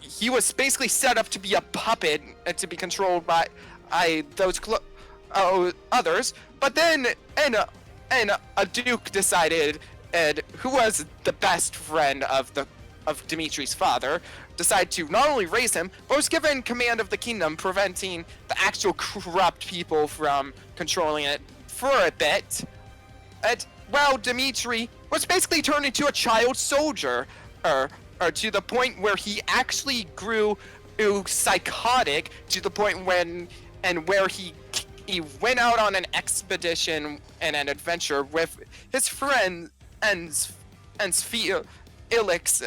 He was basically set up to be a puppet and to be controlled by those others. But then, a duke decided, who was the best friend of Dimitri's father, decided to not only raise him, but was given command of the kingdom, preventing the actual corrupt people from controlling it for a bit. Dimitri was basically turned into a child soldier, or to the point where he actually grew psychotic, to the point where he went out on an expedition and an adventure with his friend Ilix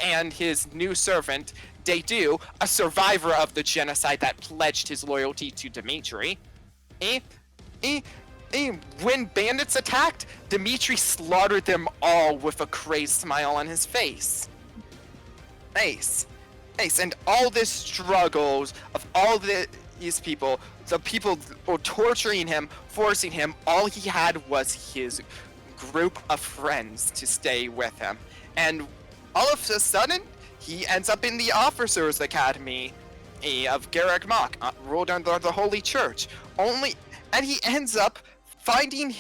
and his new servant, Dedu, a survivor of the genocide that pledged his loyalty to Dimitri. When bandits attacked, Dimitri slaughtered them all with a crazed smile on his face. Ace, and all this struggles of all the these people, the people were torturing him, forcing him. All he had was his group of friends to stay with him. And all of a sudden, he ends up in the Officers' Academy of Garreg Mach, ruled under the Holy Church. And he ends up finding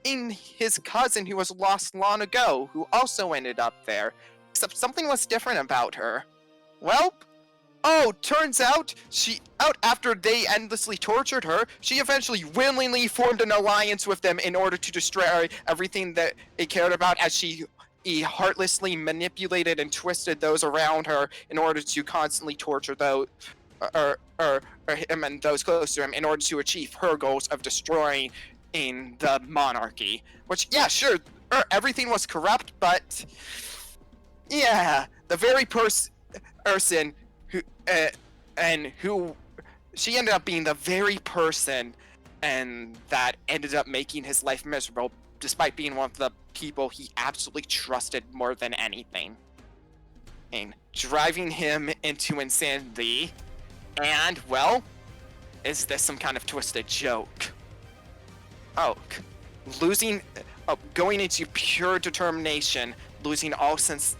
his cousin who was lost long ago, who also ended up there. Except something was different about her. Well, turns out after they endlessly tortured her, she eventually willingly formed an alliance with them in order to destroy everything that they cared about, as he heartlessly manipulated and twisted those around her in order to constantly torture those or him and those close to him in order to achieve her goals of destroying the monarchy. Which, yeah, sure, everything was corrupt, but yeah, the very person who she ended up being the very person and that ended up making his life miserable, despite being one of the people he absolutely trusted more than anything, and driving him into insanity. And, well, is this some kind of twisted joke? Going into pure determination, losing all sense,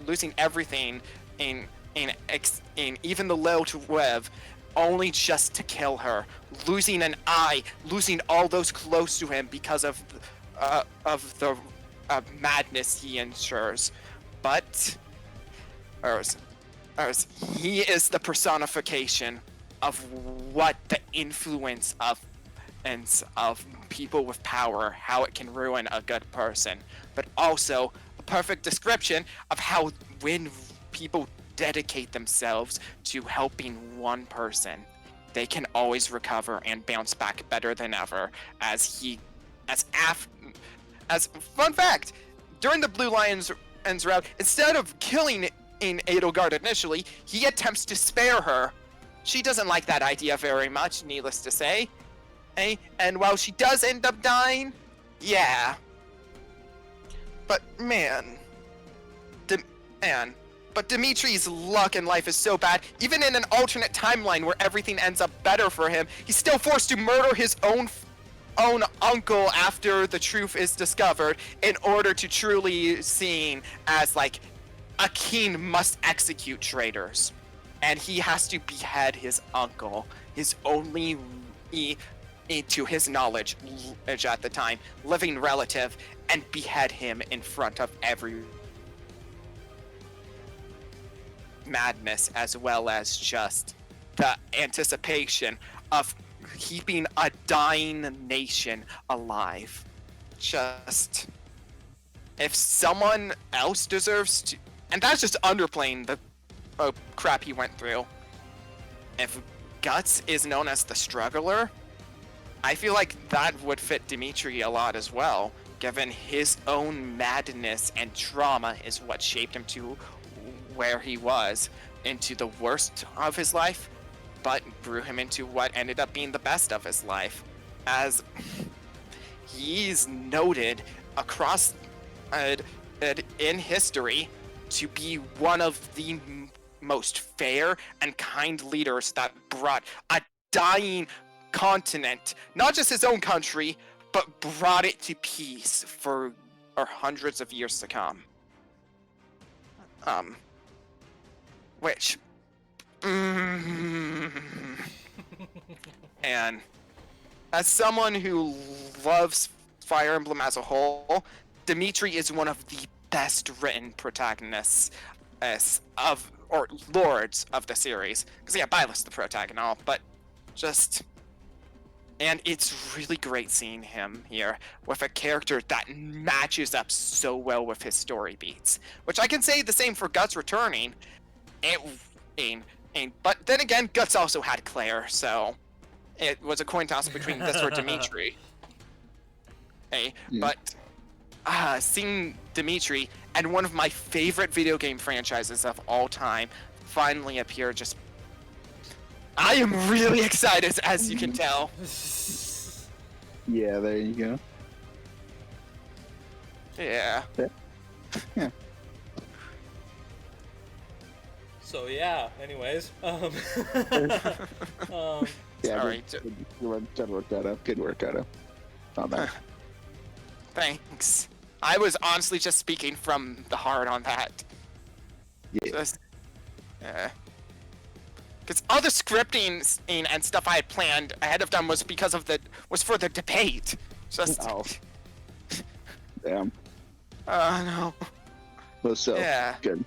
losing everything in even the will to live, only just to kill her, losing an eye, losing all those close to him because of the madness he ensures. But he is the personification of what the influence of people with power, how it can ruin a good person, but also a perfect description of how when people dedicate themselves to helping one person, they can always recover and bounce back better than ever. Fun fact, during the Blue Lions route, instead of killing in Edelgard initially, he attempts to spare her. She doesn't like that idea very much, needless to say. And while she does end up dying, yeah. But Dimitri's luck in life is so bad, even in an alternate timeline where everything ends up better for him, he's still forced to murder his own uncle after the truth is discovered, in order to truly seen as, like, a king must execute traitors. And he has to behead his uncle, his only, to his knowledge at the time, living relative, and behead him in front of every madness, as well as just the anticipation of keeping a dying nation alive. Just, if someone else deserves to, and that's just underplaying the crap he went through. If Guts is known as the struggler, I feel like that would fit Dimitri a lot as well, given his own madness and trauma is what shaped him to where he was, into the worst of his life, but grew him into what ended up being the best of his life, as he's noted across in history to be one of the most fair and kind leaders that brought a dying continent, not just his own country, but brought it to peace for hundreds of years to come. Which, and as someone who loves Fire Emblem as a whole, Dimitri is one of the best written protagonists or lords of the series. Because yeah, Byleth's the protagonist, but just, and it's really great seeing him here with a character that matches up so well with his story beats. Which I can say the same for Guts returning. But then again, Guts also had Claire, so it was a coin toss between this or Dimitri. But seeing Dimitri and one of my favorite video game franchises of all time finally appear, just, I am really excited, as you can tell. Yeah, there you go. Yeah. Yeah. So yeah. Anyways. Yeah, Sorry. good work, Koto. Good work, Koto. Not bad. Thanks. I was honestly just speaking from the heart on that. Yeah. Because all the scripting and stuff I had planned ahead of time was for the debate. Just. Oh. Damn. No. Well, so Yeah. good.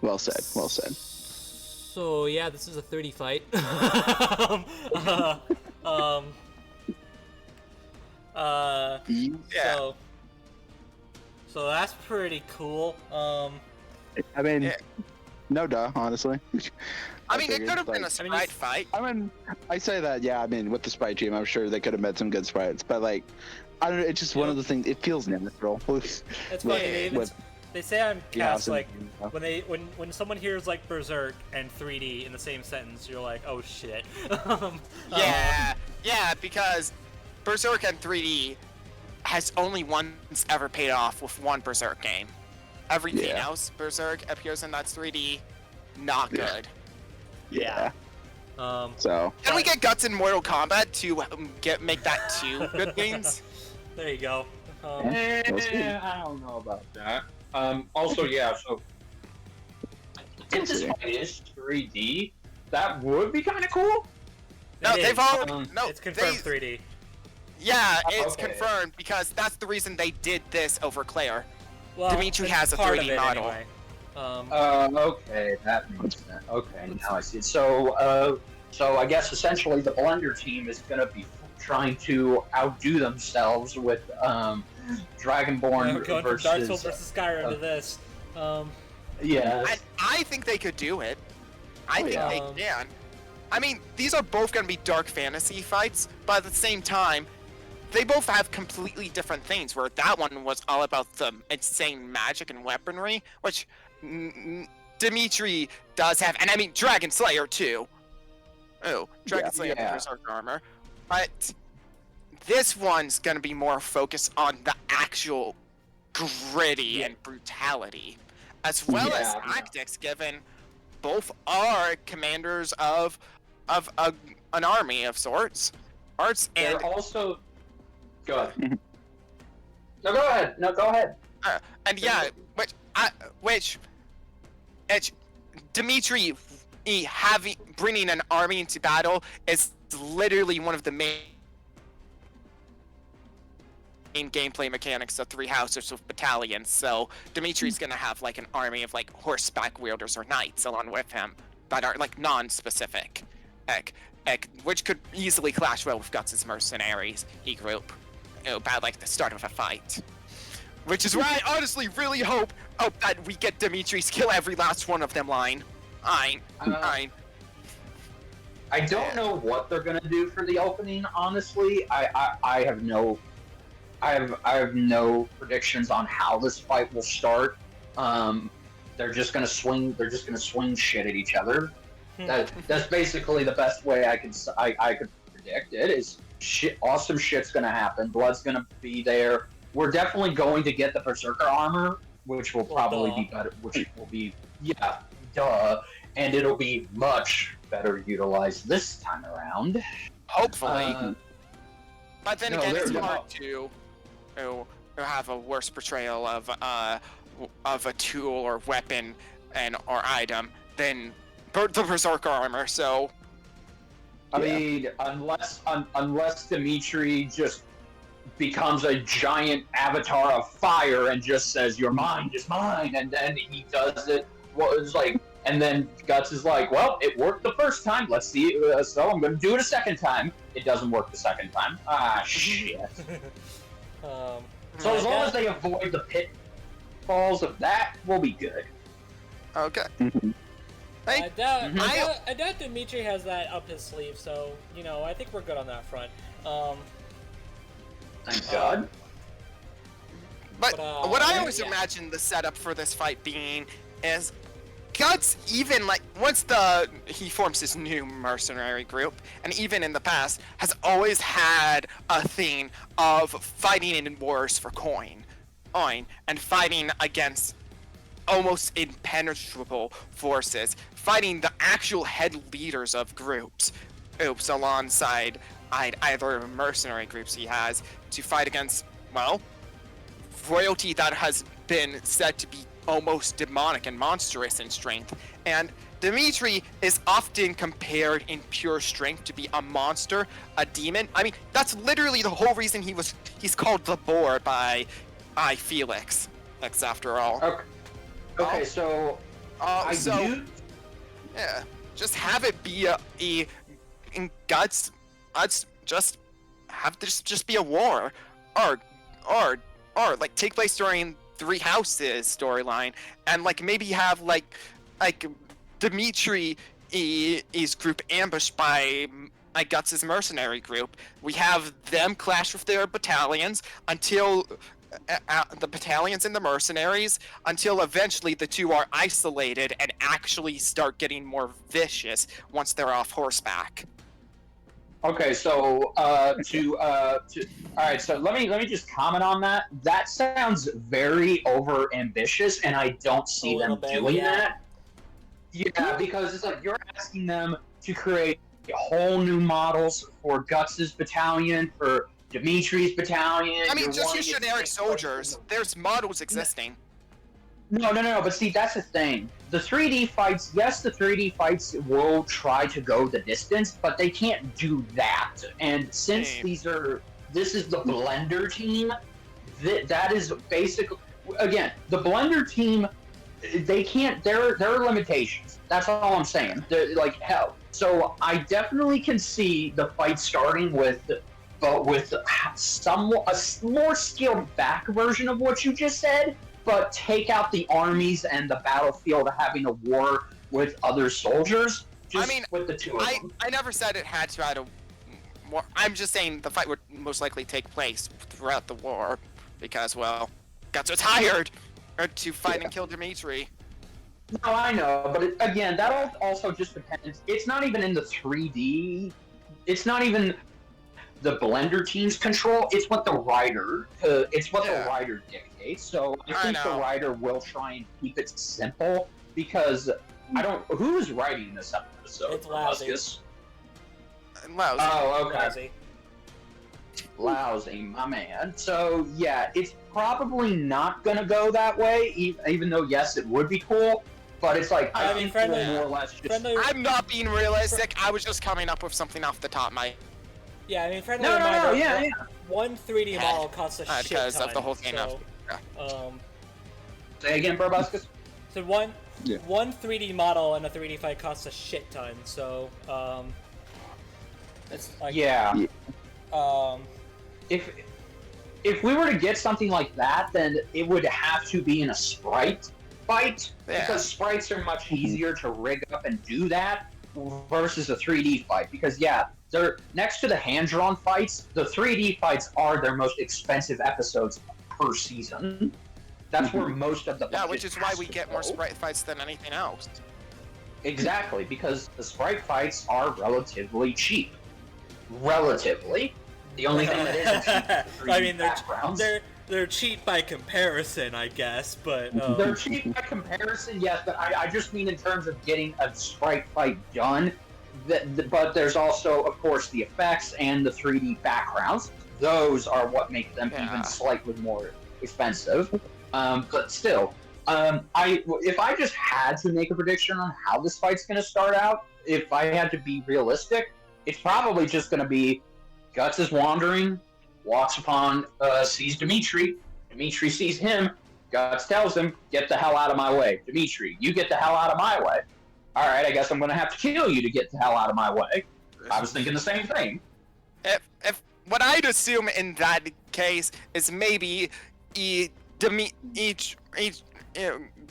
Well said. Well said. So yeah, this is a 30 fight. Yeah. So that's pretty cool. I mean, Yeah. no duh, honestly. I mean, it figured, could have been a like- sprite fight. I mean, I say that, yeah, I mean, with the sprite team, I'm sure they could have made some good sprites, but, like, I don't know, it's just one of the things, it feels natural. It's funny. They say I'm Yeah, cast so- like when someone hears like Berserk and 3D in the same sentence, you're like, oh shit. Yeah, because Berserk and 3D has only once ever paid off with one Berserk game. Everything Yeah. else, Berserk appears in that 3D, not Yeah. good. Yeah. Um, So, Can we get Guts in Mortal Kombat to make that two good games? there you go. Yeah. We'll see. I don't know about that. Also, yeah, so if this fight is 3D, that would be kind of cool. No, It they've is. already It's confirmed 3D. Yeah, it's Okay. confirmed because that's the reason they did this over Claire. Well, Dimitri it's has a part 3D of it model. Anyway. Okay, that makes sense. Okay, now I see. So I guess essentially the Blender team is going to be trying to outdo themselves with Dragonborn We're going versus. from Dark Souls versus Skyrim to this. Yes. I think they could do it. I think yeah. they can. I mean, these are both going to be dark fantasy fights, but at the same time, they both have completely different things. Where that one was all about the insane magic and weaponry, which Dimitri does have, and I mean Dragon Slayer too. Oh, Dragon Slayer yeah. Berserk armor, but this one's going to be more focused on the actual gritty and brutality, as well as Yeah. tactics. Given both are commanders of an army of sorts, and They're also. Go ahead. No, go ahead. No, go ahead. yeah, which Dimitri bringing an army into battle is literally one of the main gameplay mechanics of Three Houses of Battalions. So Dimitri's gonna have like an army of like horseback wielders or knights along with him that are like non-specific, which could easily clash well with Guts' mercenaries group by like the start of a fight. Which is why I honestly really hope that we get Dimitri's kill every last one of them line. I don't know what they're gonna do for the opening. Honestly, I have no predictions on how this fight will start. They're just gonna swing. They're just gonna swing shit at each other. That's basically the best way I could predict it. Is shit, awesome shit's gonna happen. Blood's gonna be there. We're definitely going to get the Berserker armor, which will probably be better. Which will be duh, and it'll be much better utilized this time around. hopefully. But then no, again, there it's you go. hard to have a worse portrayal of a tool or weapon or item than the Berserker armor. So I mean, unless Dimitri just becomes a giant avatar of fire and just says, "Your mind is mine," and then he does it. What was like, and then Guts is like, "Well, it worked the first time. Let's see. So I'm going to do it a second time." It doesn't work the second time. Ah, shit. So as long as they avoid the pitfalls of that, we'll be good. okay. I doubt, I- I doubt Dimitri has that up his sleeve, so I think we're good on that front. Thank God. But what I always yeah. imagine the setup for this fight being is Guts, even like once he forms his new mercenary group, and even in the past has always had a theme of fighting in wars for coin, and fighting against almost impenetrable forces, fighting the actual head leaders of groups alongside either mercenary groups he has to fight against, well, royalty that has been said to be almost demonic and monstrous in strength. And Dimitri is often compared in pure strength to be a monster, a demon. I mean, that's literally the whole reason he's called the Boar by Felix. That's after all. Okay, so yeah, just have it be in guts. Just have this just be a war, or like take place during Three Houses storyline, and like maybe have like Dimitri is group ambushed by Guts' mercenary group. We have them clash with their battalions until the battalions and the mercenaries, until eventually the two are isolated and actually start getting more vicious once they're off horseback. Okay, so all right, so let me just comment on that. That sounds very over ambitious, and I don't see them doing that. Yeah, because it's like you're asking them to create whole new models for Guts' battalion, for Dimitri's battalion. I mean, just use generic soldiers. There's models existing. No, but see, that's the thing. The 3D fights, yes, the 3D fights will try to go the distance, but they can't do that. And since this is the Blender team, that is basically, again, the Blender team, they can't, there are limitations. That's all I'm saying. They're like, hell. So I definitely can see the fight starting with a more scaled back version of what you just said, but take out the armies and the battlefield having a war with other soldiers. With the two of them. I never said it had to add a war. I'm just saying the fight would most likely take place throughout the war because, well, Guts was hired to fight and kill Dimitri. No, I know, but again, that also just depends. It's not even in the 3D. It's not even the Blender team's control. It's what the writer. The writer dictates. So I think the writer will try and keep it simple because who is writing this episode? It's Lousy. Lousy. Oh, okay. Lousy. Lousy, my man. So yeah, it's probably not gonna go that way. Even though yes, it would be cool. But it's like I think we'll more or less just. I'm not being realistic. I was just coming up with something off the top of my. Yeah, I mean, friendly reminder. Yeah. One 3D model costs a shit because ton. Of the whole thing. Say again, Brobuscus. So one 3D model in a 3D fight costs a shit ton. So it's like If we were to get something like that, then it would have to be in a sprite fight because sprites are much easier to rig up and do that versus a 3D fight. Because they're next to the hand-drawn fights. The 3D fights are their most expensive episodes per season. That's where most of the which is why we get more sprite fights than anything else. Exactly, because the sprite fights are relatively cheap. Relatively. The only thing that isn't cheap is I mean, they're cheap by comparison, I guess, but they're cheap by comparison, yes. But I just mean in terms of getting a sprite fight done. But there's also, of course, the effects and the 3D backgrounds. Those are what make them even slightly more expensive. But still, if I just had to make a prediction on how this fight's going to start out, if I had to be realistic, it's probably just going to be Guts is wandering, walks upon, sees Dimitri. Dimitri sees him. Guts tells him, "Get the hell out of my way, Dimitri. You get the hell out of my way." All right, I guess I'm going to have to kill you to get the hell out of my way. I was thinking the same thing. If what I'd assume in that case is maybe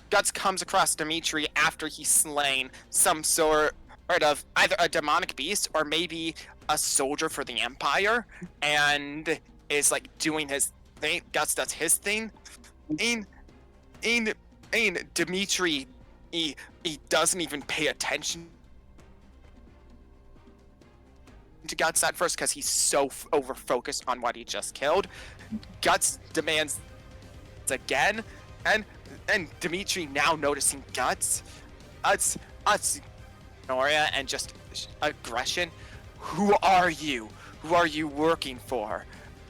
Guts comes across Dimitri after he's slain some sort of either a demonic beast or maybe a soldier for the Empire, and is like doing his thing. Guts does his thing. In Dimitri, he doesn't even pay attention to Guts at first because he's so over focused on what he just killed. Guts demands again, and Dimitri now noticing guts, Noria, and just aggression. Who are you? Who are you working for?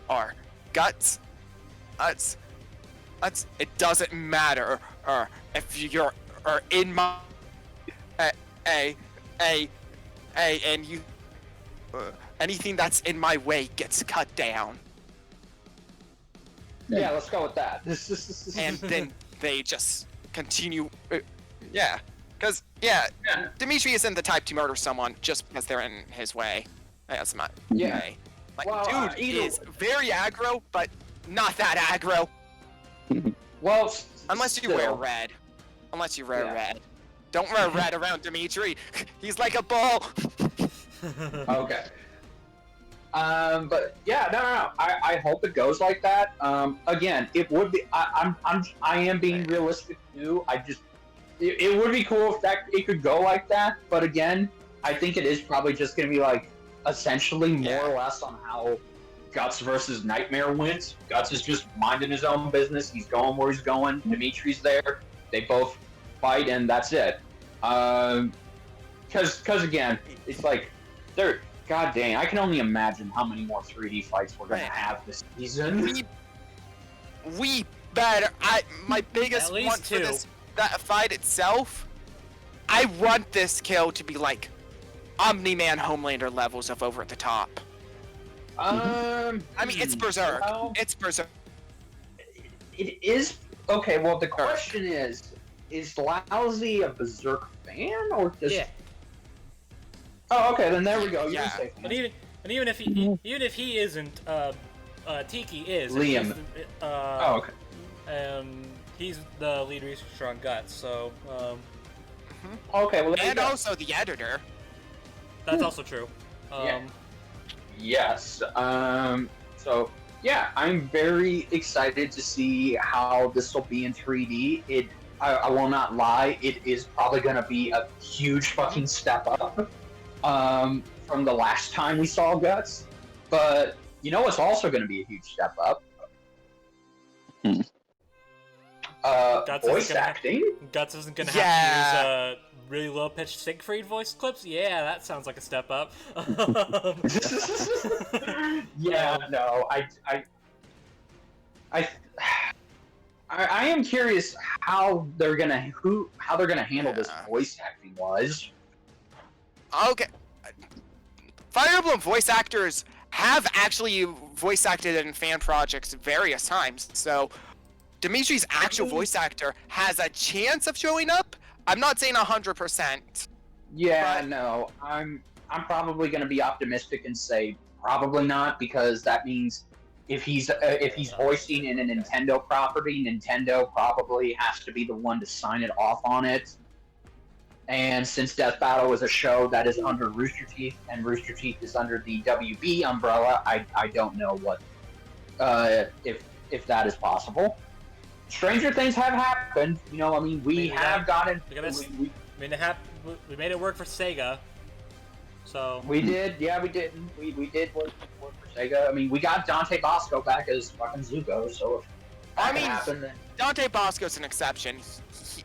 Or guts? It doesn't matter. Or if you're in my and you anything that's in my way gets cut down. Yeah, let's go with that. And then they just continue. Because Dimitri isn't the type to murder someone just because they're in his way. That's my way. Like, Well, dude is very aggro, but not that aggro. Well, Unless you wear red. Unless you wear red. Don't wear red around Dimitri. He's like a bull. Okay. But yeah, no. I hope it goes like that. Again, it would be. I am being realistic too. It would be cool if it could go like that. But again, I think it is probably just gonna be like essentially more or less on how Guts versus Nightmare went. Guts is just minding his own business. He's going where he's going. Dimitri's there. They both fight, and that's it. Because again, it's like they're. God dang, I can only imagine how many more 3D fights we're gonna have this season. We better. My biggest At least one for 2. that fight itself. I want this kill to be like Omni-Man Homelander levels of over the top. I mean, it's Berserk. Well, It's Berserk. it is okay. Well, the question is Lousy a Berserk fan or just? Yeah. Oh, okay. Then there we go. Yeah. You're safe. But even if he isn't, Tiki is. Liam. Oh, okay. He's the lead researcher on Guts, so Okay. Well, there you And go. also the editor. that's also true. Yeah. Yes. So yeah, I'm very excited to see how this will be in 3D. I will not lie. It is probably going to be a huge fucking step up from the last time we saw Guts. But you know what's also going to be a huge step up? Voice acting. Guts isn't gonna have to use really low-pitched Siegfried voice clips. Yeah, that sounds like a step up. Yeah, no, I am curious how they're gonna handle this voice acting wise. Okay. Fire Emblem voice actors have actually voice acted in fan projects various times, so Dimitri's actual voice actor has a chance of showing up. I'm not saying 100%. Yeah, but... no, I'm probably gonna be optimistic and say probably not, because that means if he's voicing in a Nintendo property, Nintendo probably has to be the one to sign it off on it. And since Death Battle is a show that is under Rooster Teeth, and Rooster Teeth is under the WB umbrella, I don't know what if that is possible. Stranger things have happened. You know, I mean, we have gotten. We made it work for Sega. So we did, yeah, we did. We did work for Sega. I mean, we got Dante Bosco back as fucking Zuko. So if that happened, then... Dante Bosco's an exception.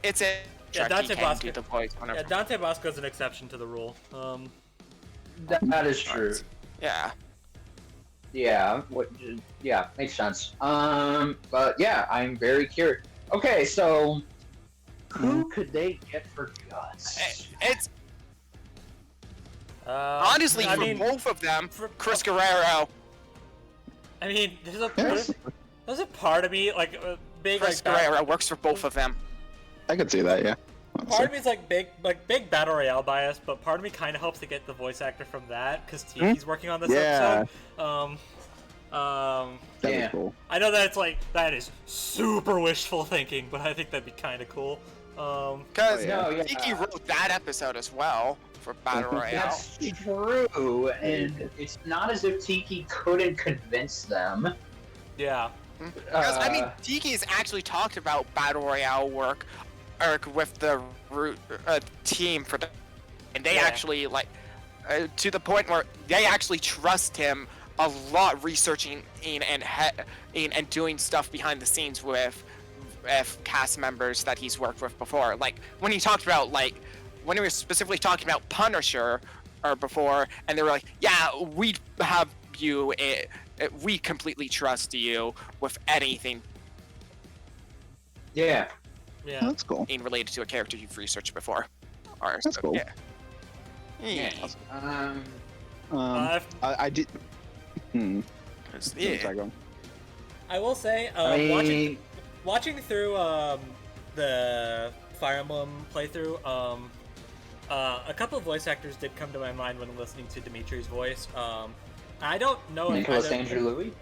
It's a Dante Bosco. Do the voice whenever. Yeah, Dante Bosco's an exception to the rule. That is true. Yeah. Yeah, makes sense. But yeah, I'm very curious. Okay, so who could they get for Guts? It's honestly both of them. Chris Guerrero. I mean, there's a part of me like big. Chris Guerrero works for both of them. I could see that, yeah. Part of me is like big battle royale bias, but part of me kind of hopes to get the voice actor from that because Tiki's working on this episode. That'd be cool. I know that that is super wishful thinking, but I think that'd be kind of cool. Because Tiki wrote that episode as well for Battle Royale. That's true, and it's not as if Tiki couldn't convince them. Yeah. Because I mean, Tiki's actually talked about Battle Royale work with the team for and they actually to the point where they actually trust him a lot, researching and doing stuff behind the scenes with cast members that he's worked with before. Like when he talked about when he was specifically talking about Punisher or before, and they were like, yeah, we have you. We completely trust you with anything. Yeah. Yeah. That's cool. Being related to a character you've researched before. That's cool. Yeah. I did. Yeah. I will say, I mean, watching through the Fire Emblem playthrough, a couple of voice actors did come to my mind when listening to Dimitri's voice. I don't know if Nicholas Andrew Louis?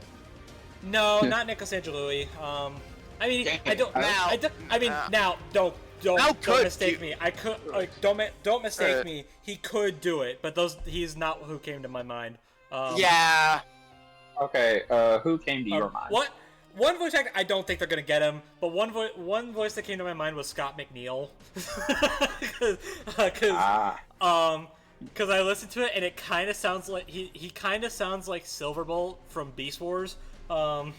No, not Nicholas Andrew Louis. I mean, I don't now. I mean, now don't mistake me. I could don't mistake me. He could do it, but he's not who came to my mind. Yeah. Okay, who came to your mind? One voice actor, I don't think they're gonna get him, but one voice that came to my mind was Scott McNeil, because I listened to it and it kind of sounds like he kind of sounds like Silverbolt from Beast Wars, so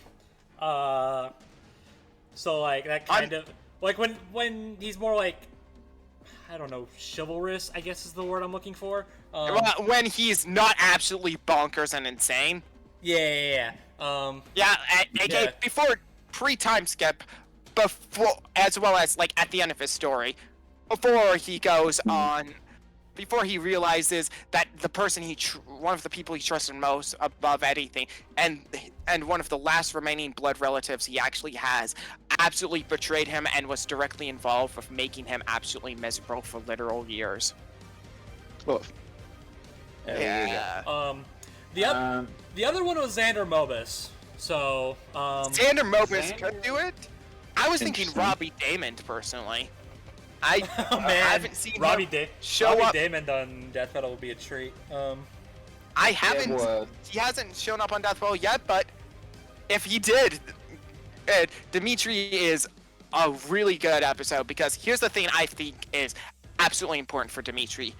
like that kind of like when he's more like, I don't know, chivalrous, I guess is the word I'm looking for. When he's not absolutely bonkers and insane. Yeah. Before pre-time skip, before as well as like at the end of his story, before he goes on, before he realizes that the person one of the people he trusted most above anything, and one of the last remaining blood relatives he actually has, absolutely betrayed him and was directly involved with making him absolutely miserable for literal years. Oof. Yeah. The other one was Xander Mobus. So, Xander Mobus could do it. I was thinking Robbie Damon personally. I haven't seen Robbie him show up. Robbie Damon on Death Metal would be a treat. I haven't. Yeah, he hasn't shown up on Death Metal yet, but if he did, Dimitri is a really good episode, because here's the thing I think is absolutely important for Dimitri.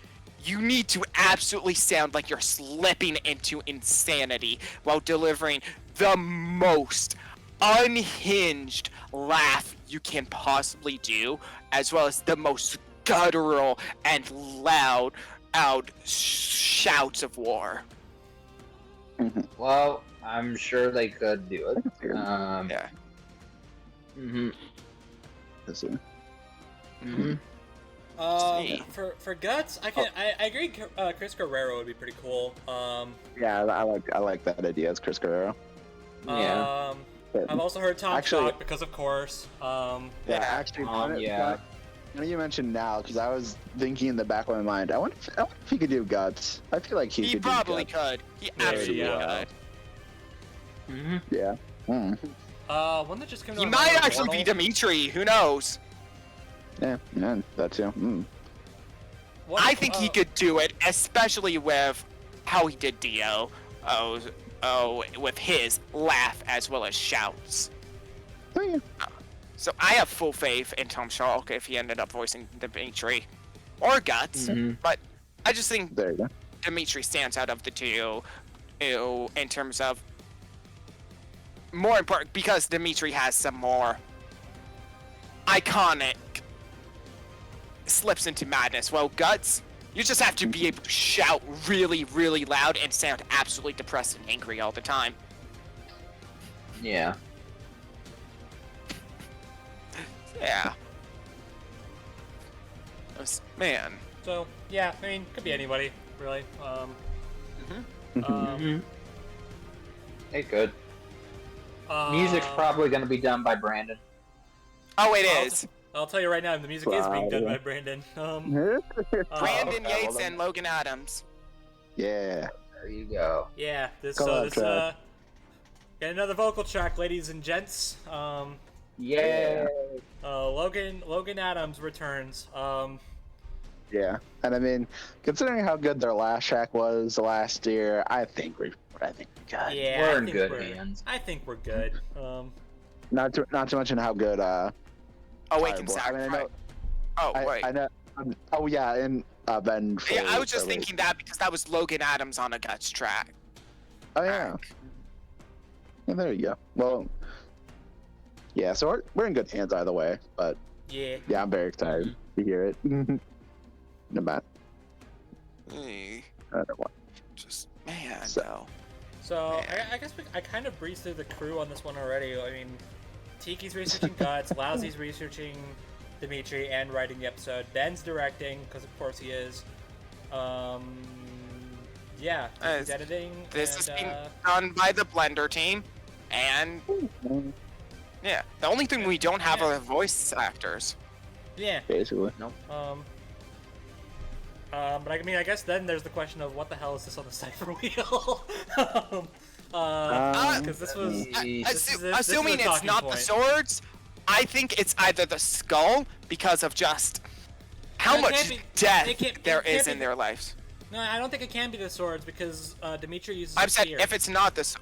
You need to absolutely sound like you're slipping into insanity while delivering the most unhinged laugh you can possibly do, as well as the most guttural and loud shouts of war. Well, I'm sure they could do it. Yeah. For Guts, I agree. Chris Guerrero would be pretty cool. Yeah, I like that idea. It's Chris Guerrero. Yeah. I've also heard Tom talk because, of course. Actually, now you mentioned now, because I was thinking in the back of my mind, I wonder if he could do Guts. I feel like he could probably do Guts. could. He absolutely could. Yeah. One that just came to He my might mind was actually be Wardle. Dimitri. Who knows? Yeah, that too. I think he could do it, especially with how he did Dio. With his laugh as well as shouts. Oh, yeah. So I have full faith in Tom Shark if he ended up voicing Dimitri or Guts. But I just think There you go. Dimitri stands out of the two in terms of more important, because Dimitri has some more iconic slips into madness. Well, Guts, you just have to be able to shout really, really loud and sound absolutely depressed and angry all the time. Yeah. Yeah. Man. So yeah, I mean, could be anybody really. It could. Music's probably going to be done by Brandon. Oh, it is. I'll tell you right now, the music is being done by Brandon. Brandon okay, Yates and Logan Adams. Yeah. There you go. Yeah, this Go get on, another vocal track, ladies and gents. Yeah. Logan Adams returns. Yeah, and I mean, considering how good their last track was last year, I think we're good. Yeah, We're I in think good hands. I think we're good. Not to mention how good Awaken Fireball- I mean, I Sacrifice. know- Oh, wait. I know. Oh yeah, and Ben. Yeah, I was just thinking that because that was Logan Adams on a Guts track. Oh yeah. Yeah, there you go. Well, Yeah, so we're in good hands either way. But Yeah. yeah, I'm very excited to hear it. No matter. Hey, I don't want. just man, So- though. So Yeah. I guess I kind of breezed through the crew on this one already. I mean, Tiki's researching Guts, Lousy's researching Dimitri and writing the episode. Ben's directing because of course he is. Yeah, he's editing. This is and, being done by the Blender team, and yeah, the only thing we don't have are voice actors. yeah. Basically. But I mean, I guess then there's the question of what the hell is this on the cipher wheel? Because this was Assuming this is a it's not talking the point. swords, I think it's either the skull because of just how No, it much can't be- death it can't there be- is in their lives. No, I don't think it can be the swords because Dimitri uses. I've a said spear. if it's not the.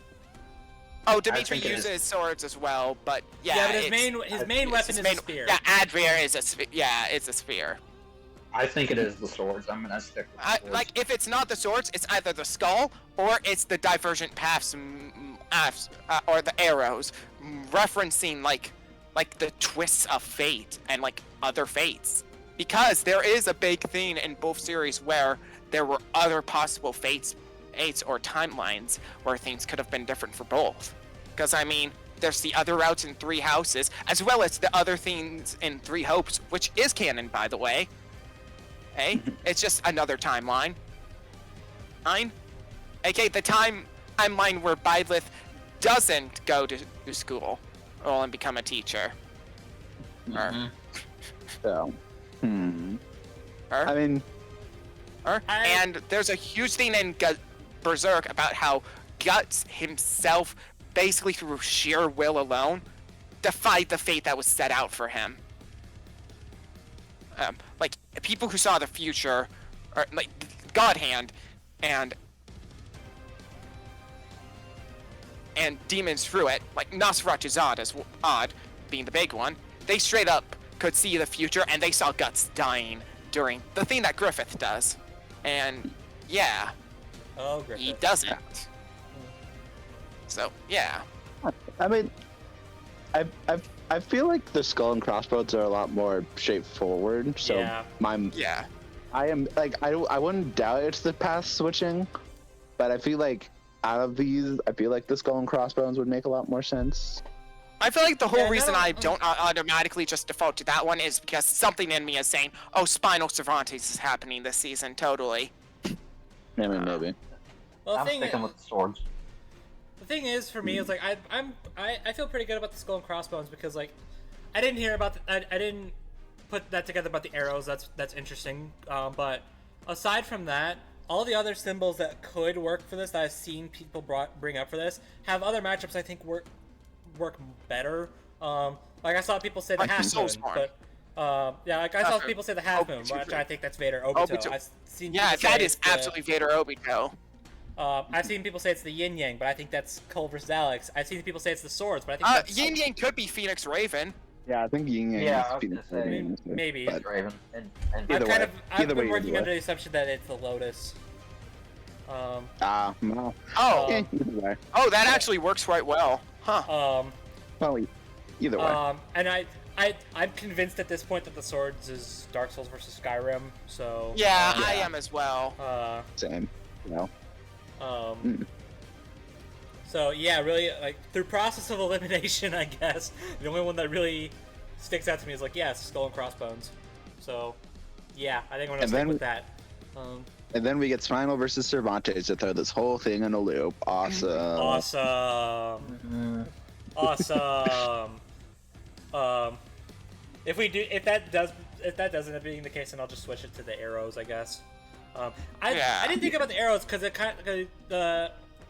Oh, Dimitri think it is. uses swords as well, but yeah. Yeah, but his it's- main it's weapon his is main- a spear. Yeah, Adria is a it's a spear. I think it is the swords. I'm gonna stick with the swords. Like if it's not the swords, it's either the skull or it's the divergent paths, or the arrows, referencing like the twists of fate and like other fates. Because there is a big thing in both series where there were other possible fates or timelines where things could have been different for both. Because I mean, there's the other routes in Three Houses, as well as the other things in Three Hopes, which is canon, by the way. Hey, it's just another timeline. Okay, the timeline where Byleth doesn't go to school and become a teacher. So. Or- I mean, And there's a huge thing in Berserk about how Guts himself, basically through sheer will alone, defied the fate that was set out for him. Like, people who saw the future, or like God Hand, and demons through it, like Nosferatu's Odd being the big one, they straight up could see the future, and they saw Guts dying during the thing that Griffith does. And yeah, Oh, Griffith. he doesn't. So yeah, I mean, I feel like the skull and crossbones are a lot more straightforward. So Yeah. yeah. I am like I wouldn't doubt it's the path switching, but I feel like out of these, I feel like the skull and crossbones would make a lot more sense. I feel like the whole Yeah, reason no, I don't automatically just default to that one is because something in me is saying, "Oh, Spinal Cervantes is happening this season, totally." I mean, maybe. Well, I'm sticking with the swords. the thing is for me is like I feel pretty good about the skull and crossbones because like I didn't hear about I didn't put that together about the arrows. That's interesting. But aside from that, all the other symbols that could work for this that I've seen people bring up for this have other matchups I think work better. Like I saw people say the Like half Soul moon, Spawn. but yeah, like I saw Half people say the half moon, Obito. which I think that's Vader Obito. Obito. I've seen Yeah, people say that is it's the- absolutely Vader Obito. I've seen people say it's the yin yang, but I think that's Cole versus Alex. I've seen people say it's the swords, but I think that's Yin Yang could be Phoenix Raven. Yeah, I think Yin Yang Yeah, is I was Phoenix gonna say, Raven, maybe. but Raven and I've Either way. I've Either been way, working either under way. the assumption that it's the Lotus. no. Oh, Um, Either way. that actually works quite well, huh? Well, either way. And I'm convinced at this point that the swords is Dark Souls versus Skyrim. So Yeah, yeah. I am as well. Same. You know. So yeah, really, like through process of elimination, I guess the only one that really sticks out to me is like, yeah, it's Skull and Crossbones. So yeah, I think I'm gonna And stick then- with that. And then we get Spinal versus Cervantes to throw this whole thing in a loop. Awesome. Awesome. If that does end up being the case, then I'll just switch it to the arrows, I guess. I didn't think about the arrows because it kind of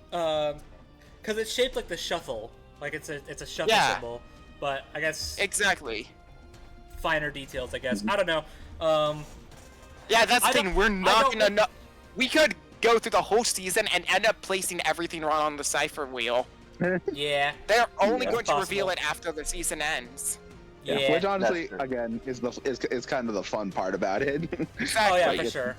because it's shaped like the shuffle, like it's a shuffle symbol. But I guess Exactly. finer details, I guess. I don't know. Yeah, that's the I thing. don't- We're I not don't gonna know. We could go through the whole season and end up placing everything wrong on the cipher wheel. Yeah. They're only Yeah, going to possible. reveal it after the season ends. Yeah. Which honestly, That's true. again, is kind of the fun part about it. Oh Exactly. yeah, Like, for it's sure.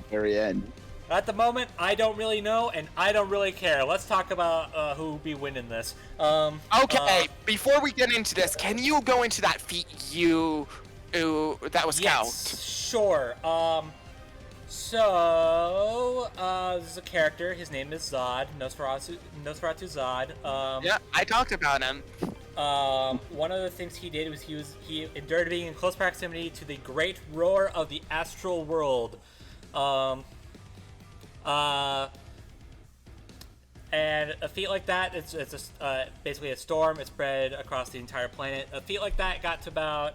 Very end. At the moment, I don't really know, and I don't really care. Let's talk about who will be winning this. Okay, before we get into this, can you go into that feat that was yes, sure. So, this is a character. His name is Zod, Nosferatu Zod. Yeah, I talked about him. One of the things he did was he endured being in close proximity to the great roar of the astral world. And a feat like that, it's basically a storm. It's spread across the entire planet. A feat like that got to about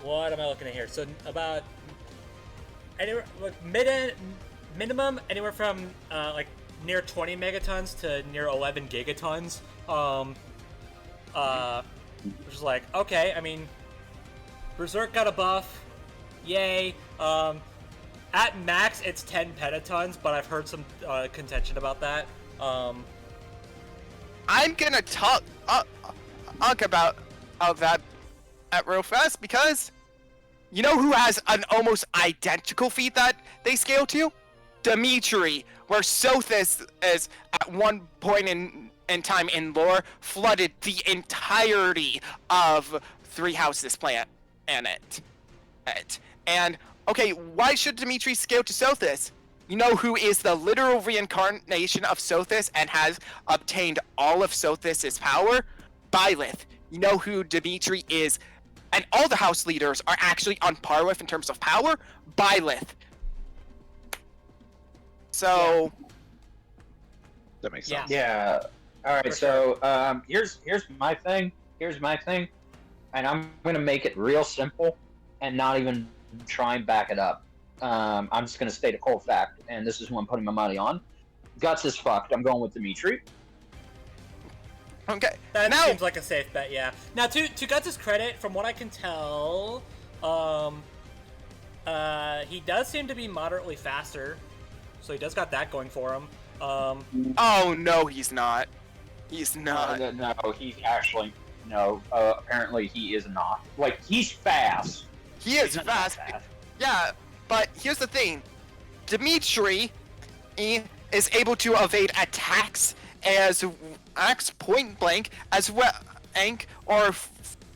what am I looking at here? So about anywhere minimum anywhere from like near 20 megatons to near 11 gigatons. Which is like, okay, I mean, Berserk got a buff, yay. At max, it's 10 pentatons, but I've heard some contention about that. I'm gonna talk about that real fast because you know who has an almost identical feat that they scale to? Dimitri, where Sothis is at one point in time in lore flooded the entirety of Three Houses planet. And okay, why should Dimitri scale to Sothis? You know who is the literal reincarnation of Sothis and has obtained all of Sothis's power? Byleth. You know who Dimitri is, and all the house leaders are actually on par with in terms of power? Byleth. So... That makes sense. Yeah. All right. So here's my thing. And I'm gonna make it real simple and not even try and back it up. I'm just gonna state a cold fact, and this is who I'm putting my money on. Guts is fucked. I'm going with Dimitri. Okay. That seems like a safe bet, yeah. Now, to Guts' credit, from what I can tell, he does seem to be moderately faster, so he does got that going for him. Oh no, he's not. He's not. No, he's actually no. Apparently, he is not. Like, he's fast. He is fast. Yeah, but here's the thing. Dimitri is able to evade attacks as point blank as well,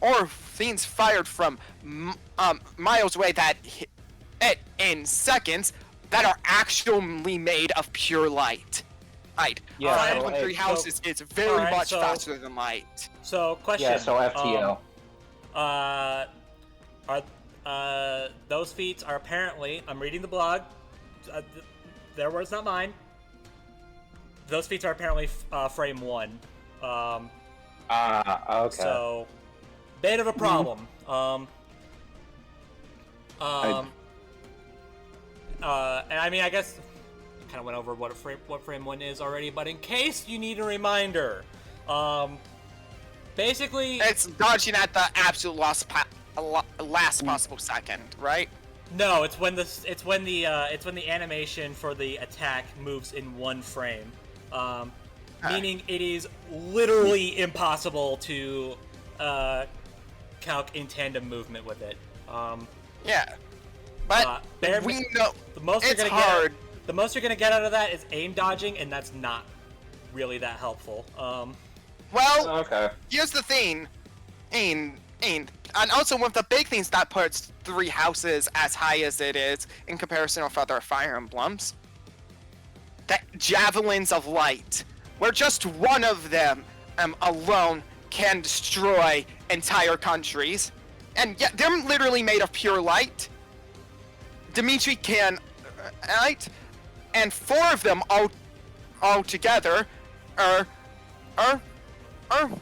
or things fired from miles away that hit in seconds that are actually made of pure light. Right. Yeah. Fire from Three Houses is very much faster than light. So, question. Yeah. So FTO. Are those feats are apparently, I'm reading the blog, their words, not mine. Those feats are apparently frame 1. Okay. So, bit of a problem. And I mean, I guess I kind of went over what frame 1 is already, but in case you need a reminder, basically it's dodging at the absolute last possible second, right? No, it's when the animation for the attack moves in 1 frame, meaning it is literally impossible to calc in tandem movement with it. Yeah, but we know the most it's you're gonna hard. The most you're gonna get out of that is aim dodging, and that's not really that helpful. Well, okay. Here's the thing, and also one of the big things that puts Three Houses as high as it is in comparison with other Fire Emblems, that Javelins of Light, where just one of them alone can destroy entire countries, and yet they're literally made of pure light. Dimitri can, right? And 4 of them all together are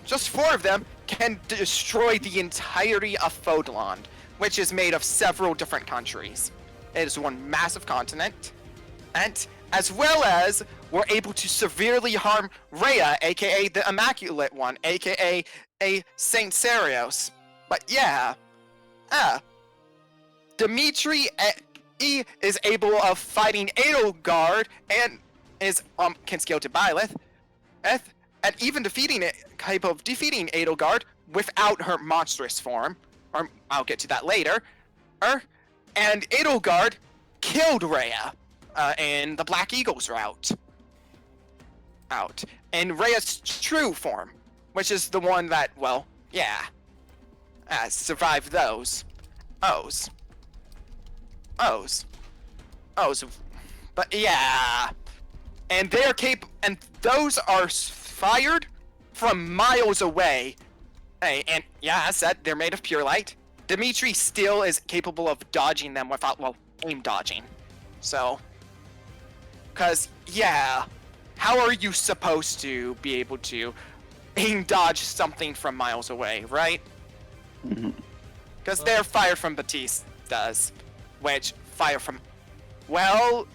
just 4 of them can destroy the entirety of Fodland, which is made of several different countries. It is one massive continent, and as well as we're able to severely harm Rhea, aka the Immaculate One, aka Saint Serios. But yeah, Dimitri is able of fighting Edelgard and is can scale to Byleth, and even capable of defeating Edelgard without her monstrous form. Or I'll get to that later. And Edelgard killed Rhea in the Black Eagles route. And Rhea's true form, which is the one that, well, yeah, survived those. O's. But yeah, and they're and those are fired from miles away. Hey, and yeah, as said, they're made of pure light. Dimitri still is capable of dodging them without, well, aim dodging. So, cause yeah, how are you supposed to be able to aim dodge something from miles away, right? Because they're fired from Batista's, which fire from, well,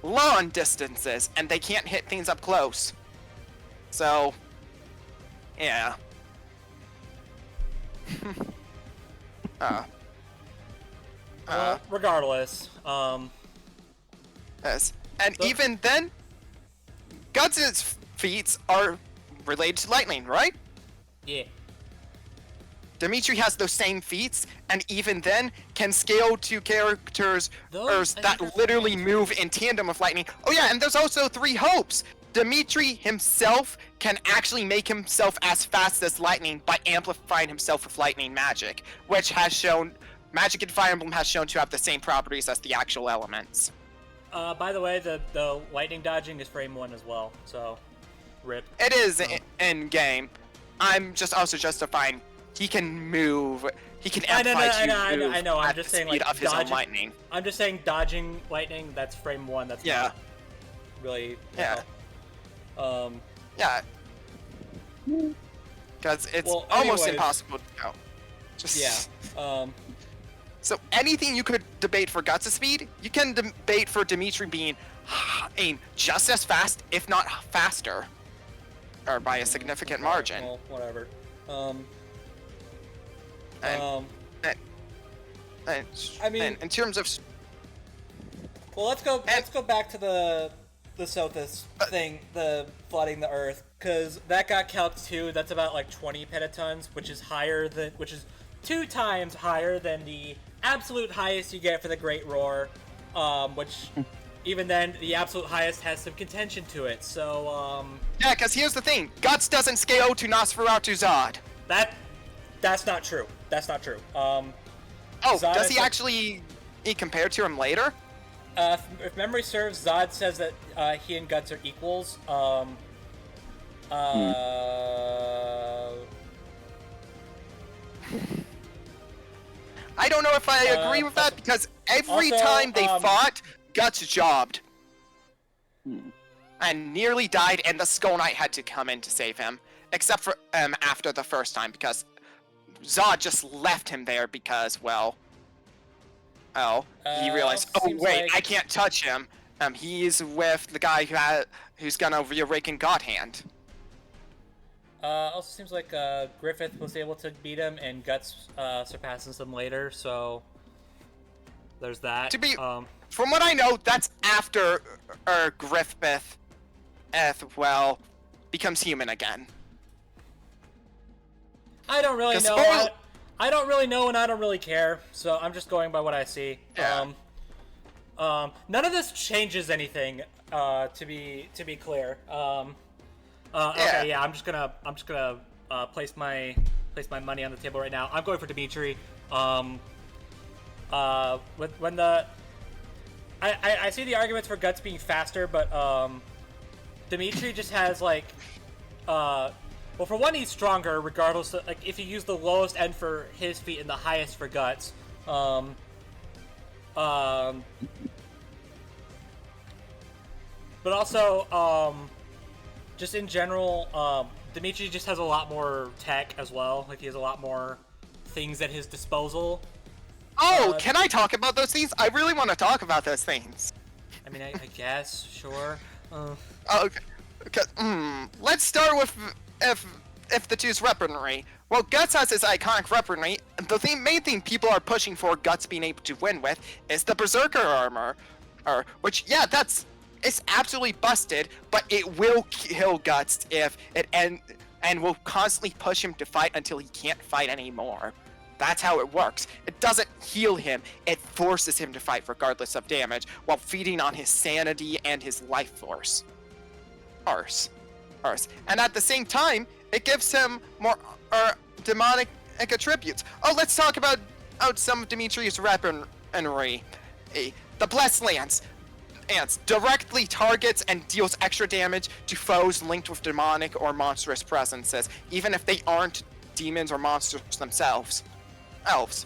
long distances, and they can't hit things up close. So, yeah. Regardless, yes. And even then, Guts' feats are related to lightning, right? yeah. Dimitri has those same feats, and even then can scale to characters that literally move in tandem with lightning. Oh yeah, and there's also 3 hopes. Dimitri himself can actually make himself as fast as lightning by amplifying himself with lightning magic, which has shown, Magic and Fire Emblem has shown to have the same properties as the actual elements. By the way, the lightning dodging is frame 1 as well, so rip. It is in game. I'm just also justifying he can move. He can amplify I know. I'm just saying, like, of his own lightning. I'm just saying dodging lightning. That's frame 1. That's not really. Yeah. Yeah. Because it's almost anyways, impossible to go. Just yeah. So anything you could debate for Guts' speed, you can debate for Dimitri being just as fast, if not faster, or by a significant margin. Well, whatever. I mean, in terms of, well, let's go back to the Sothis thing, the flooding the Earth, because that got calced too. That's about like 20 petatons, which is 2 times higher than the absolute highest you get for the Great Roar, which even then the absolute highest has some contention to it. So yeah, because here's the thing: Guts doesn't scale to Nosferatu Zod. That's not true. That's not true. Zod does he actually compare to him later? If memory serves, Zod says that he and Guts are equals. I don't know if I agree with that, because every time they fought, Guts jobbed. And nearly died, and the Skull Knight had to come in to save him. Except for after the first time, because Zod just left him there because, well... he realized, oh wait, I can't touch him. He's with the guy who's gonna reawaken God Hand. Also seems like Griffith was able to beat him, and Guts surpasses him later, so there's that. From what I know, that's after Griffith, becomes human again. I don't really know. I don't really know, and I don't really care, so I'm just going by what I see. Yeah. None of this changes anything, to be clear. Okay, yeah, I'm just gonna place my money on the table right now. I'm going for Dimitri. I see the arguments for Guts being faster, but Dimitri just has like well, for one, he's stronger regardless of, like, if you use the lowest end for his feat and the highest for Guts. But also, just in general, Dimitri just has a lot more tech as well. Like, he has a lot more things at his disposal. Oh, can I talk about those things? I really want to talk about those things. I mean, I guess, sure. Okay. Let's start with if the two's weaponry. Well, Guts has his iconic weaponry. The main thing people are pushing for Guts being able to win with is the Berserker armor, which, yeah, it's absolutely busted, but it will kill Guts if it and will constantly push him to fight until he can't fight anymore. That's how it works. It doesn't heal him, it forces him to fight regardless of damage, while feeding on his sanity and his life force. Arse. And at the same time, it gives him more demonic attributes. Oh, let's talk about some of Dimitri's weaponry. The Blessed Lance. Directly targets and deals extra damage to foes linked with demonic or monstrous presences, even if they aren't demons or monsters themselves. Elves.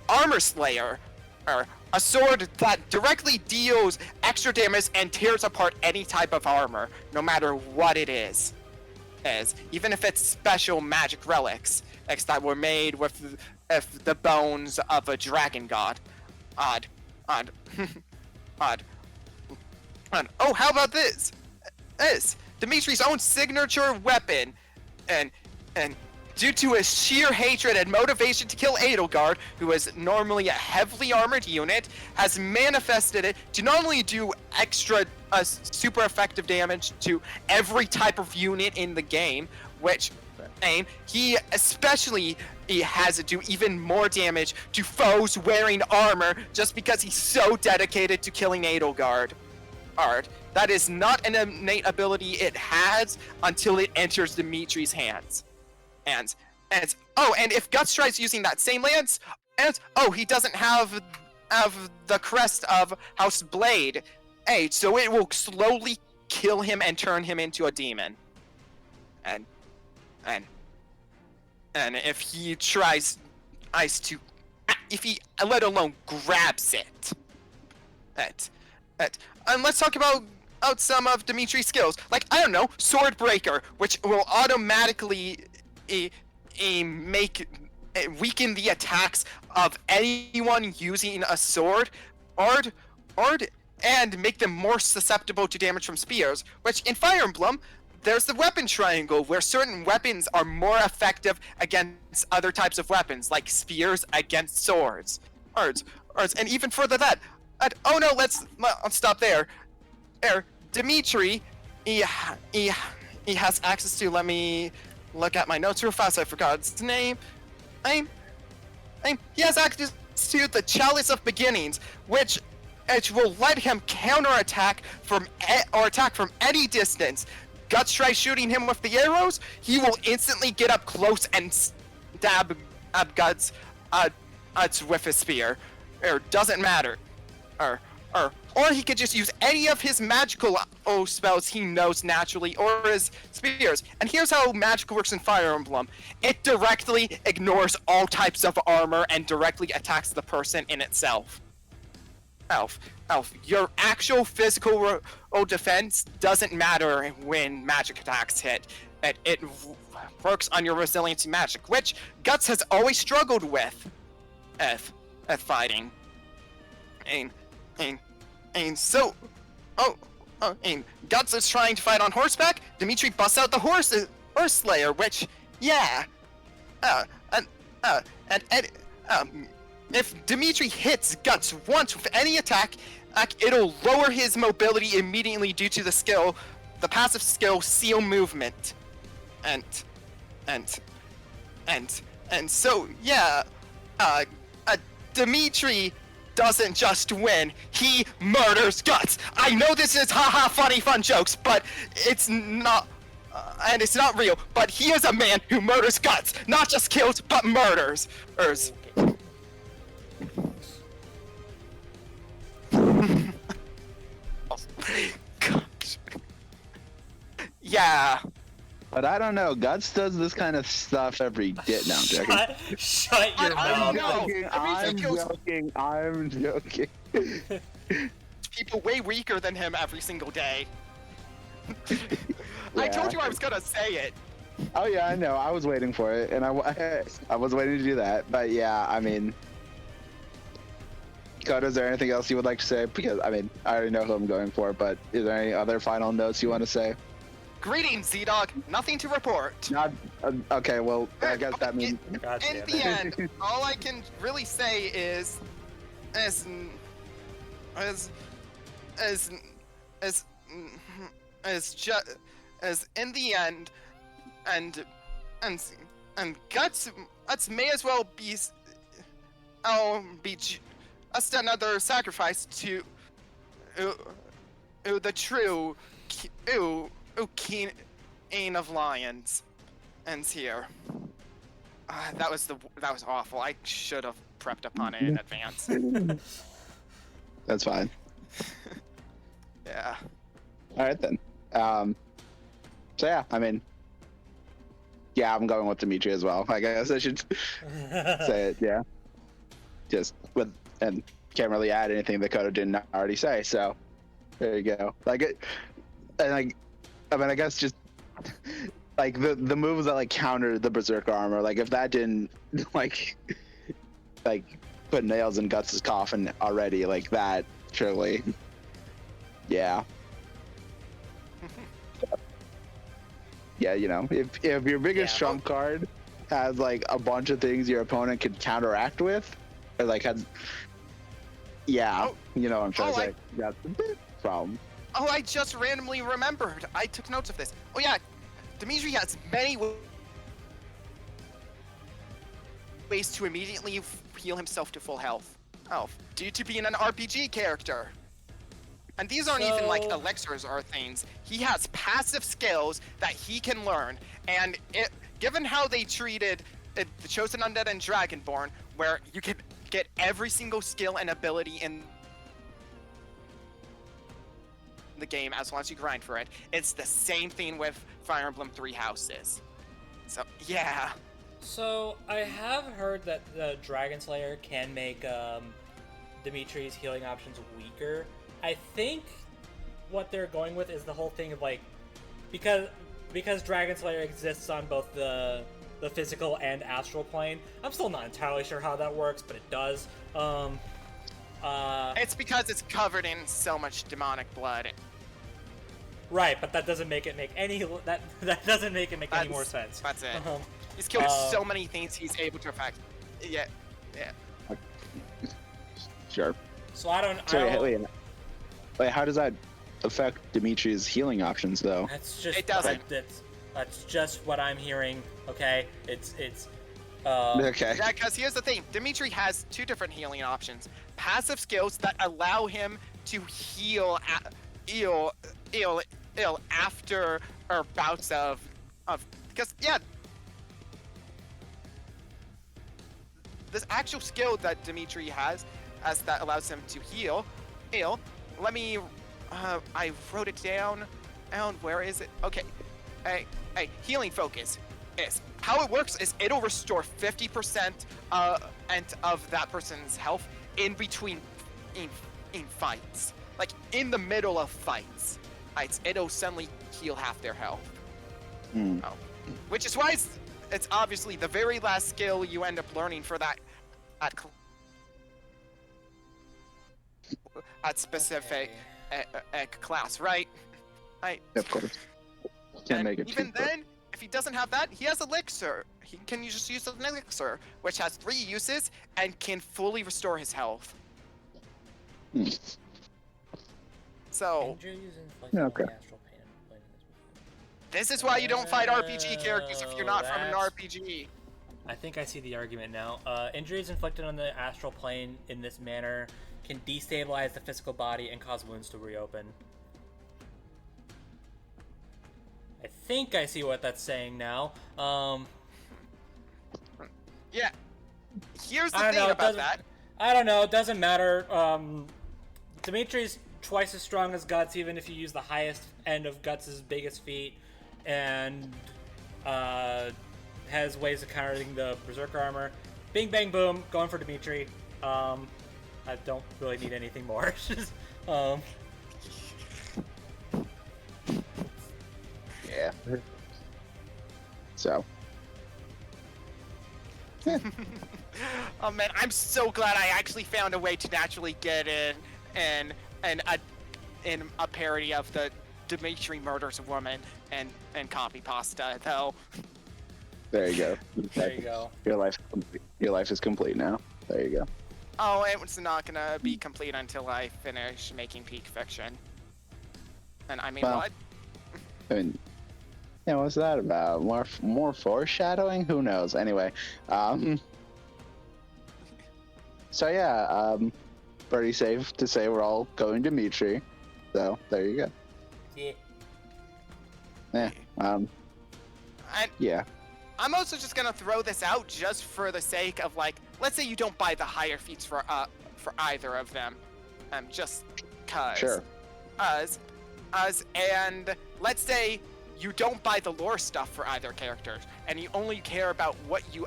Armor Slayer, a sword that directly deals extra damage and tears apart any type of armor, no matter what it is. Even if it's special magic relics that were made with the bones of a dragon god. Odd. Oh, how about this? Dimitri's own signature weapon, and due to his sheer hatred and motivation to kill Edelgard, who is normally a heavily armored unit, has manifested it to not only do extra super effective damage to every type of unit in the game, which he has to do even more damage to foes wearing armor just because he's so dedicated to killing Edelgard. That is not an innate ability it has until it enters Dimitri's hands. And if Guts tries using that same lance, he doesn't have the crest of House Blade. So it will slowly kill him and turn him into a demon. And if he tries if he let alone grabs it. And let's talk about some of Dimitri's skills. Like, I don't know, Sword Breaker, which will automatically weaken the attacks of anyone using a sword, and make them more susceptible to damage from spears, which in Fire Emblem, there's the weapon triangle, where certain weapons are more effective against other types of weapons, like spears against swords. And even further that, let's stop there. Dimitri, he has access to, let me look at my notes real fast, I forgot his name. He has access to the Chalice of Beginnings, which will let him counterattack attack from any distance. Guts tries shooting him with the arrows, he will instantly get up close and stab Guts with his spear. Doesn't matter. Or he could just use any of his magical spells he knows naturally, or his spears. And here's how magic works in Fire Emblem. It directly ignores all types of armor and directly attacks the person in itself. Elf, your actual physical defense doesn't matter when magic attacks hit. It works on your resiliency magic, which Guts has always struggled with at fighting. Guts is trying to fight on horseback. Dimitri busts out the horse slayer, which, if Dimitri hits Guts once with any attack, it'll lower his mobility immediately due to the passive skill Seal Movement, Dimitri doesn't just win, he murders Guts. I know this is haha funny fun jokes, but it's not, and it's not real, but he is a man who murders Guts, not just kills, but murders. Yeah. But I don't know. Guts does this kind of stuff every day. No, I'm joking. Shut your mouth. I'm joking. People way weaker than him every single day. I told you I was gonna say it. Oh yeah, I know. I was waiting for it, and I was waiting to do that. But yeah, I mean, Koto, is there anything else you would like to say? Because I mean, I already know who I'm going for. But is there any other final notes you want to say? Greetings, ZDogg. Nothing to report. Not okay. Well, I guess that means. In the end, all I can really say is in the end, And Guts may as well be just another sacrifice to the true King of Lions ends here. That was awful. I should have prepped upon it in advance. That's fine. Yeah. All right then. So yeah, I mean, yeah, I'm going with Dimitri as well. I guess I should say it. Yeah. Just with and can't really add anything that Koto didn't already say. So there you go. Like it, and like, I mean, I guess just like the moves that like counter the berserker armor. Like if that didn't like put nails in Guts' coffin already, like that surely. Yeah. Yeah, you know, if your biggest trump card has like a bunch of things your opponent could counteract with, or like has, you know what I'm trying to say. That's a big problem. Oh, I just randomly remembered. I took notes of this. Oh yeah, Dimitri has many ways to immediately heal himself to full health. Due to being an RPG character. And these aren't even like elixirs or things. He has passive skills that he can learn. And given how they treated the Chosen Undead and Dragonborn, where you can get every single skill and ability in the game as long as you grind for it, it's the same thing with Fire Emblem Three Houses. So, yeah. So, I have heard that the Dragon Slayer can make Dimitri's healing options weaker. I think what they're going with is the whole thing of like, because Dragon Slayer exists on both the physical and astral plane. I'm still not entirely sure how that works, but it does. It's because it's covered in so much demonic blood. Right, but that doesn't make it make any that doesn't make it make any more sense. That's it. He's killed so many things he's able to affect. Yeah. Sure. So I don't. Wait, how does that affect Dimitri's healing options, though? That's just. It doesn't. That's just what I'm hearing. Okay, it's. Okay. Yeah, because here's the thing: Dimitri has two different healing options: passive skills that allow him to heal after or bouts of because this actual skill that Dimitri has that allows him to heal. Let me. I wrote it down. And where is it? Okay. Hey, healing focus. Is how it works is it'll restore 50% of that person's health in between in fights, like in the middle of fights. It'll suddenly heal half their health. Which is why it's obviously the very last skill you end up learning for that specific class, right? Of course. Can't make it. Even then, if he doesn't have that, he has elixir. He can just use an elixir, which has 3 uses and can fully restore his health. So. Okay. This is why you don't fight RPG characters if you're not from an RPG. I think I see the argument now. Injuries inflicted on the astral plane in this manner can destabilize the physical body and cause wounds to reopen. I think I see what that's saying now. Yeah. Here's the thing about that. I don't know. It doesn't matter. Dimitri's twice as strong as Guts, even if you use the highest end of Guts' biggest feat, and has ways of countering the Berserker armor. Bing, bang, boom. Going for Dimitri. I don't really need anything more. Yeah. So. Oh man, I'm so glad I actually found a way to naturally get in a parody of the Dimitri murders a woman and copy pasta though. There you go. There you go. Your life is complete now. There you go. Oh, it's not gonna be complete until I finish making Peak Fiction. And I mean, well, what? I mean, Yeah, what's that about? More foreshadowing? Who knows? Anyway, so yeah, pretty safe to say we're all going to Dimitri. So there you go. Yeah. Yeah. Yeah. I'm also just gonna throw this out just for the sake of, like, let's say you don't buy the higher feats for either of them, just cause. Sure. And let's say you don't buy the lore stuff for either characters, and you only care about what you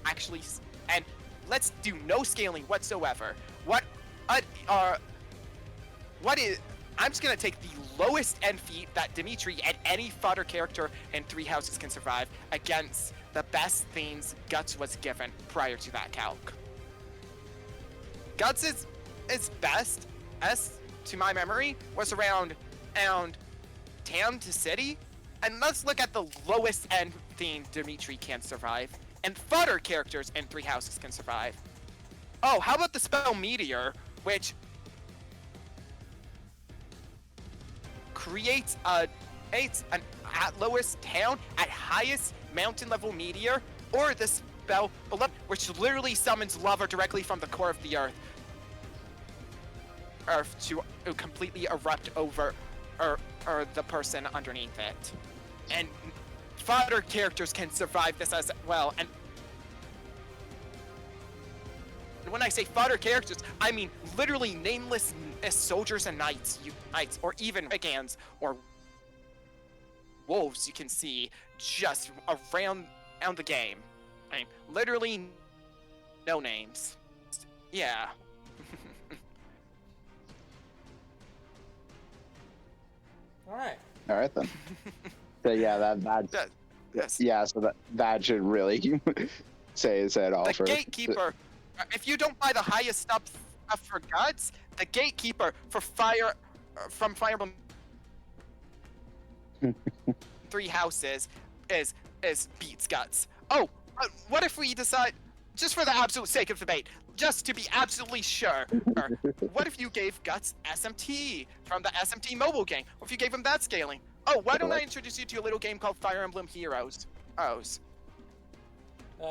actually. And let's do no scaling whatsoever. What is? I'm just gonna take the lowest end feat that Dimitri and any fodder character in Three Houses can survive against the best things Guts was given prior to that calc. Guts is best, as to my memory, was around town to city. And let's look at the lowest end theme Dimitri can survive, and fodder characters in Three Houses can survive. Oh, how about the spell Meteor, which creates an at lowest town, at highest mountain level meteor, or the spell Beloved, which literally summons lava directly from the core of the earth to completely erupt over or the person underneath it. And fodder characters can survive this as well. And when I say fodder characters, I mean literally nameless soldiers and knights, or even brigands or wolves you can see just around the game. I mean, literally no names. Yeah. All right then. So yeah, yes. Yeah, so that should really say it all. The for gatekeeper. If you don't buy the highest stuff for Guts, the gatekeeper for from Fire Emblem Three Houses is beats Guts. Oh, what if we decide, just for the absolute sake of debate, just to be absolutely sure, what if you gave Guts SMT from the SMT mobile game? What if you gave him that scaling? Oh, why don't I introduce you to a little game called Fire Emblem Heroes? Oh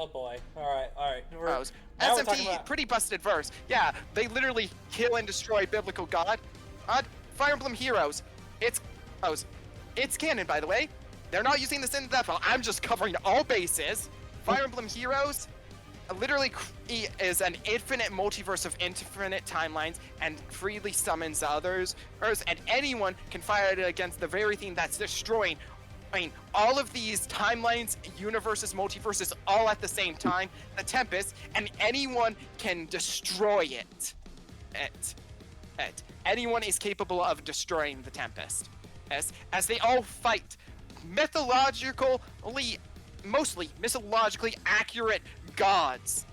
boy. All right. SMT, pretty busted verse. Yeah, they literally kill and destroy biblical god. Fire Emblem Heroes. It's canon, by the way. They're not using this in the file. I'm just covering all bases. Fire Emblem Heroes literally is an infinite multiverse of infinite timelines and freely summons others, and anyone can fire it against the very thing that's destroying. I mean, all of these timelines, universes, multiverses, all at the same time, the Tempest, and anyone can destroy it. Anyone is capable of destroying the Tempest. As they all fight mostly mythologically accurate gods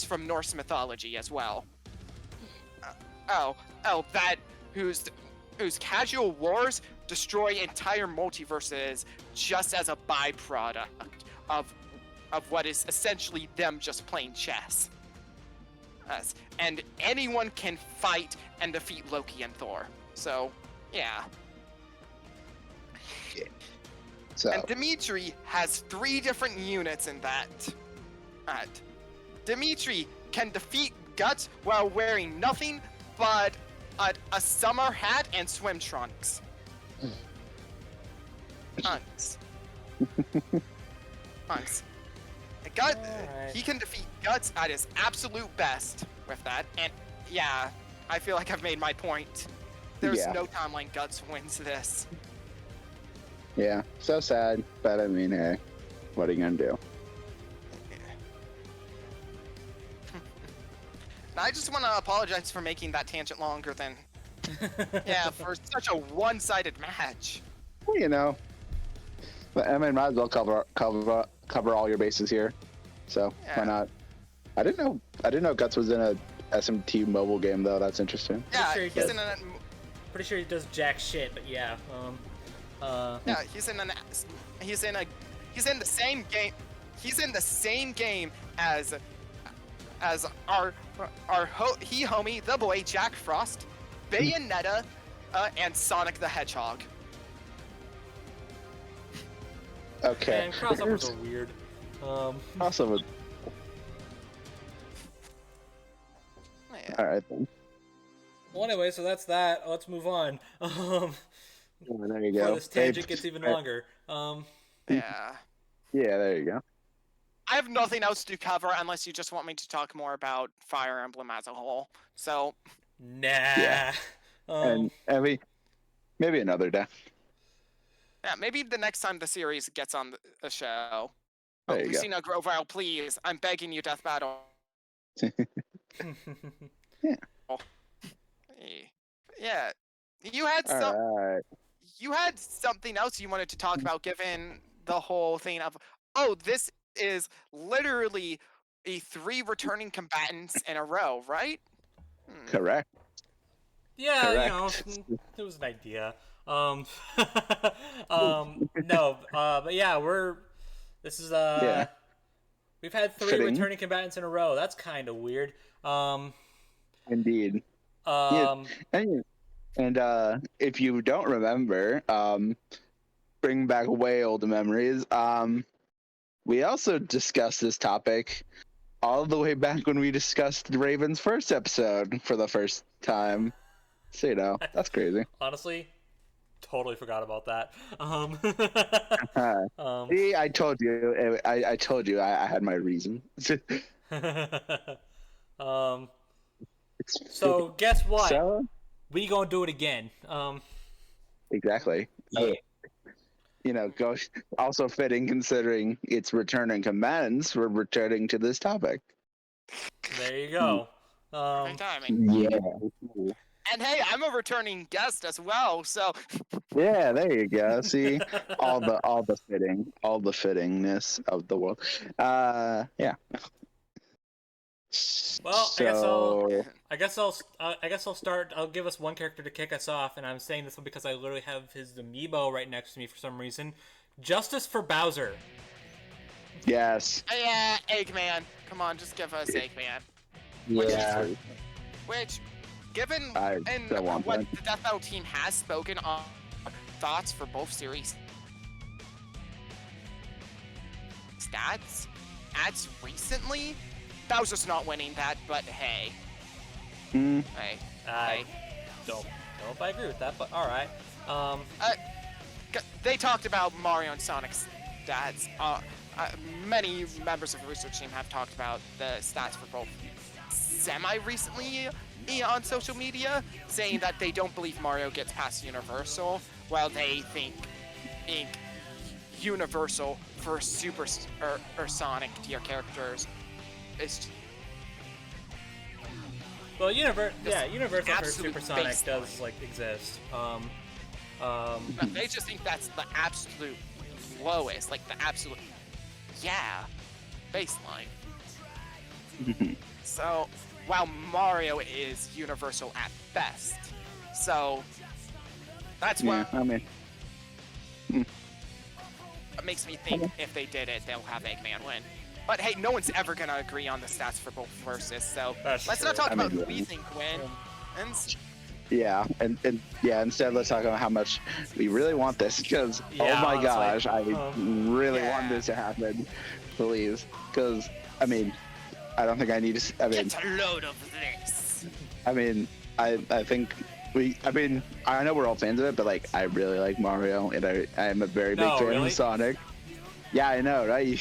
from Norse mythology as well. Whose casual wars destroy entire multiverses just as a byproduct of what is essentially them just playing chess. And anyone can fight and defeat Loki and Thor. So, yeah. So. And Dimitri has 3 different units in that. Dimitri can defeat Guts while wearing nothing but a summer hat and swim trunks. Trunks. Right. He can defeat Guts at his absolute best with that. And yeah, I feel like I've made my point. There's no timeline Guts wins this. Yeah, so sad, but I mean, hey, what are you gonna do? I just want to apologize for making that tangent longer than, for such a one-sided match. Well, you know, but I mean, might as well cover all your bases here. So why not? I didn't know Guts was in a SMT mobile game though. That's interesting. Yeah, pretty sure he does jack shit, but yeah. He's in the same game. He's in the same game as our homie, the boy Jack Frost, Bayonetta, and Sonic the Hedgehog. Okay. Man, crossovers are weird. Crossover. Yeah. All right then. Well, anyway, so that's that. Let's move on. Yeah, there you Before go. this tangent gets even longer. Yeah. Yeah, there you go. I have nothing else to cover unless you just want me to talk more about Fire Emblem as a whole. So, Nah. Yeah. And maybe another day. yeah, maybe the next time the series gets on the show. There you go. Lucina Grovile, please. I'm begging you, Death Battle. Yeah. Yeah. You had All right. you had something else you wanted to talk about, given the whole thing of, oh, this is literally 3 returning combatants in a row, right? Correct. Yeah, Correct. it was an idea. No, but yeah, this is Yeah. we've had 3 Fitting. returning combatants in a row. That's kind of weird. Indeed. Yeah. And if you don't remember, bring back way old memories. We also discussed this topic all the way back when we discussed Raven's first episode for the first time. So that's crazy. Honestly, totally forgot about that. See, I told you. I told you I had my reason. So guess what? So We gonna do it again. exactly. Yeah. Go also fitting considering it's returning combatants. We're returning to this topic. There you go. Perfect timing. Yeah. And hey, I'm a returning guest as well, so Yeah, there you go. See, all the fittingness of the world. Yeah. Well, So, I guess I'll start. I'll give us one character to kick us off, and I'm saying this one because I literally have his amiibo right next to me for some reason. Justice for Bowser. yes. yeah, Eggman. Come on, just give us Eggman. Yeah. Which, given I and don't want what that. the Death Battle team has spoken on thoughts for both series stats, as recently, Bowser's not winning that, but hey. Mm, Hey. I don't know if I agree with that, but all right. They talked about Mario and Sonic's stats. Many members of the research team have talked about the stats for both semi-recently on social media, saying that they don't believe Mario gets past Universal, while they think Universal for Super or Sonic tier characters is Well, Universal for absolute Supersonic baseline. does exist. They just think that's the absolute lowest, like the absolute baseline. So, while Mario is universal at best, so that's what yeah, I mean, makes me think if they did it, they'll have Eggman win. But hey, no one's ever gonna agree on the stats for both versus, so That's let's true. not talk I about mean, who we think win. And yeah, and yeah. Instead, let's talk about how much we really want this. Because Yeah, oh my honestly. gosh, I really Yeah. want this to happen, please. Because I mean, I don't think I need to. I mean, get a load of this. I mean, I think I mean, I know we're all fans of it, but I really like Mario, and I am a very big No, fan really? of Sonic. Yeah, I know, right?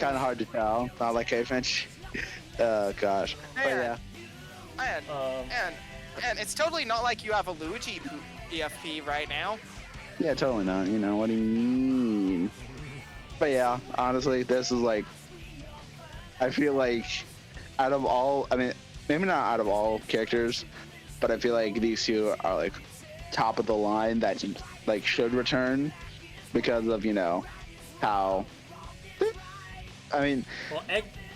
Kind of hard to tell. Not like K-Finch. Gosh. But yeah. And it's totally not like you have a Luigi EFP right now. Yeah, totally not. What do you mean? But yeah, honestly, this is I feel like out of all, I mean, maybe not out of all characters, but I feel like these two are top of the line that should return because of how. I mean, Well,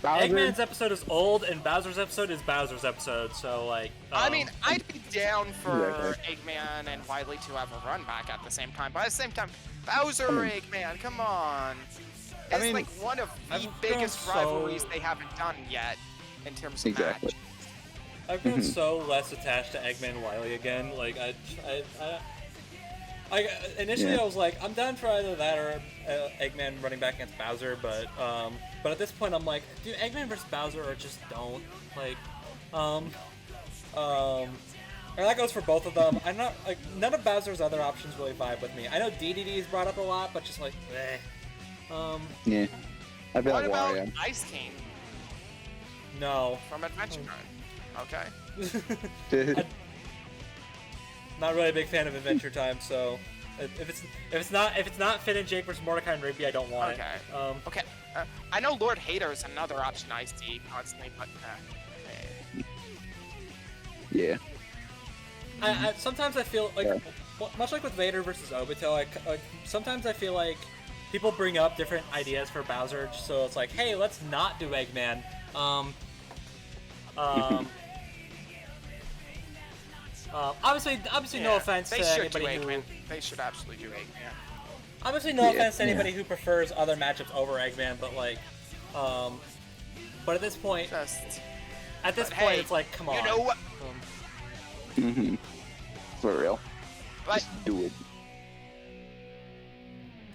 Bowser- Eggman's episode is old, and Bowser's episode is Bowser's episode. So I mean, I'd be down for Yeah. Eggman and Wily to have a run back at the same time. But at the same time, Bowser or Eggman, come on. It's mean, one of the I've biggest grown so- rivalries they haven't done yet in terms of Exactly. match. I've grown so less attached to Eggman and Wily again. Initially I was like, I'm down for either that or Eggman running back against Bowser, but at this point I'm like, do Eggman versus Bowser or just don't, like, and that goes for both of them. I'm not, like, none of Bowser's other options really vibe with me. I know DDD is brought up a lot, but just like, eh. Yeah. I feel What like about Wario. Ice King No. from Adventure Time? Okay. Not really a big fan of Adventure Time, so if it's not Finn and Jake versus Mordecai and Rigby, I don't want Okay. it. Okay. I know Lord Hater is another option I see constantly, but Yeah. I sometimes I feel like, much like with Vader versus Obito, sometimes I feel like people bring up different ideas for Bowser, so it's like, hey, let's not do Eggman. Obviously, no offense to anybody who. They should absolutely do Eggman. Obviously, no offense to anybody who prefers other matchups over Eggman, but like, but at this point, it's like, come on. You know what? For real. But Just do it.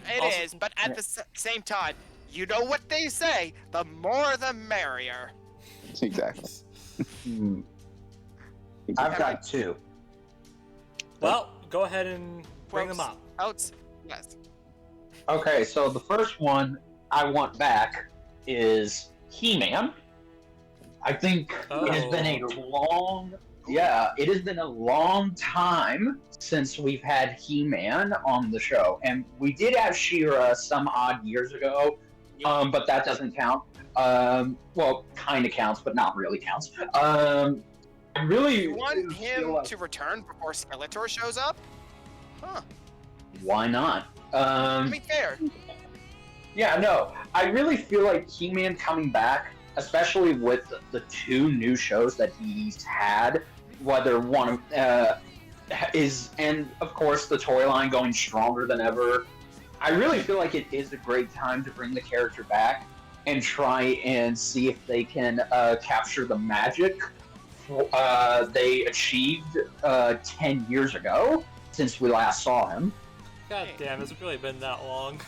it is. But at the same time, you know what they say: the more, the merrier. Exactly. I've got two. Well, go ahead and bring them up. Yes. Okay, so the first one I want back is He-Man. I think it has been a it has been a long time since we've had He-Man on the show, and we did have She-Ra some odd years ago, but that doesn't count. Well, kind of counts, but not really counts. I really You want him to return before Skeletor shows up? Huh. Why not? I mean, fair. Yeah, no. I really feel like He-Man coming back, especially with the two new shows that he's had, whether one is, and of course the toy line going stronger than ever. I really feel like it is a great time to bring the character back and try and see if they can capture the magic they achieved 10 years ago since we last saw him. God damn, has it really been that long?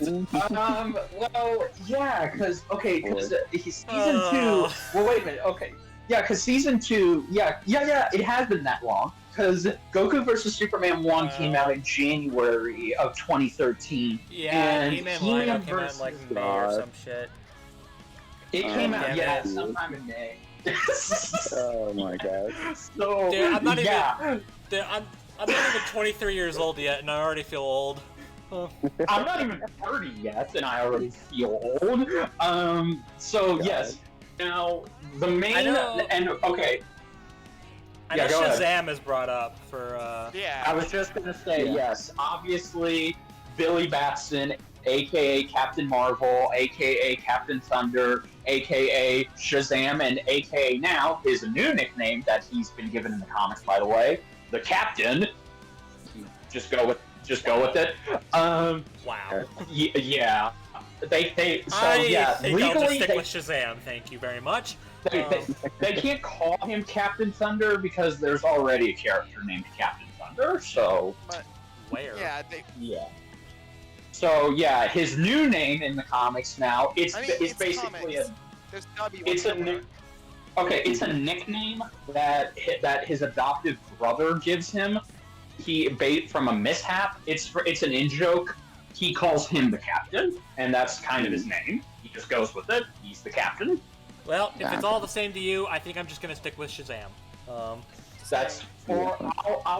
Well, yeah, because season 2. Well, wait a minute. Okay, yeah, because season 2. Yeah, it has been that long. Because Goku vs. Superman 1 came out in January of 2013. Yeah, and He-Man Lion came out in like May or some shit. It came out, damn it. sometime in May. Oh my god. So, Dude, I'm not even. yeah. Dude, I'm not even 23 years old yet, and I already feel old. I'm not even 30 yet, and I already feel old. So God. yes. Now the main and okay. I know go ahead. Shazam is brought up for. Yeah. I was just gonna say yes. Obviously, Billy Batson, aka Captain Marvel, aka Captain Thunder, aka Shazam, and aka now his new nickname that he's been given in the comics, by the way, the Captain. Just go with it. Wow. Yeah. They so I yeah. think I'll just Legally, stick with Shazam. Thank you very much. they can't call him Captain Thunder because there's already a character named Captain Thunder. So But Where? yeah, yeah. So yeah, his new name in the comics now it's basically comics. There's gotta be it's a nickname that his adoptive brother gives him. From a mishap. It's an in-joke. He calls him the Captain, and that's kind of his name. He just goes with it. He's the Captain. Well, if it's all the same to you, I think I'm just gonna stick with Shazam. I'll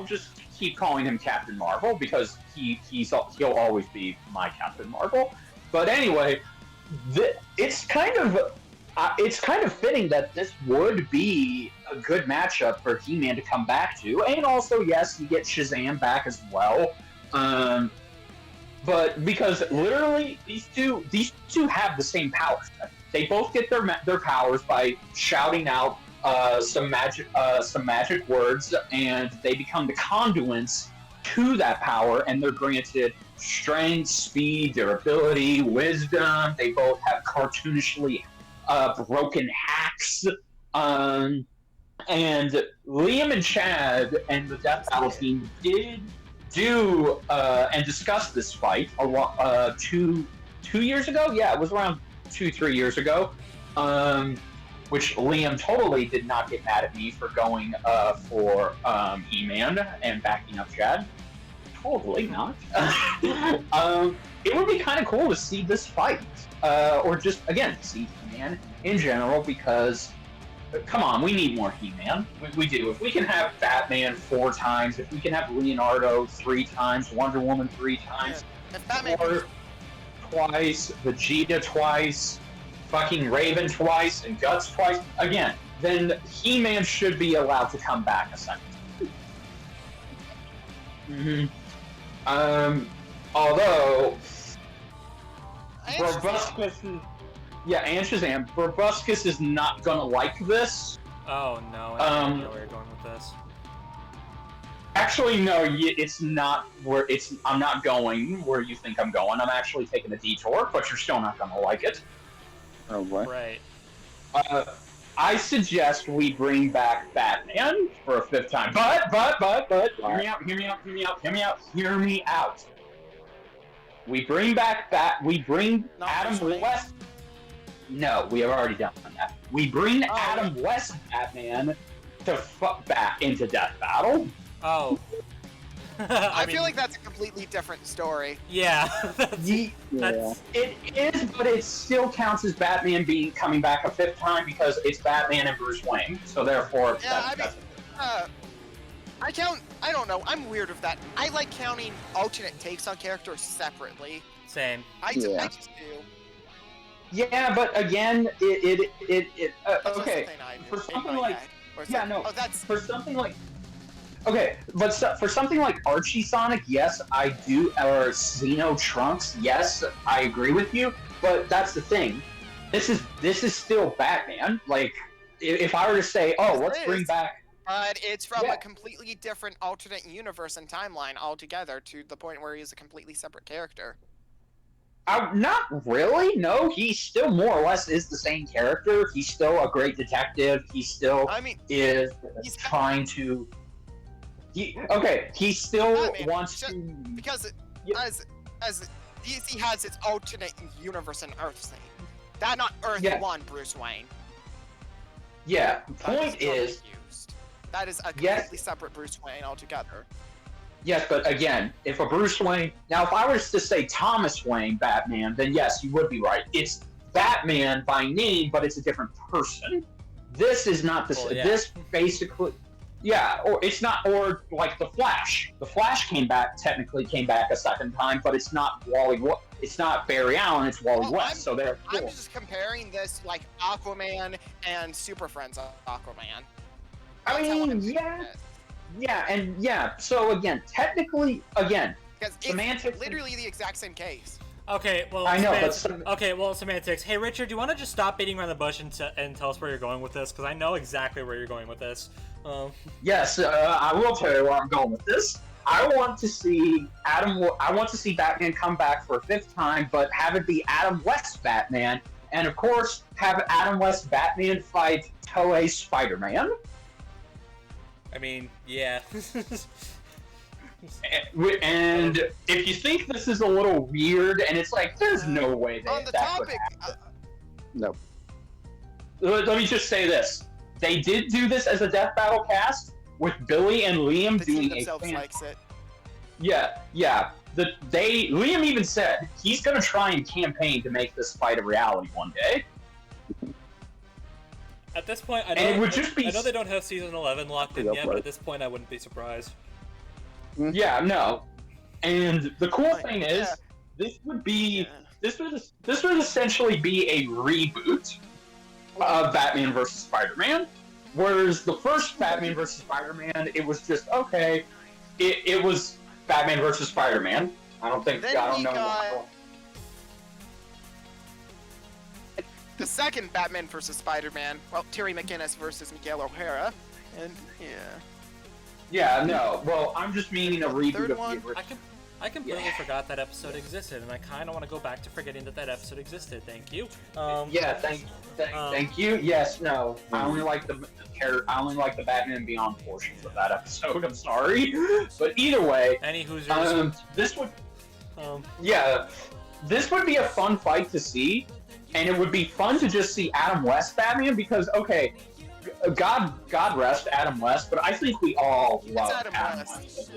just keep calling him Captain Marvel because he'll always be my Captain Marvel. But anyway, it's kind of fitting that this would be a good matchup for He-Man to come back to, and also yes, you get Shazam back as well. But because literally these two have the same powers. They both get their powers by shouting out some magic words, and they become the conduits to that power, and they're granted strength, speed, durability, wisdom. They both have cartoonishly broken hacks. And Liam and Chad and the Death Battle team do and discuss this fight two years ago. Yeah, it was around 2-3 years ago. Which Liam totally did not get mad at me for going for E-Man and backing up Chad. Totally not. It would be kind of cool to see this fight, or just again see He-Man in general, because come on, we need more He-Man. We do. If we can have Batman 4 times, if we can have Leonardo 3 times, Wonder Woman 3 times, Thor twice, Vegeta twice, fucking Raven twice, and Guts twice, again, then He-Man should be allowed to come back a second time. Although Brobuscus, and Shazam, Brobuscus is not gonna like this. Oh no, I don't know where you're going with this. Actually, no, it's not where I'm not going where you think I'm going. I'm actually taking a detour, but you're still not gonna like it. Oh, what? Right. I suggest we bring back Batman for a 5th time. But, hear me out. We bring back Adam West. No, we have already done that. We bring Adam West Batman to fuck back into Death Battle. Oh. I feel like that's a completely different story. Yeah. It is, but it still counts as Batman coming back a 5th time because it's Batman and Bruce Wayne. So therefore, I don't know. I'm weird with that. I like counting alternate takes on characters separately. Same. I just do. Yeah, but again, okay. For something like for something like. Okay, but for something like Archie Sonic, yes, I do, or Xeno Trunks, yes, I agree with you, but that's the thing. This is still Batman. Like, if I were to say, let's bring back... But it's from a completely different alternate universe and timeline altogether, to the point where he's a completely separate character. Not really, no. He still more or less is the same character. He's still a great detective. He still he's trying to... he still wants to... Because as DC has its alternate universe and Earth thing. That not Earth 1 Bruce Wayne. Yeah, point is... That is a completely separate Bruce Wayne altogether. Yes, but again, if a Bruce Wayne... Now, if I was to say Thomas Wayne Batman, then yes, you would be right. It's Batman by name, but it's a different person. This is not the... This basically... Yeah, or it's not, or like the Flash. The Flash technically came back a 2nd time, but it's not it's not Barry Allen, it's Wally West, so they're cool. I'm just comparing this like Aquaman and Super Friends Aquaman. I mean, so again, technically, because it's literally the exact same case. Okay, well, I know, semantics. Hey, Richard, do you want to just stop beating around the bush and tell us where you're going with this? Because I know exactly where you're going with this. Yes, I will tell you where I'm going with this. I want to see Batman come back for a 5th time, but have it be Adam West Batman, and of course, have Adam West Batman fight Toei Spider-Man. I mean, yeah. And if you think this is a little weird, and it's like, there's no way that could happen. No. Let me just say this. They did do this as a Death Battle cast, with Billy and Liam doing a fan... likes it. Yeah. Liam even said he's going to try and campaign to make this fight a reality one day. At this point, I know they don't have season 11 locked in yet, but at this point, I wouldn't be surprised. Yeah, no. And the cool thing is, this would essentially be a reboot of Batman vs. Spider-Man, whereas the first Batman vs. Spider-Man, it was just, okay, it was Batman vs. Spider-Man. I don't know. The second Batman vs. Spider-Man, well, Terry McGinnis versus Miguel O'Hara, and Yeah, no. Well, I'm just meaning a reboot of the original. I completely forgot that episode existed, and I kind of want to go back to forgetting that episode existed. Thank you. Thank you. Yes, no. I only like the Batman Beyond portions of that episode. I'm sorry, but either way, Any Hoosiers. this would be a fun fight to see, and it would be fun to just see Adam West Batman because okay, God rest Adam West, but I think we all love Adam West.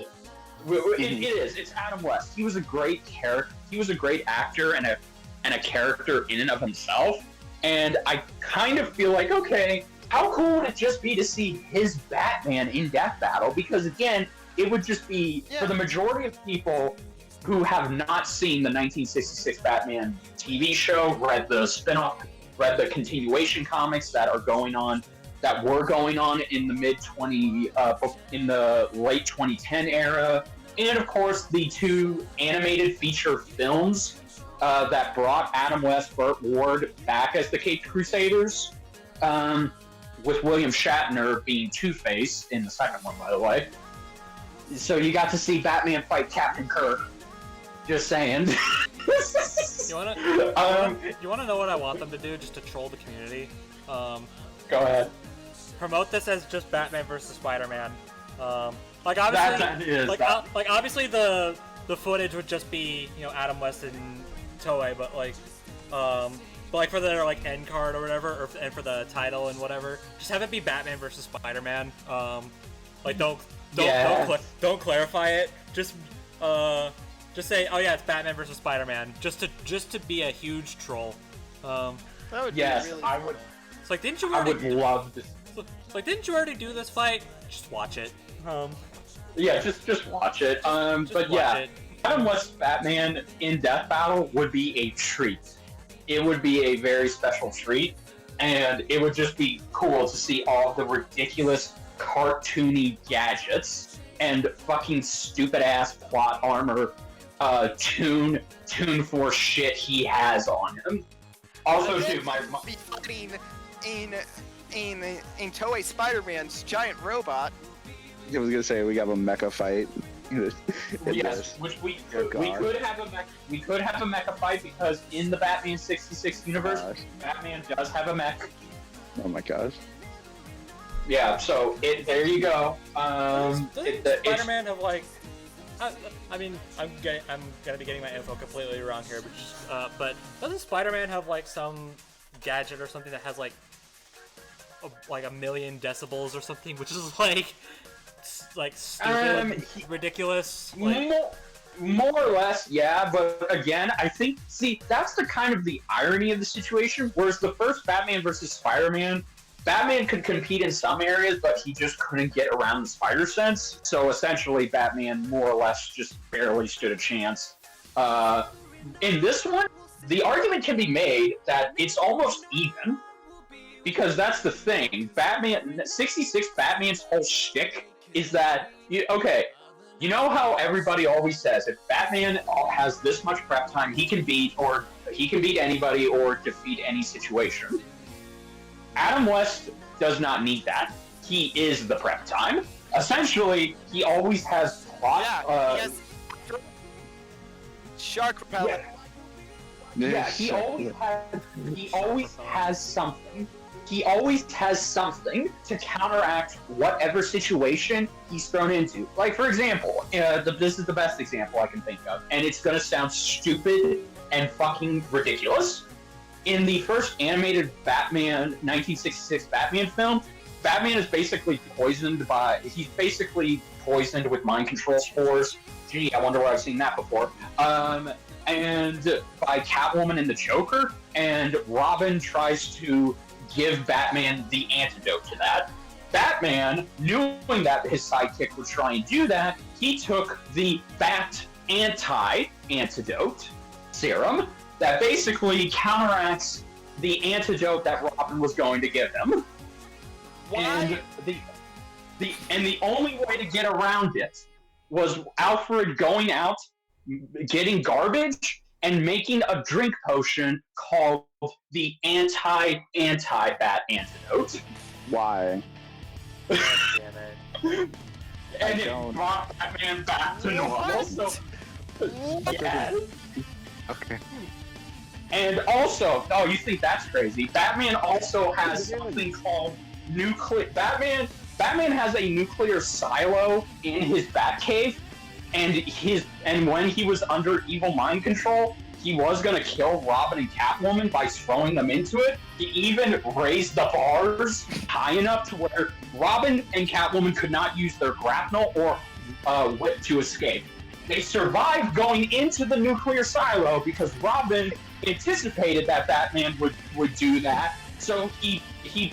It is. It's Adam West. He was a great character. He was a great actor and a character in and of himself. And I kind of feel like, okay, how cool would it just be to see his Batman in Death Battle? Because again, it would just be for the majority of people who have not seen the 1966 Batman TV show, read the spin-off, read the continuation comics that were going on in the in the late 2010 era, and of course the two animated feature films that brought Adam West, Burt Ward back as the Caped Crusaders, with William Shatner being Two-Face in the second one, by the way. So you got to see Batman fight Captain Kirk. Just saying. You wanna know what I want them to do just to troll the community? Go ahead. Promote this as just Batman versus Spider-Man. Like obviously, obviously the footage would just be Adam West and Toei, but like for their end card or whatever, and for the title and whatever, just have it be Batman versus Spider-Man. Don't clarify it. Just say, oh yeah, it's Batman versus Spider-Man. Just to be a huge troll. That would be really I fun. would. It's like didn't you I already? would love this. It's like didn't you already do this fight? Just watch it. Yeah, just watch it. But yeah, Adam West Batman in Death Battle would be a treat. It would be a very special treat, and it would just be cool to see all the ridiculous cartoony gadgets and fucking stupid ass plot armor tune for shit he has on him. Also, too, be fighting in Toei Spider-Man's giant robot. I was gonna say we have a mecha fight. Yes, which we could have a mecha fight because in the Batman 66 universe, Batman does have a mech. Oh my gosh. Yeah, so there you go. Spider-Man have I mean, I'm gonna be getting my info completely wrong here, but doesn't Spider-Man have some gadget or something that has like a million decibels or something, which is stupid, ridiculous? More or less, yeah. But again, I think that's the kind of the irony of the situation. Whereas the first Batman versus Spider-Man, Batman could compete in some areas, but he just couldn't get around the spider sense. So essentially, Batman more or less just barely stood a chance. In this one, the argument can be made that it's almost even, because that's the thing. 66 Batman's whole shtick is that, you know how everybody always says if Batman has this much prep time, he can beat anybody or defeat any situation. Adam West does not need that. He is the prep time. Essentially, he always has plot. He has shark repellent. Yeah, he always has something. He always has something to counteract whatever situation he's thrown into. Like, for example, this is the best example I can think of, and it's gonna sound stupid and fucking ridiculous. In the first animated Batman 1966 Batman film, Batman is basically poisoned with mind control spores. Gee, I wonder where I've seen that before. And by Catwoman and the Joker, and Robin tries to give Batman the antidote to that. Batman, knowing that his sidekick would try and do that, he took the Bat antidote serum that basically counteracts the antidote that Robin was going to give him. Why? And the only way to get around it was Alfred going out, getting garbage, and making a drink potion called the anti-Bat antidote. Why? God damn it. And it brought Batman back to normal. So Yeah. Okay. And also, oh, you think that's crazy? Batman also has something called nuclear. Batman has a nuclear silo in his Batcave, and when he was under evil mind control, he was gonna kill Robin and Catwoman by throwing them into it. He even raised the bars high enough to where Robin and Catwoman could not use their grapnel or whip to escape. They survived going into the nuclear silo because Robin anticipated that Batman would do that. So he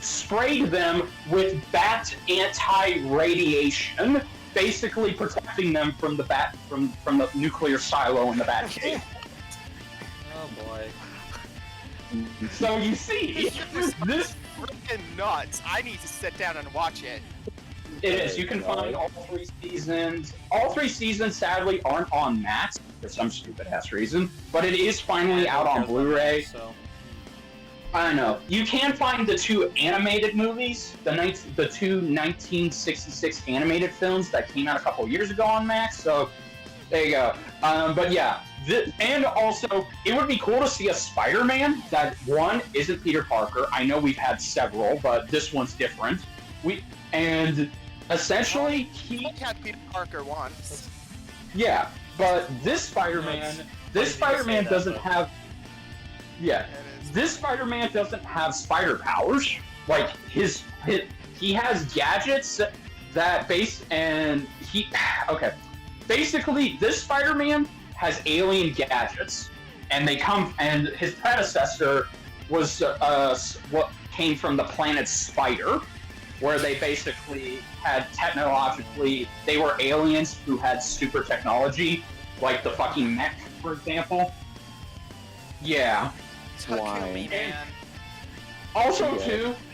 sprayed them with bat anti-radiation, basically protecting them from the the nuclear silo in the Batcave. Oh boy. So you see, this freaking nuts. I need to sit down and watch it. it is. You can find all 3 seasons. All 3 seasons, sadly, aren't on Max for some stupid ass reason, but it is finally out on Blu-ray. So. I don't know. You can find the 2 animated movies, the 2 1966 animated films that came out a couple years ago on Max. So there you go. But yeah, and also it would be cool to see a Spider-Man that one isn't Peter Parker. I know we've had several, but this one's different. Essentially he had Peter Parker once. Yeah, but this Spider-Man doesn't have. Yeah. This Spider-Man doesn't have spider powers. Like he has gadgets that Basically, this Spider-Man has alien gadgets, and his predecessor was what came from the planet Spider, where they basically had they were aliens who had super technology, like the fucking mech, for example. Yeah. Why? Man. Also,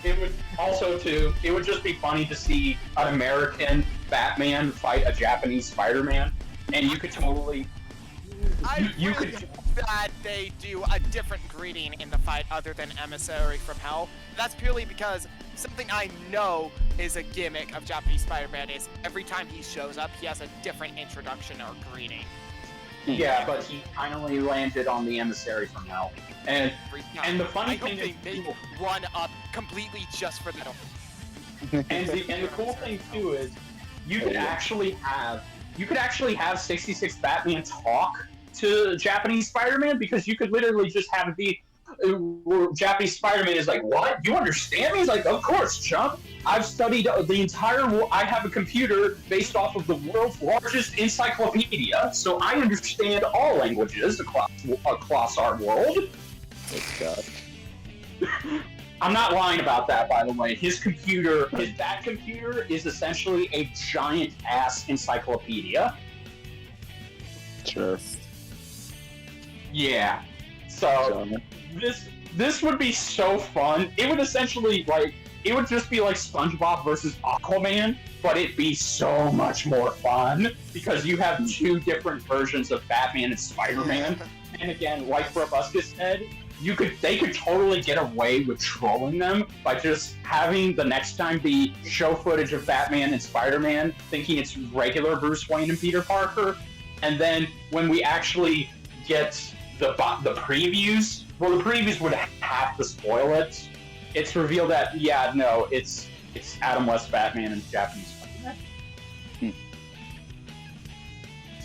it would just be funny to see an American Batman fight a Japanese Spider-Man, and you could totally. You could. That they do a different greeting in the fight other than Emissary from Hell. That's purely because something I know is a gimmick of Japanese Spider-Man is every time he shows up, he has a different introduction or greeting. Yeah, but he finally landed on the Emissary from Hell. And the funny thing is, they run up completely just for that. and the cool thing too is, you could actually have 66 Batman talk to Japanese Spider-Man, because you could literally just have it be Japanese Spider-Man is like, what? You understand me? He's like, of course, chump. I've studied the entire world. I have a computer based off of the world's largest encyclopedia, so I understand all languages across our world. Oh, God. I'm not lying about that, by the way. His Bat computer is essentially a giant ass encyclopedia. Sure. Yeah. So this would be so fun. It would essentially it would just be like SpongeBob versus Aquaman, but it'd be so much more fun because you have 2 different versions of Batman and Spider-Man. And again, like Brobuscus said, they could totally get away with trolling them by just having the next time be show footage of Batman and Spider-Man, thinking it's regular Bruce Wayne and Peter Parker, and then when we actually get the previews, well, the previews would have to spoil it. It's revealed that it's Adam West Batman and Japanese Spider-Man.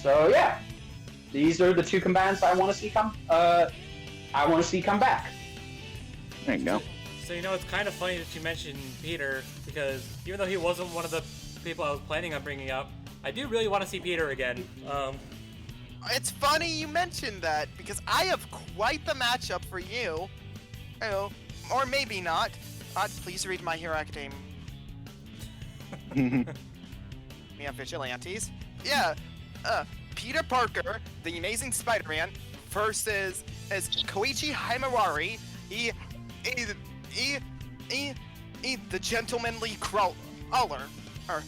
So yeah, these are the 2 combatants I want to see come. I want to see come back. There you go. So it's kind of funny that you mentioned Peter, because even though he wasn't one of the people I was planning on bringing up, I do really want to see Peter again. It's funny you mentioned that, because I have quite the matchup for you. Or maybe not. Please read My Hero Academia. We have Vigilantes. Yeah. Peter Parker, the Amazing Spider-Man, versus Koichi Himawari, the Gentlemanly Crawler.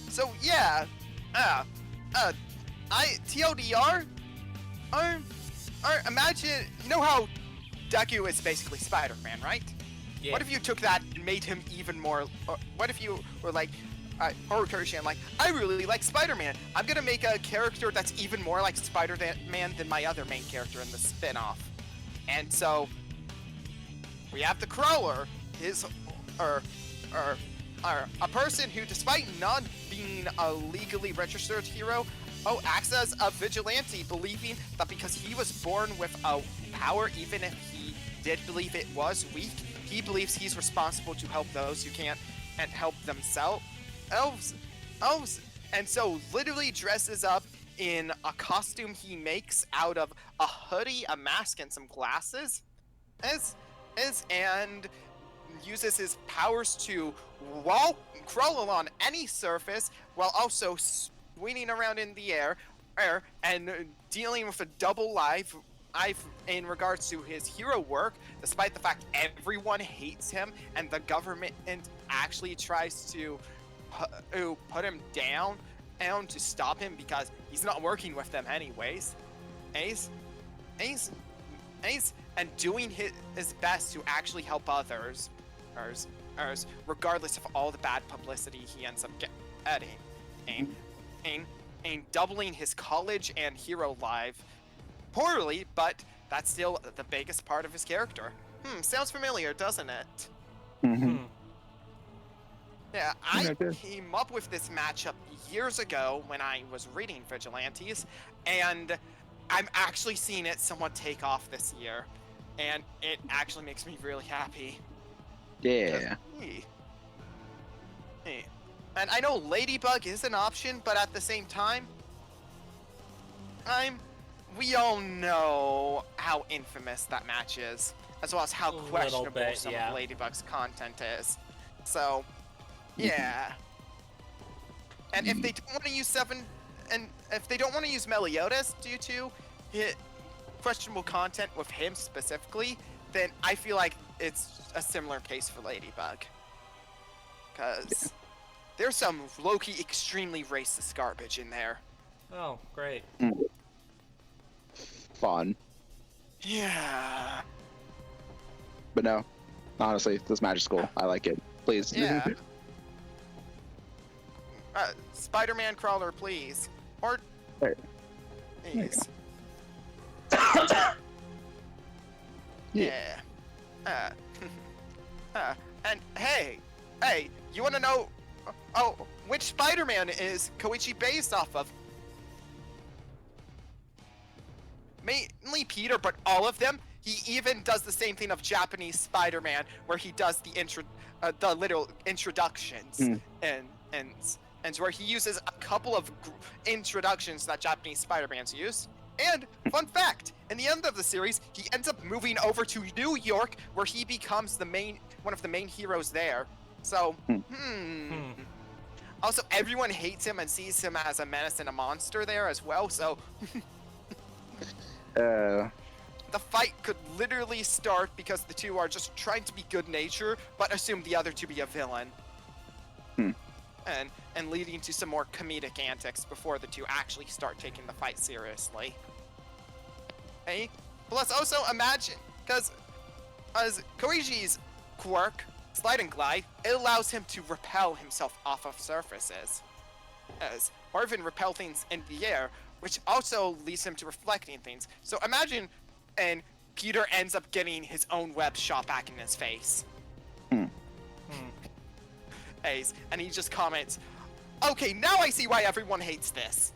So yeah. TLDR. Imagine, you know how Deku is basically Spider-Man, right? Yeah. What if you took that and made him even more? What if you were like, Horikoshi, I'm like, I really like Spider-Man. I'm gonna make a character that's even more like Spider-Man than my other main character in the spin-off. And so we have the Crawler, a person who, despite not being a legally registered hero, acts as a vigilante, believing that because he was born with a power, even if he did believe it was weak, he believes he's responsible to help those who can't and help themselves. Elves, and so literally dresses up in a costume he makes out of a hoodie, a mask, and some glasses, and uses his powers to crawl along any surface while also swinging around in the air and dealing with a double life in regards to his hero work, despite the fact everyone hates him and the government actually tries to put him down to stop him because he's not working with them anyways. And doing his best to actually help others, regardless of all the bad publicity he ends up getting, and doubling his college and hero life poorly, but that's still the biggest part of his character. Sounds familiar, doesn't it? Mm-hmm. Yeah, I came up with this matchup years ago when I was reading Vigilantes, and I'm actually seeing it somewhat take off this year, and it actually makes me really happy. Yeah. And I know Ladybug is an option, but at the same time, we all know how infamous that match is, as well as how questionable some of Ladybug's content is. So, yeah. And if they don't want to use if they don't want to use Meliodas due to questionable content with him specifically, then I feel like it's a similar case for Ladybug. Because there's some low-key extremely racist garbage in there. Oh, great. Fun. Yeah. But no, honestly, this match is cool. I like it. Please. Yeah. Spider-Man Crawler, please. Or... Please. Yeah. And hey, you wanna know, which Spider-Man is Koichi based off of? Mainly Peter, but all of them. He even does the same thing of Japanese Spider-Man, where he does the little introductions and where he uses a couple of introductions that Japanese Spider-Mans use. And fun fact, in the end of the series, he ends up moving over to New York, where he becomes one of the main heroes there. So, Also, everyone hates him and sees him as a menace and a monster there as well, so... The fight could literally start because the two are just trying to be good-natured, but assume the other to be a villain. And leading to some more comedic antics before the two actually start taking the fight seriously. Hey? Plus, also imagine, because as Koichi's quirk, Slide and Glide, it allows him to repel himself off of surfaces. Or even repel things in the air, which also leads him to reflecting things. So imagine, and Peter ends up getting his own web shot back in his face. And he just comments, okay, now I see why everyone hates this.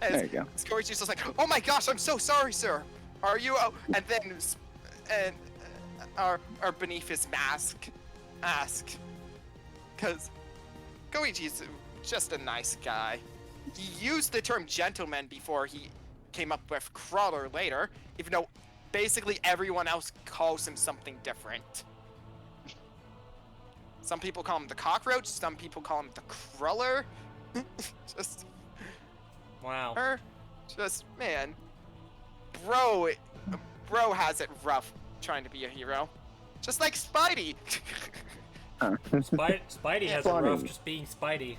There you go. Koichi's just like, oh my gosh, I'm so sorry, sir. Are you? And then, or beneath his mask, because Koichi's just a nice guy. He used the term gentleman before he came up with Crawler later, even though basically everyone else calls him something different. Some people call him the cockroach, some people call him the crawler. Just... Wow. Just, man. Bro has it rough trying to be a hero. Just like Spidey. Spidey has it rough just being Spidey.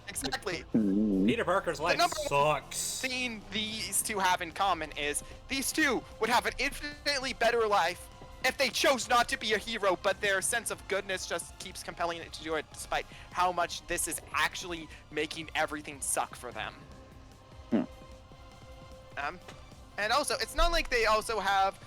Exactly. Peter Parker's life sucks. Thing these two have in common is these two would have an infinitely better life if they chose not to be a hero, but their sense of goodness just keeps compelling it to do it, despite how much this is actually making everything suck for them. And also, it's not like they also have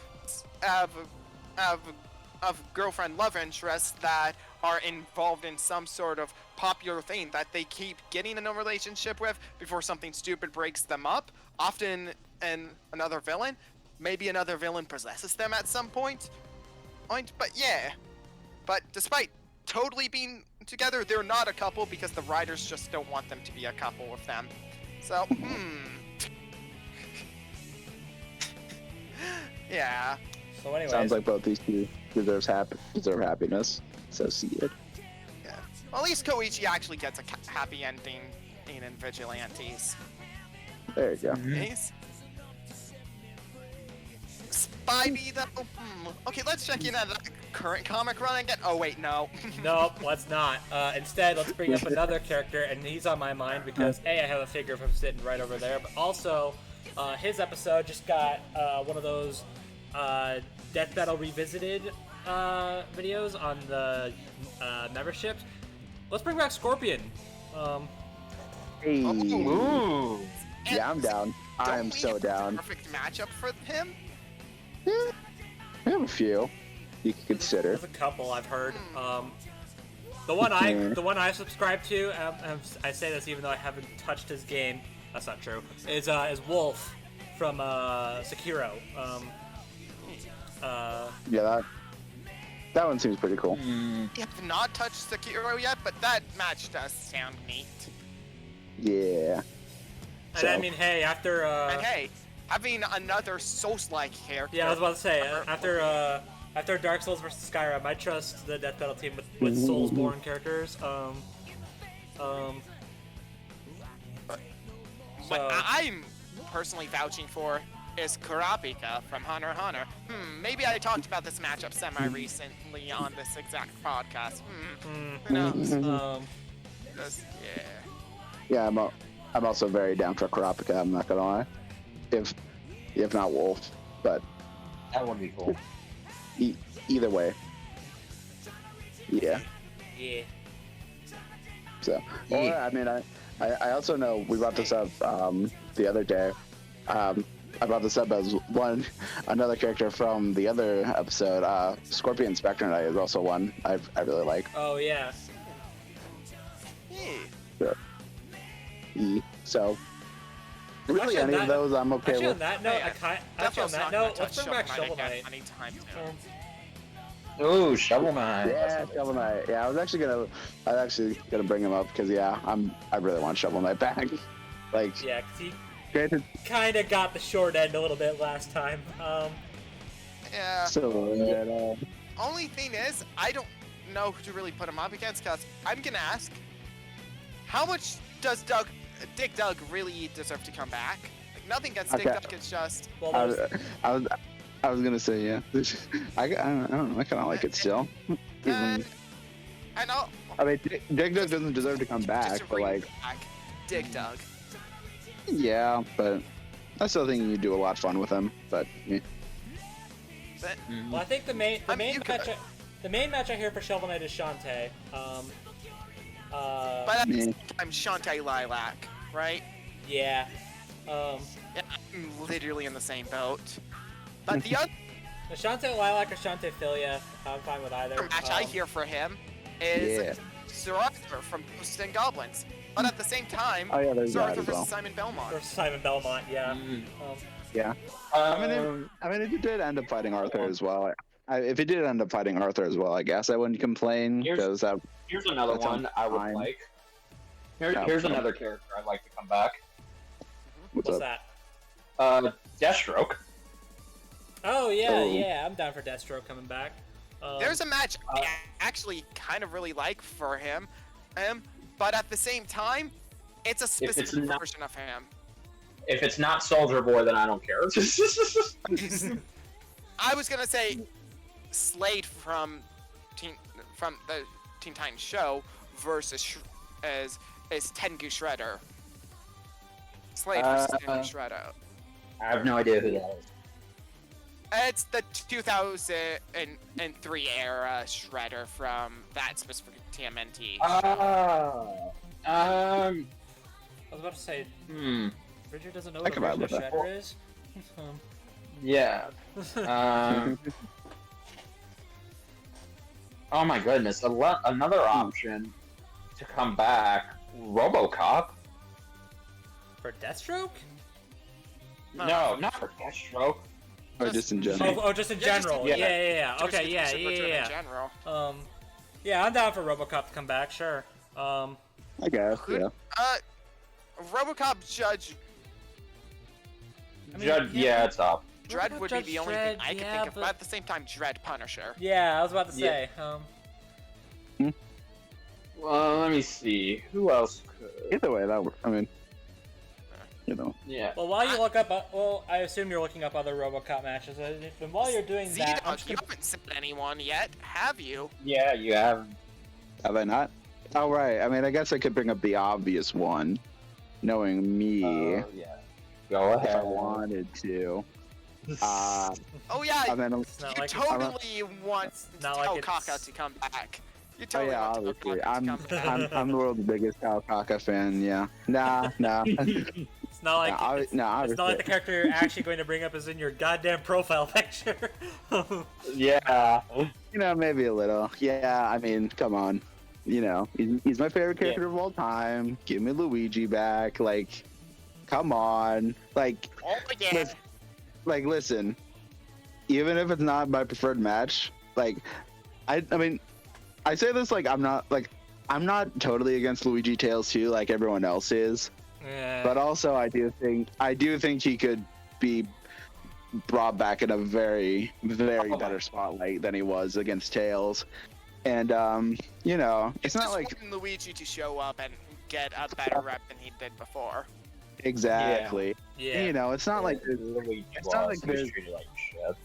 girlfriend love interests that are involved in some sort of popular thing that they keep getting in a relationship with before something stupid breaks them up. Often, and another villain, maybe another villain possesses them at some point. But yeah. But despite totally being together, they're not a couple because the writers just don't want them to be a couple with them. So, yeah. So anyways. Sounds like both these two deserve happiness. So see it. Yeah. Well, at least Koichi actually gets a happy ending in Vigilantes. There you go. Nice. Spivey, though. Okay, let's check in on the current comic run again. Oh wait, no. Nope, let's not. Instead, let's bring up another character, and he's on my mind because A, I have a figure of him sitting right over there, but also his episode just got one of those Death Battle Revisited videos on the membership. Let's bring back Scorpion. Hey. Ooh. Yeah, I'm down. I am so down. Perfect matchup for him. Yeah, I have a few you can consider. There's a couple I've heard. The one I subscribe to, I say this even though I haven't touched his game. That's not true. Is Wolf from Sekiro. Yeah, that one seems pretty cool. I have not touched Sekiro yet, but that match does sound neat. Yeah. And So- I mean, hey, after And hey, having another Souls-like character. yeah, I was about to say after Dark Souls vs Skyrim, I trust the Death Battle team with Soulsborne characters. What I'm personally vouching for is Kurapika from Hunter x Hunter. Maybe I talked about this matchup semi-recently on this exact podcast. Who knows? Yeah. Yeah, I'm also very down for Kurapika, I'm not gonna lie. If not Wolf, but That would be cool. either way. Yeah. Yeah. So, or I mean, I also know we brought this up the other day. I brought this up as another character from the other episode. Scorpion Spectre Knight is also one I really like. Oh yeah. So, really, Actually, any of those I'm okay Actually, with. on that note, let's bring back Shovel Knight. Anytime soon. Ooh, Shovel Knight. Yeah, Shovel Knight. Yeah, I was actually gonna bring him up because I really want Shovel Knight back. Like, Yeah, 'cause he granted, kind of got the short end a little bit last time. Yeah. so Only thing is, I don't know who to really put him up against, because I'm gonna ask, how much does Dig Dug really deserve to come back? Like, nothing against Dig Okay. Dug, it's just... Well, I was gonna say yeah. I don't know. I kind of like it still. And I'll... I mean, Dig Dug doesn't deserve to come just back, to but bring like, back Dig Dug. yeah, but I still think you do a lot of fun with him. But yeah. But well, I think the main you could- match I hear for Shovel Knight is Shantae. But at the Yeah. same time, Shantae Lilac, right? Yeah. Yeah, I'm literally in the same boat. But the other Shantae Lilac or Shantae Philia, I'm fine with either. match I hear for him is Yeah. Sir Arthur from Ghosts and Goblins. But at the same time, Oh, yeah, there's Sir that Arthur as well. versus Simon Belmont. Or Simon Belmont, yeah. Yeah. I mean, if you did end up fighting Arthur as well, if he did end up fighting Arthur as well, I guess I wouldn't complain because that. Here's another That's one I would fine. like. Yeah, Here's fine. another character I'd like to come back. What's What's up? that? Deathstroke. Oh yeah, Oh. yeah. I'm down for Deathstroke coming back. There's a match I actually kind of really like for him, but at the same time, it's a specific not- version of him. If it's not Soldier Boy, then I don't care. I was gonna say Slade from the Teen Titans show versus is Tengu Shredder. Slade versus Tengu Shredder. I have no idea who that is. It's the 2003 era Shredder from that specific TMNT. I was about to say, Bridger doesn't know what a version of Shredder is? Yeah. Oh my goodness, another option to come back, RoboCop. For Deathstroke? No, not for Deathstroke. Or just in general. Oh, just in general. Yeah. Just Okay, yeah. In general. Yeah, I'm down for RoboCop to come back, sure. I guess, yeah. RoboCop Judge. Yeah, it's up. Dredd would be the only thing I could think of, but but at the same time, Dredd Punisher. Yeah, I was about to say. Well, let me see. Who else could? Either way, that I mean, you know. Yeah. Well, while you look up, I assume you're looking up other RoboCop matches. And while you're doing that, ZDogg, you haven't said anyone yet, have you? Yeah, you have. Have I not? Oh, right. I mean, I guess I could bring up the obvious one, knowing me, Yeah. Go if I ahead. wanted to. Oh yeah, And then, you totally want to not tell like Kaka it's- to come back. You oh totally yeah, want to obviously. tell Kaka to come back. I'm the world's biggest Kyle Kaka fan. Yeah. Nah. it's not like it's not like the character you're actually going to bring up is in your goddamn profile picture. Yeah. You know, maybe a little. Yeah. I mean, come on. You know, he's my favorite character of all time. Give me Luigi back. Like, come on. Like, Oh yeah. listen. Even if it's not my preferred match, like, I mean, I say this like I'm not totally against Luigi Tales 2 like everyone else is, Yeah. but also I do think he could be brought back in a very better spotlight than he was against Tails, and you know, it's not just like wanting Luigi to show up and get a better rep than he did before. exactly. Yeah. You know, it's not like It's not like there's- treated like shit.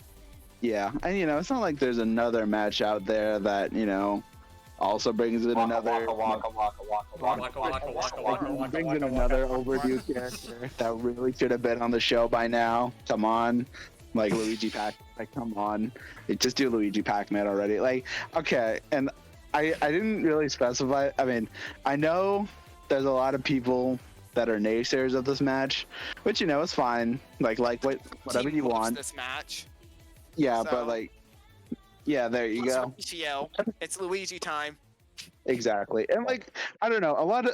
yeah, and you know, it's not like there's another match out there that, you know, also brings in another. Brings in another overdue character that really should have been on the show by now. Come on, like Luigi Pac. Like, come on, just do Luigi Pac-Man already. Like, okay, and I didn't really specify. I mean, I know there's a lot of people that are naysayers of this match, which, you know, is fine. Like whatever Team you loves want. this match. Yeah, So- but like, yeah, there you go. Horatio, it's Luigi time. Exactly, and like, I don't know, a lot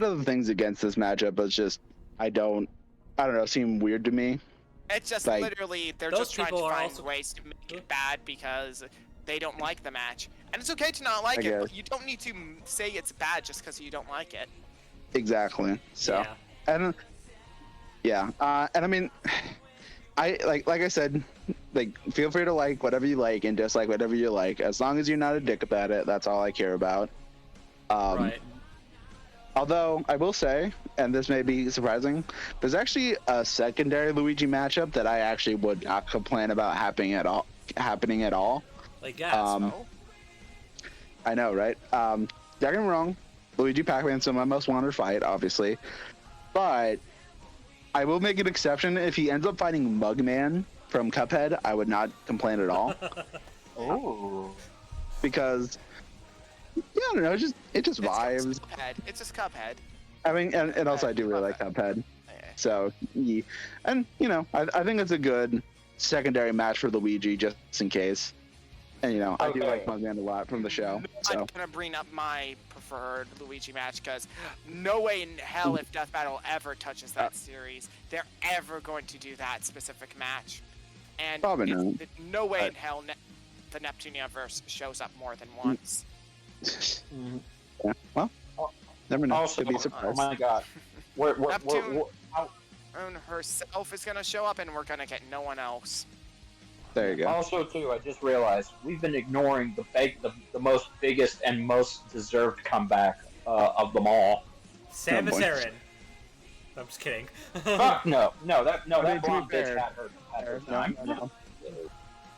of the things against this matchup is just I don't know, seem weird to me. It's just Like, literally they're those just trying to people are find also- ways to make it bad because they don't like the match, and it's okay to not like I it, but guess. you don't need to say it's bad just because you don't like it. Exactly. So, Yeah. and yeah, and I mean, I like I said, like, feel free to like whatever you like and dislike whatever you like, as long as you're not a dick about it. That's all I care about. Right. Although I will say, and this may be surprising, there's actually a secondary Luigi matchup that I actually would not complain about happening at all. Like gas. Oh, I know, right? Don't get me wrong, Luigi Pac-Man's still my most wanted fight, obviously, but I will make an exception if he ends up fighting Mugman from Cuphead. I would not complain at all Oh. because, yeah, I don't know, it just It's vibes. Cuphead. It's just Cuphead. I mean, and also I do really like Cuphead. So, yeah. And, you know, I think it's a good secondary match for Luigi, just in case. And, you know, I do Okay. like Mugman a lot from the show. So, I'm gonna bring up my preferred Luigi match because no way in hell if Death Battle ever touches that series, they're ever going to do that specific match. And Probably it's- no way in hell the Neptune universe shows up more than once. yeah, well, never know. Also, Could be oh surprised. my god. Neptune. And herself is gonna show up, and we're gonna get no one else. There you go. Also, too, I just realized we've been ignoring the most biggest and most deserved comeback of them all. Samus boy. Aran. I'm just kidding. Fuck no, that mean, to be blonde bitch fair- had her No, time. no.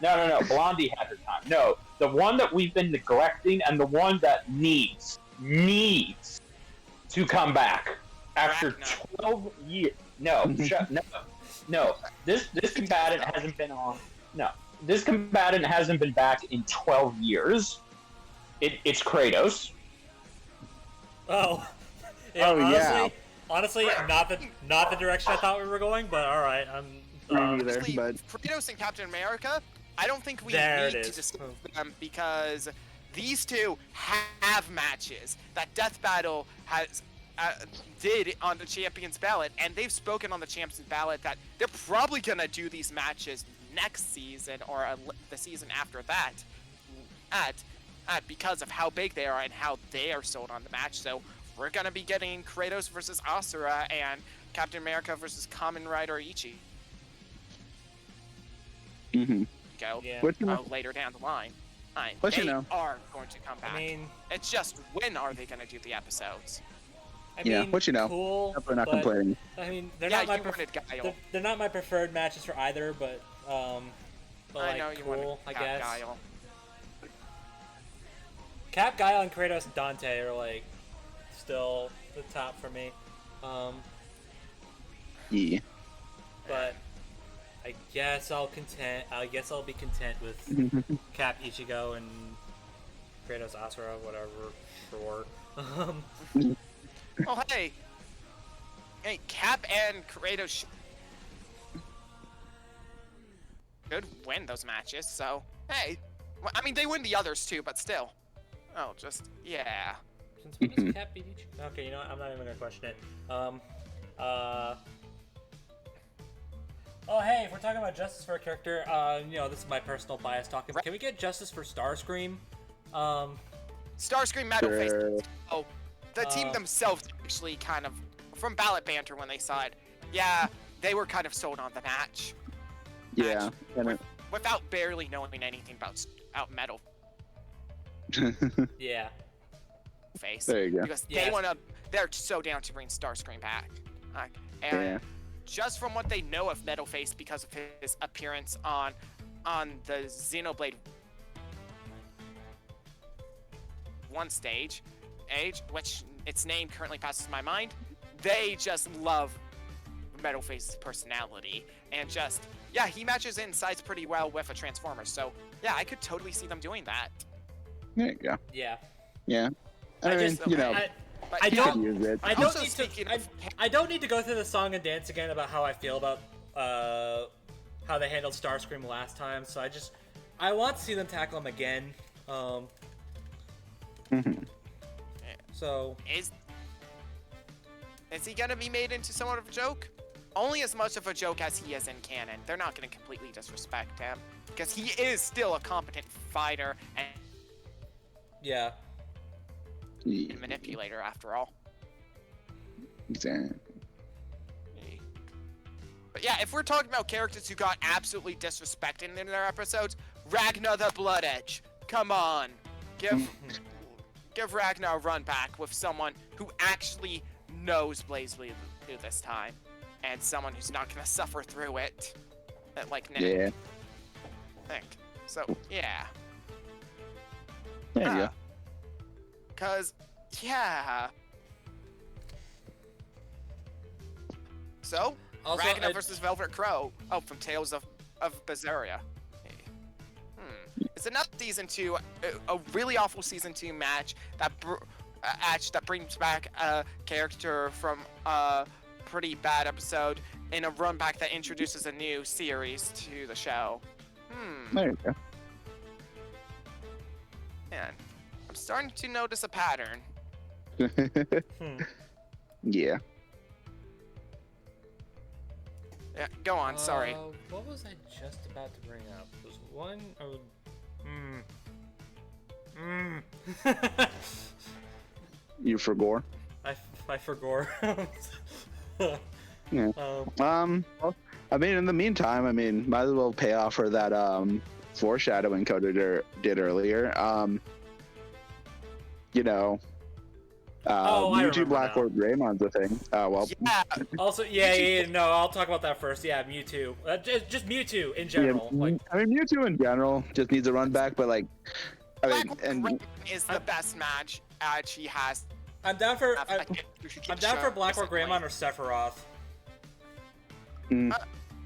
No, Blondie had her time. No, the one that we've been neglecting and the one that needs to come back after Arachno. 12 years. No, no. This combatant hasn't been on No. This combatant hasn't been back in 12 years. It's Kratos. Oh. Oh, yeah. Honestly, not the direction I thought we were going, but all right. Me I'm. neither. Honestly, but- Kratos and Captain America, I don't think we There it need to is. discuss them because these two have matches that Death Battle has did on the Champions Ballot, and they've spoken on the Champions Ballot that they're probably gonna do these matches next season or the season after that, because of how big they are and how they are sold on the match. So we're gonna be getting Kratos versus Asura and Captain America versus Kamen Rider Ichi. Mhm. Go Yeah. What you later down the line. What They you know? are going to come back. I mean, It's just when are they going to do the episodes? Yeah, what you know? Cool. Definitely not but, complaining. I mean, they're Yeah, not my you wanted Guile. they're not my preferred matches for either, but I like, know you cool, wanted I Cap guess. Guile. Cap, Guile, and Kratos and Dante are like still the top for me. Yeah. But I guess I'll be content with Cap, Ichigo, and Kratos, Asura, whatever. Sure. Oh, hey, Cap and Kratos should win those matches. So hey, well, I mean they win the others too, but still. Oh, just yeah. Since when does Cap beat Ichigo? Okay, you know what? I'm not even gonna question it. Oh, hey, if we're talking about justice for a character, this is my personal bias talking. Can we get justice for Starscream? Starscream Metal Face. Sure. Oh, the team themselves actually kind of, from ballot banter when they saw it, yeah, they were kind of sold on the match. Yeah. Without barely knowing anything about Metal Yeah. Face. There you go. Because Yeah. they're so down to bring Starscream back. And Yeah. just from what they know of Metal Face because of his appearance on the Xenoblade 1 stage, which its name currently passes my mind, they just love Metal Face's personality and just, yeah, he matches in size pretty well with a Transformer. So yeah, I could totally see them doing that. There you go. Yeah. Yeah. I mean, just- you know, But I you don't- could use it. I don't Also need speaking to. of- I don't need to go through the song and dance again about how I feel about how they handled Starscream last time. So I want to see them tackle him again. Mhm. So Is he gonna be made into somewhat of a joke? Only as much of a joke as he is in canon. They're not gonna completely disrespect him because he is still a competent fighter and yeah. Yeah. manipulator after all. Exactly. But yeah, if we're talking about characters who got absolutely disrespected in their episodes, Ragnar the Blood Edge. Come on, give Ragnar a run back with someone who actually knows BlazBlue this time, and someone who's not gonna suffer through it. Like Nick. Yeah. Think. So yeah. There you go. Cause yeah. So Also, Ragnar I- versus Velvet Crow. Oh, from Tales of Berseria. It's another season 2, a really awful season 2 match that brings back a character from a pretty bad episode in a run back that introduces a new series to the show. There you go. Man, I'm starting to notice a pattern. Yeah. Yeah, go on. Sorry. What was I just about to bring up? Was one? You for gore? I forgot. Yeah. Well, I mean, in the meantime, might as well pay off for that foreshadowing Koto did earlier. I remember Mewtwo now. Blackboard Greymon's a thing. Well, Yeah, Also, yeah, no, I'll talk about that first. Yeah, Mewtwo. Just Mewtwo in general. yeah, Like, Mewtwo in general just needs a run back, but like, Blackwood is the best match she has. I'm down for I'm Blackboard Greymon or Sephiroth.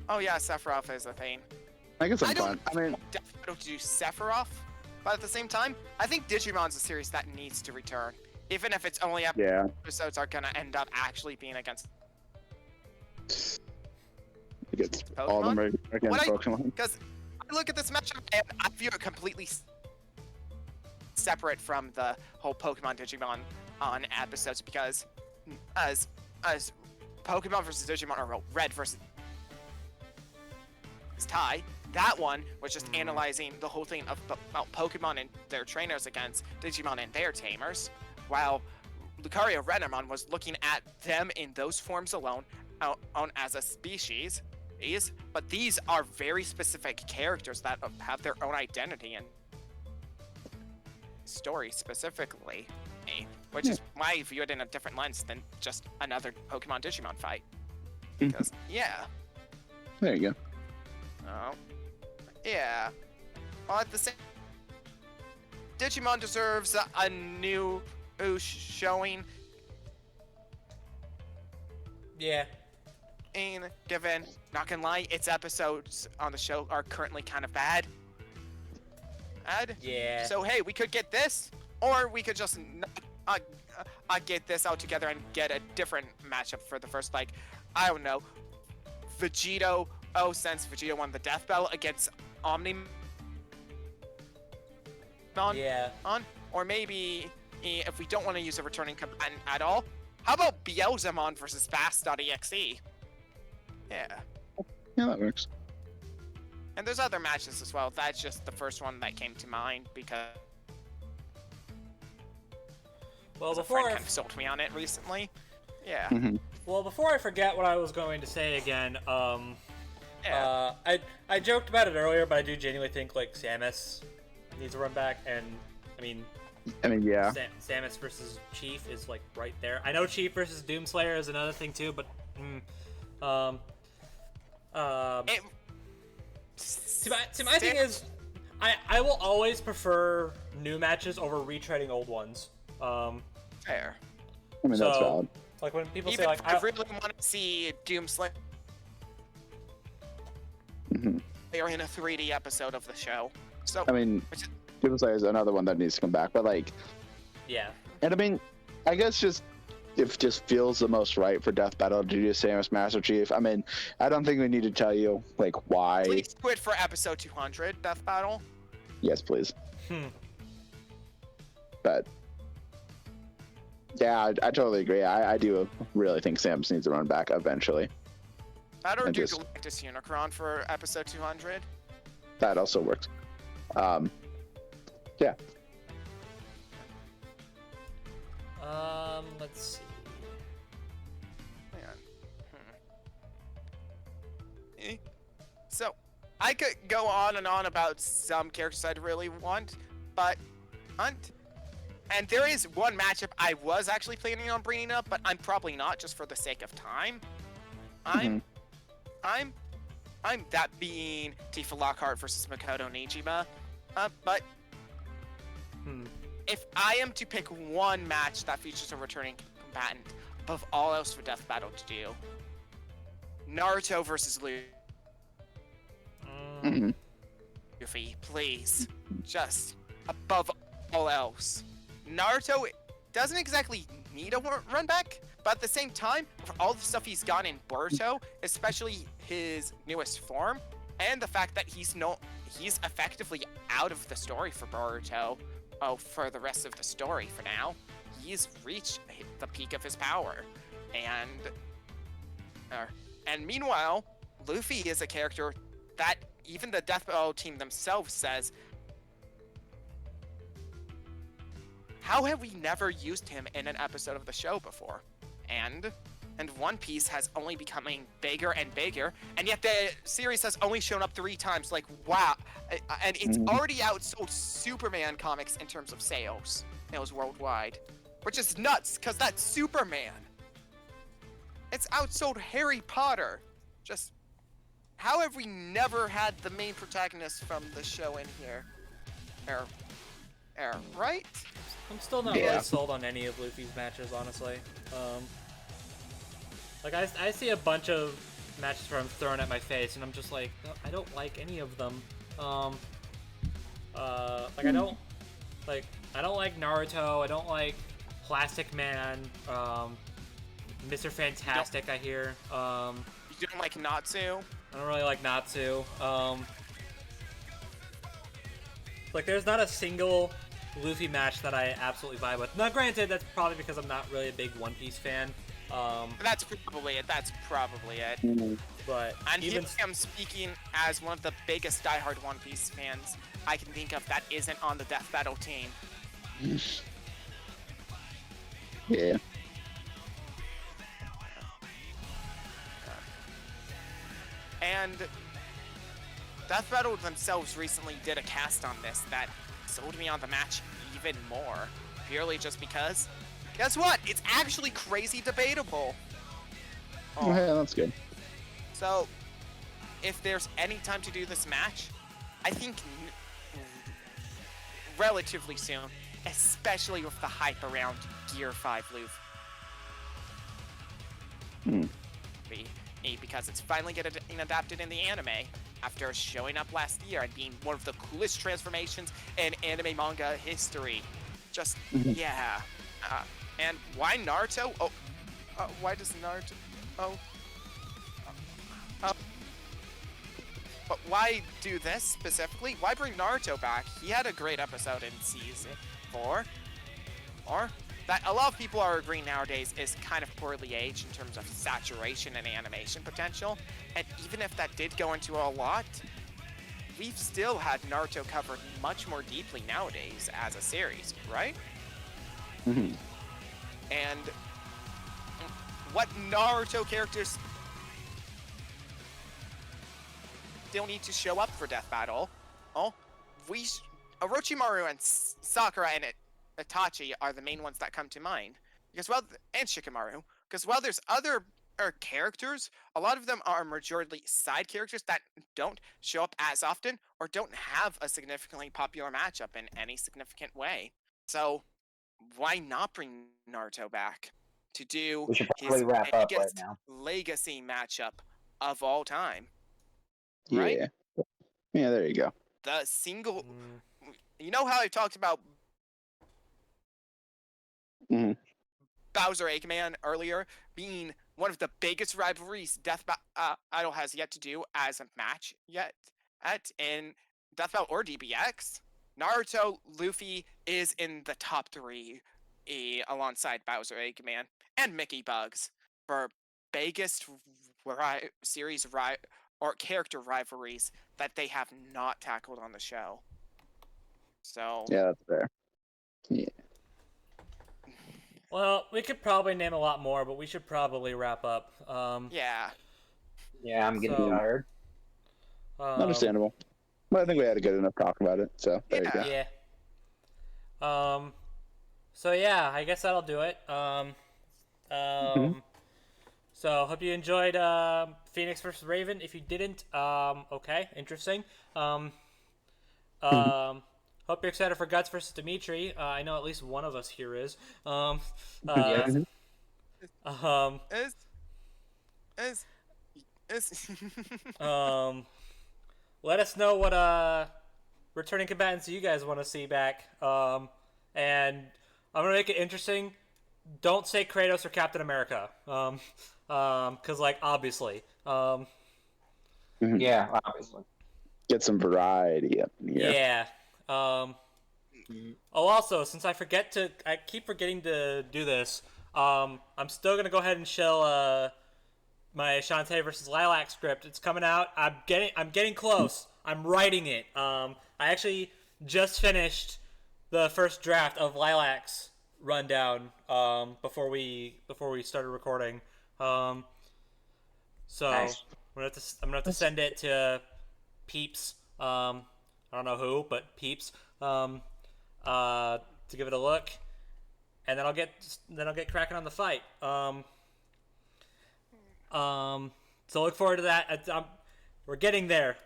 Oh yeah, Sephiroth is a thing. I guess I'm I fine. don't I mean, Death Battle to do Sephiroth, but at the same time, I think Digimon's a series that needs to return, even if it's only yeah. episodes are gonna end up actually being against Against all of them are against Pokemon. Because I look at this matchup and I view it completely separate from the whole Pokemon Digimon on episodes, because as Pokemon versus Digimon or Red versus Tai, that one was just analyzing the whole thing about Pokemon and their trainers against Digimon and their tamers, while Lucario Renamon was looking at them in those forms alone, as a species. But these are very specific characters that have their own identity and story specifically, which is why I view it in a different lens than just another Pokemon Digimon fight. Because, yeah. There you go. Oh. Yeah. Well, at the same, Digimon deserves a new showing. Yeah. And given, not gonna lie, its episodes on the show are currently kind of bad. Yeah. So hey, we could get this, or we could just get this out together and get a different matchup for the first, like, I don't know, Vegito. Oh, since Vegito won the Death Battle against Omnimon. Yeah. Or maybe if we don't want to use a returning combatant at all, how about Beelzemon versus Fast.exe? Yeah. Yeah, that works. And there's other matches as well. That's just the first one that came to mind because a friend kind of sold me on it recently. Yeah. Well, before I forget what I was going to say again, I joked about it earlier, but I do genuinely think like Samus needs a run back, and I mean, yeah. Samus versus Chief is like right there. I know Chief versus Doomslayer is another thing too, but my thing is, I will always prefer new matches over retreading old ones. Fair. I mean, that's valid. Like when people Even say like, I really want to see Doomslayer in a 3D episode of the show. So I mean, Doomslayer is another one that needs to come back, but like, yeah. And I mean, I guess it just feels the most right for Death Battle to do Samus Master Chief. I mean, I don't think we need to tell you like why. Please quit for episode 200 Death Battle. Yes, please. But yeah, I totally agree. I do really think Samus needs to run back eventually. That or do Galactus Unicron for episode 200. That also works. Yeah. Let's see. So, I could go on and on about some characters I'd really want, but and there is one matchup I was actually planning on bringing up, but I'm probably not, just for the sake of time. I'm that being Tifa Lockhart versus Makoto Nijima. But if I am to pick one match that features a returning combatant above all else for Death Battle to do, Naruto versus Luffy, please. Just above all else. Naruto doesn't exactly need a run back, but at the same time, for all the stuff he's gotten in Boruto, especially his newest form, and the fact that he's effectively out of the story for Boruto, for the rest of the story for now, he's reached the peak of his power. And meanwhile, Luffy is a character that even the Death Battle team themselves says, how have we never used him in an episode of the show before? And One Piece has only becoming bigger and bigger, and yet the series has only shown up 3 times. Like, wow. And it's already outsold Superman comics in terms of sales worldwide, which is nuts, because that's Superman. It's outsold Harry Potter. Just, how have we never had the main protagonist from the show in here? Right? I'm still not really sold on any of Luffy's matches, honestly. Like I see a bunch of matches where I'm thrown at my face, and I'm just like, no, I don't like any of them. Like I don't like Naruto. I don't like Plastic Man. Mr. Fantastic, I hear. You don't like Natsu? I don't really like Natsu. Like, there's not a single Luffy match that I absolutely vibe with. Now, granted, that's probably because I'm not really a big One Piece fan. That's probably it. That's probably it. But And even here I'm speaking as one of the biggest diehard One Piece fans I can think of that isn't on the Death Battle team. Yeah. And Death Battle themselves recently did a cast on this that sold me on the match even more. Purely just because, guess what? It's actually crazy debatable. Oh, yeah, that's good. So, if there's any time to do this match, I think relatively soon, especially with the hype around Gear 5 Luffy. Because it's finally getting adapted in the anime after showing up last year and being one of the coolest transformations in anime manga history. Just, yeah. And why Naruto? Why does Naruto... But why do this specifically? Why bring Naruto back? He had a great episode in season 4. Or that a lot of people are agreeing nowadays is kind of poorly aged in terms of saturation and animation potential. And even if that did go into a lot, we've still had Naruto covered much more deeply nowadays as a series, right? Mm-hmm. And what Naruto characters still need to show up for Death Battle? Orochimaru and Sakura and Itachi are the main ones that come to mind. And Shikamaru. Because while there's other characters, a lot of them are majority side characters that don't show up as often or don't have a significantly popular matchup in any significant way. So why not bring Naruto back to do We should his probably wrap up right biggest now. legacy matchup of all time? Yeah. Right? Yeah, there you go. The single... You know how I talked about Bowser Eggman earlier being one of the biggest rivalries Death Battle has yet to do as a match in Death Battle or DBX? Naruto Luffy is in the top 3 alongside Bowser Eggman and Mickey Bugs for biggest series or character rivalries that they have not tackled on the show. So Yeah, that's fair. Yeah. well, we could probably name a lot more, but we should probably wrap up. yeah. Yeah, I'm getting So- tired. Understandable. But I think we had a good enough talk about it, so there you go. Yeah. So yeah, I guess that'll do it. So hope you enjoyed Phoenix versus Raven. If you didn't, okay, interesting. Hope you're excited for Guts versus Dimitri. I know at least one of us here is. Let us know what returning combatants you guys want to see back. And I'm gonna make it interesting. Don't say Kratos or Captain America. Cause like obviously. Yeah, obviously. Get some variety up in here. Yeah. Oh, also, since I keep forgetting to do this. I'm still gonna go ahead and show my Shantae versus Lilac script. It's coming out. I'm getting close. I'm writing it. I actually just finished the first draft of Lilac's rundown before we started recording. So Nice. I'm gonna have to send it to peeps. I don't know who, but peeps. To give it a look, and then I'll get cracking on the fight. So look forward to that. We're getting there.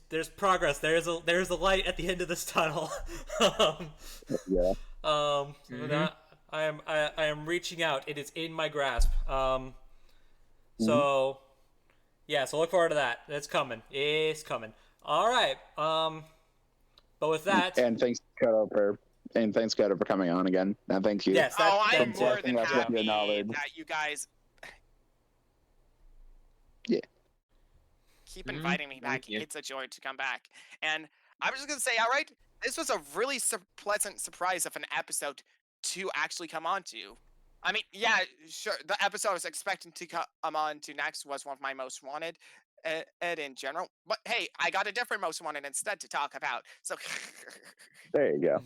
There's progress. There's a light at the end of this tunnel. Yeah. I am reaching out. It is in my grasp. So, yeah, so look forward to that. It's coming. It's coming. All right. But with that, And thanks, Koto, for coming on again. And thank you. yes, that, I am that- more than that's what happy your knowledge. that you guys Yeah. keep inviting me back. Thank you. It's a joy to come back. And I'm just gonna say, all right, this was a really pleasant surprise of an episode to actually come on to. I mean, yeah, sure. The episode I was expecting to come on to next was one of my most wanted, in general. But hey, I got a different most wanted instead to talk about. So, There you go.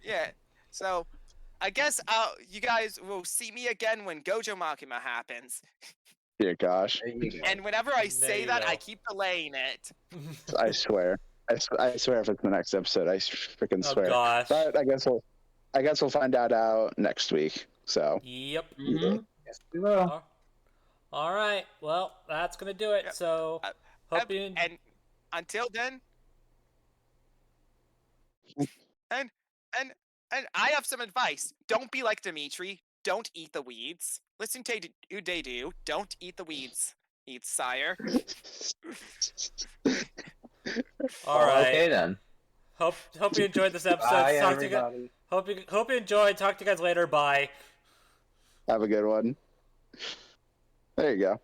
yeah. So, I guess you guys will see me again when Gojo Makima happens. Dear gosh. There you go. And whenever I say you that, go. I keep delaying it. I swear. I swear if it's the next episode, I freaking Oh swear. gosh. But I guess we'll find out next week. So Yep. Mhm. Yes, we will. All right. Well, that's gonna do it. Yep. So, hope you. And until then, and and I have some advice. Don't be like Dimitri. Don't eat the weeds. Listen to Udedu. Don't eat the weeds. Eat sire. All right. Okay then. Hope you enjoyed this episode. Bye, Talk to you guys. everybody. Hope you enjoyed. Talk to you guys later. Bye. have a good one. There you go.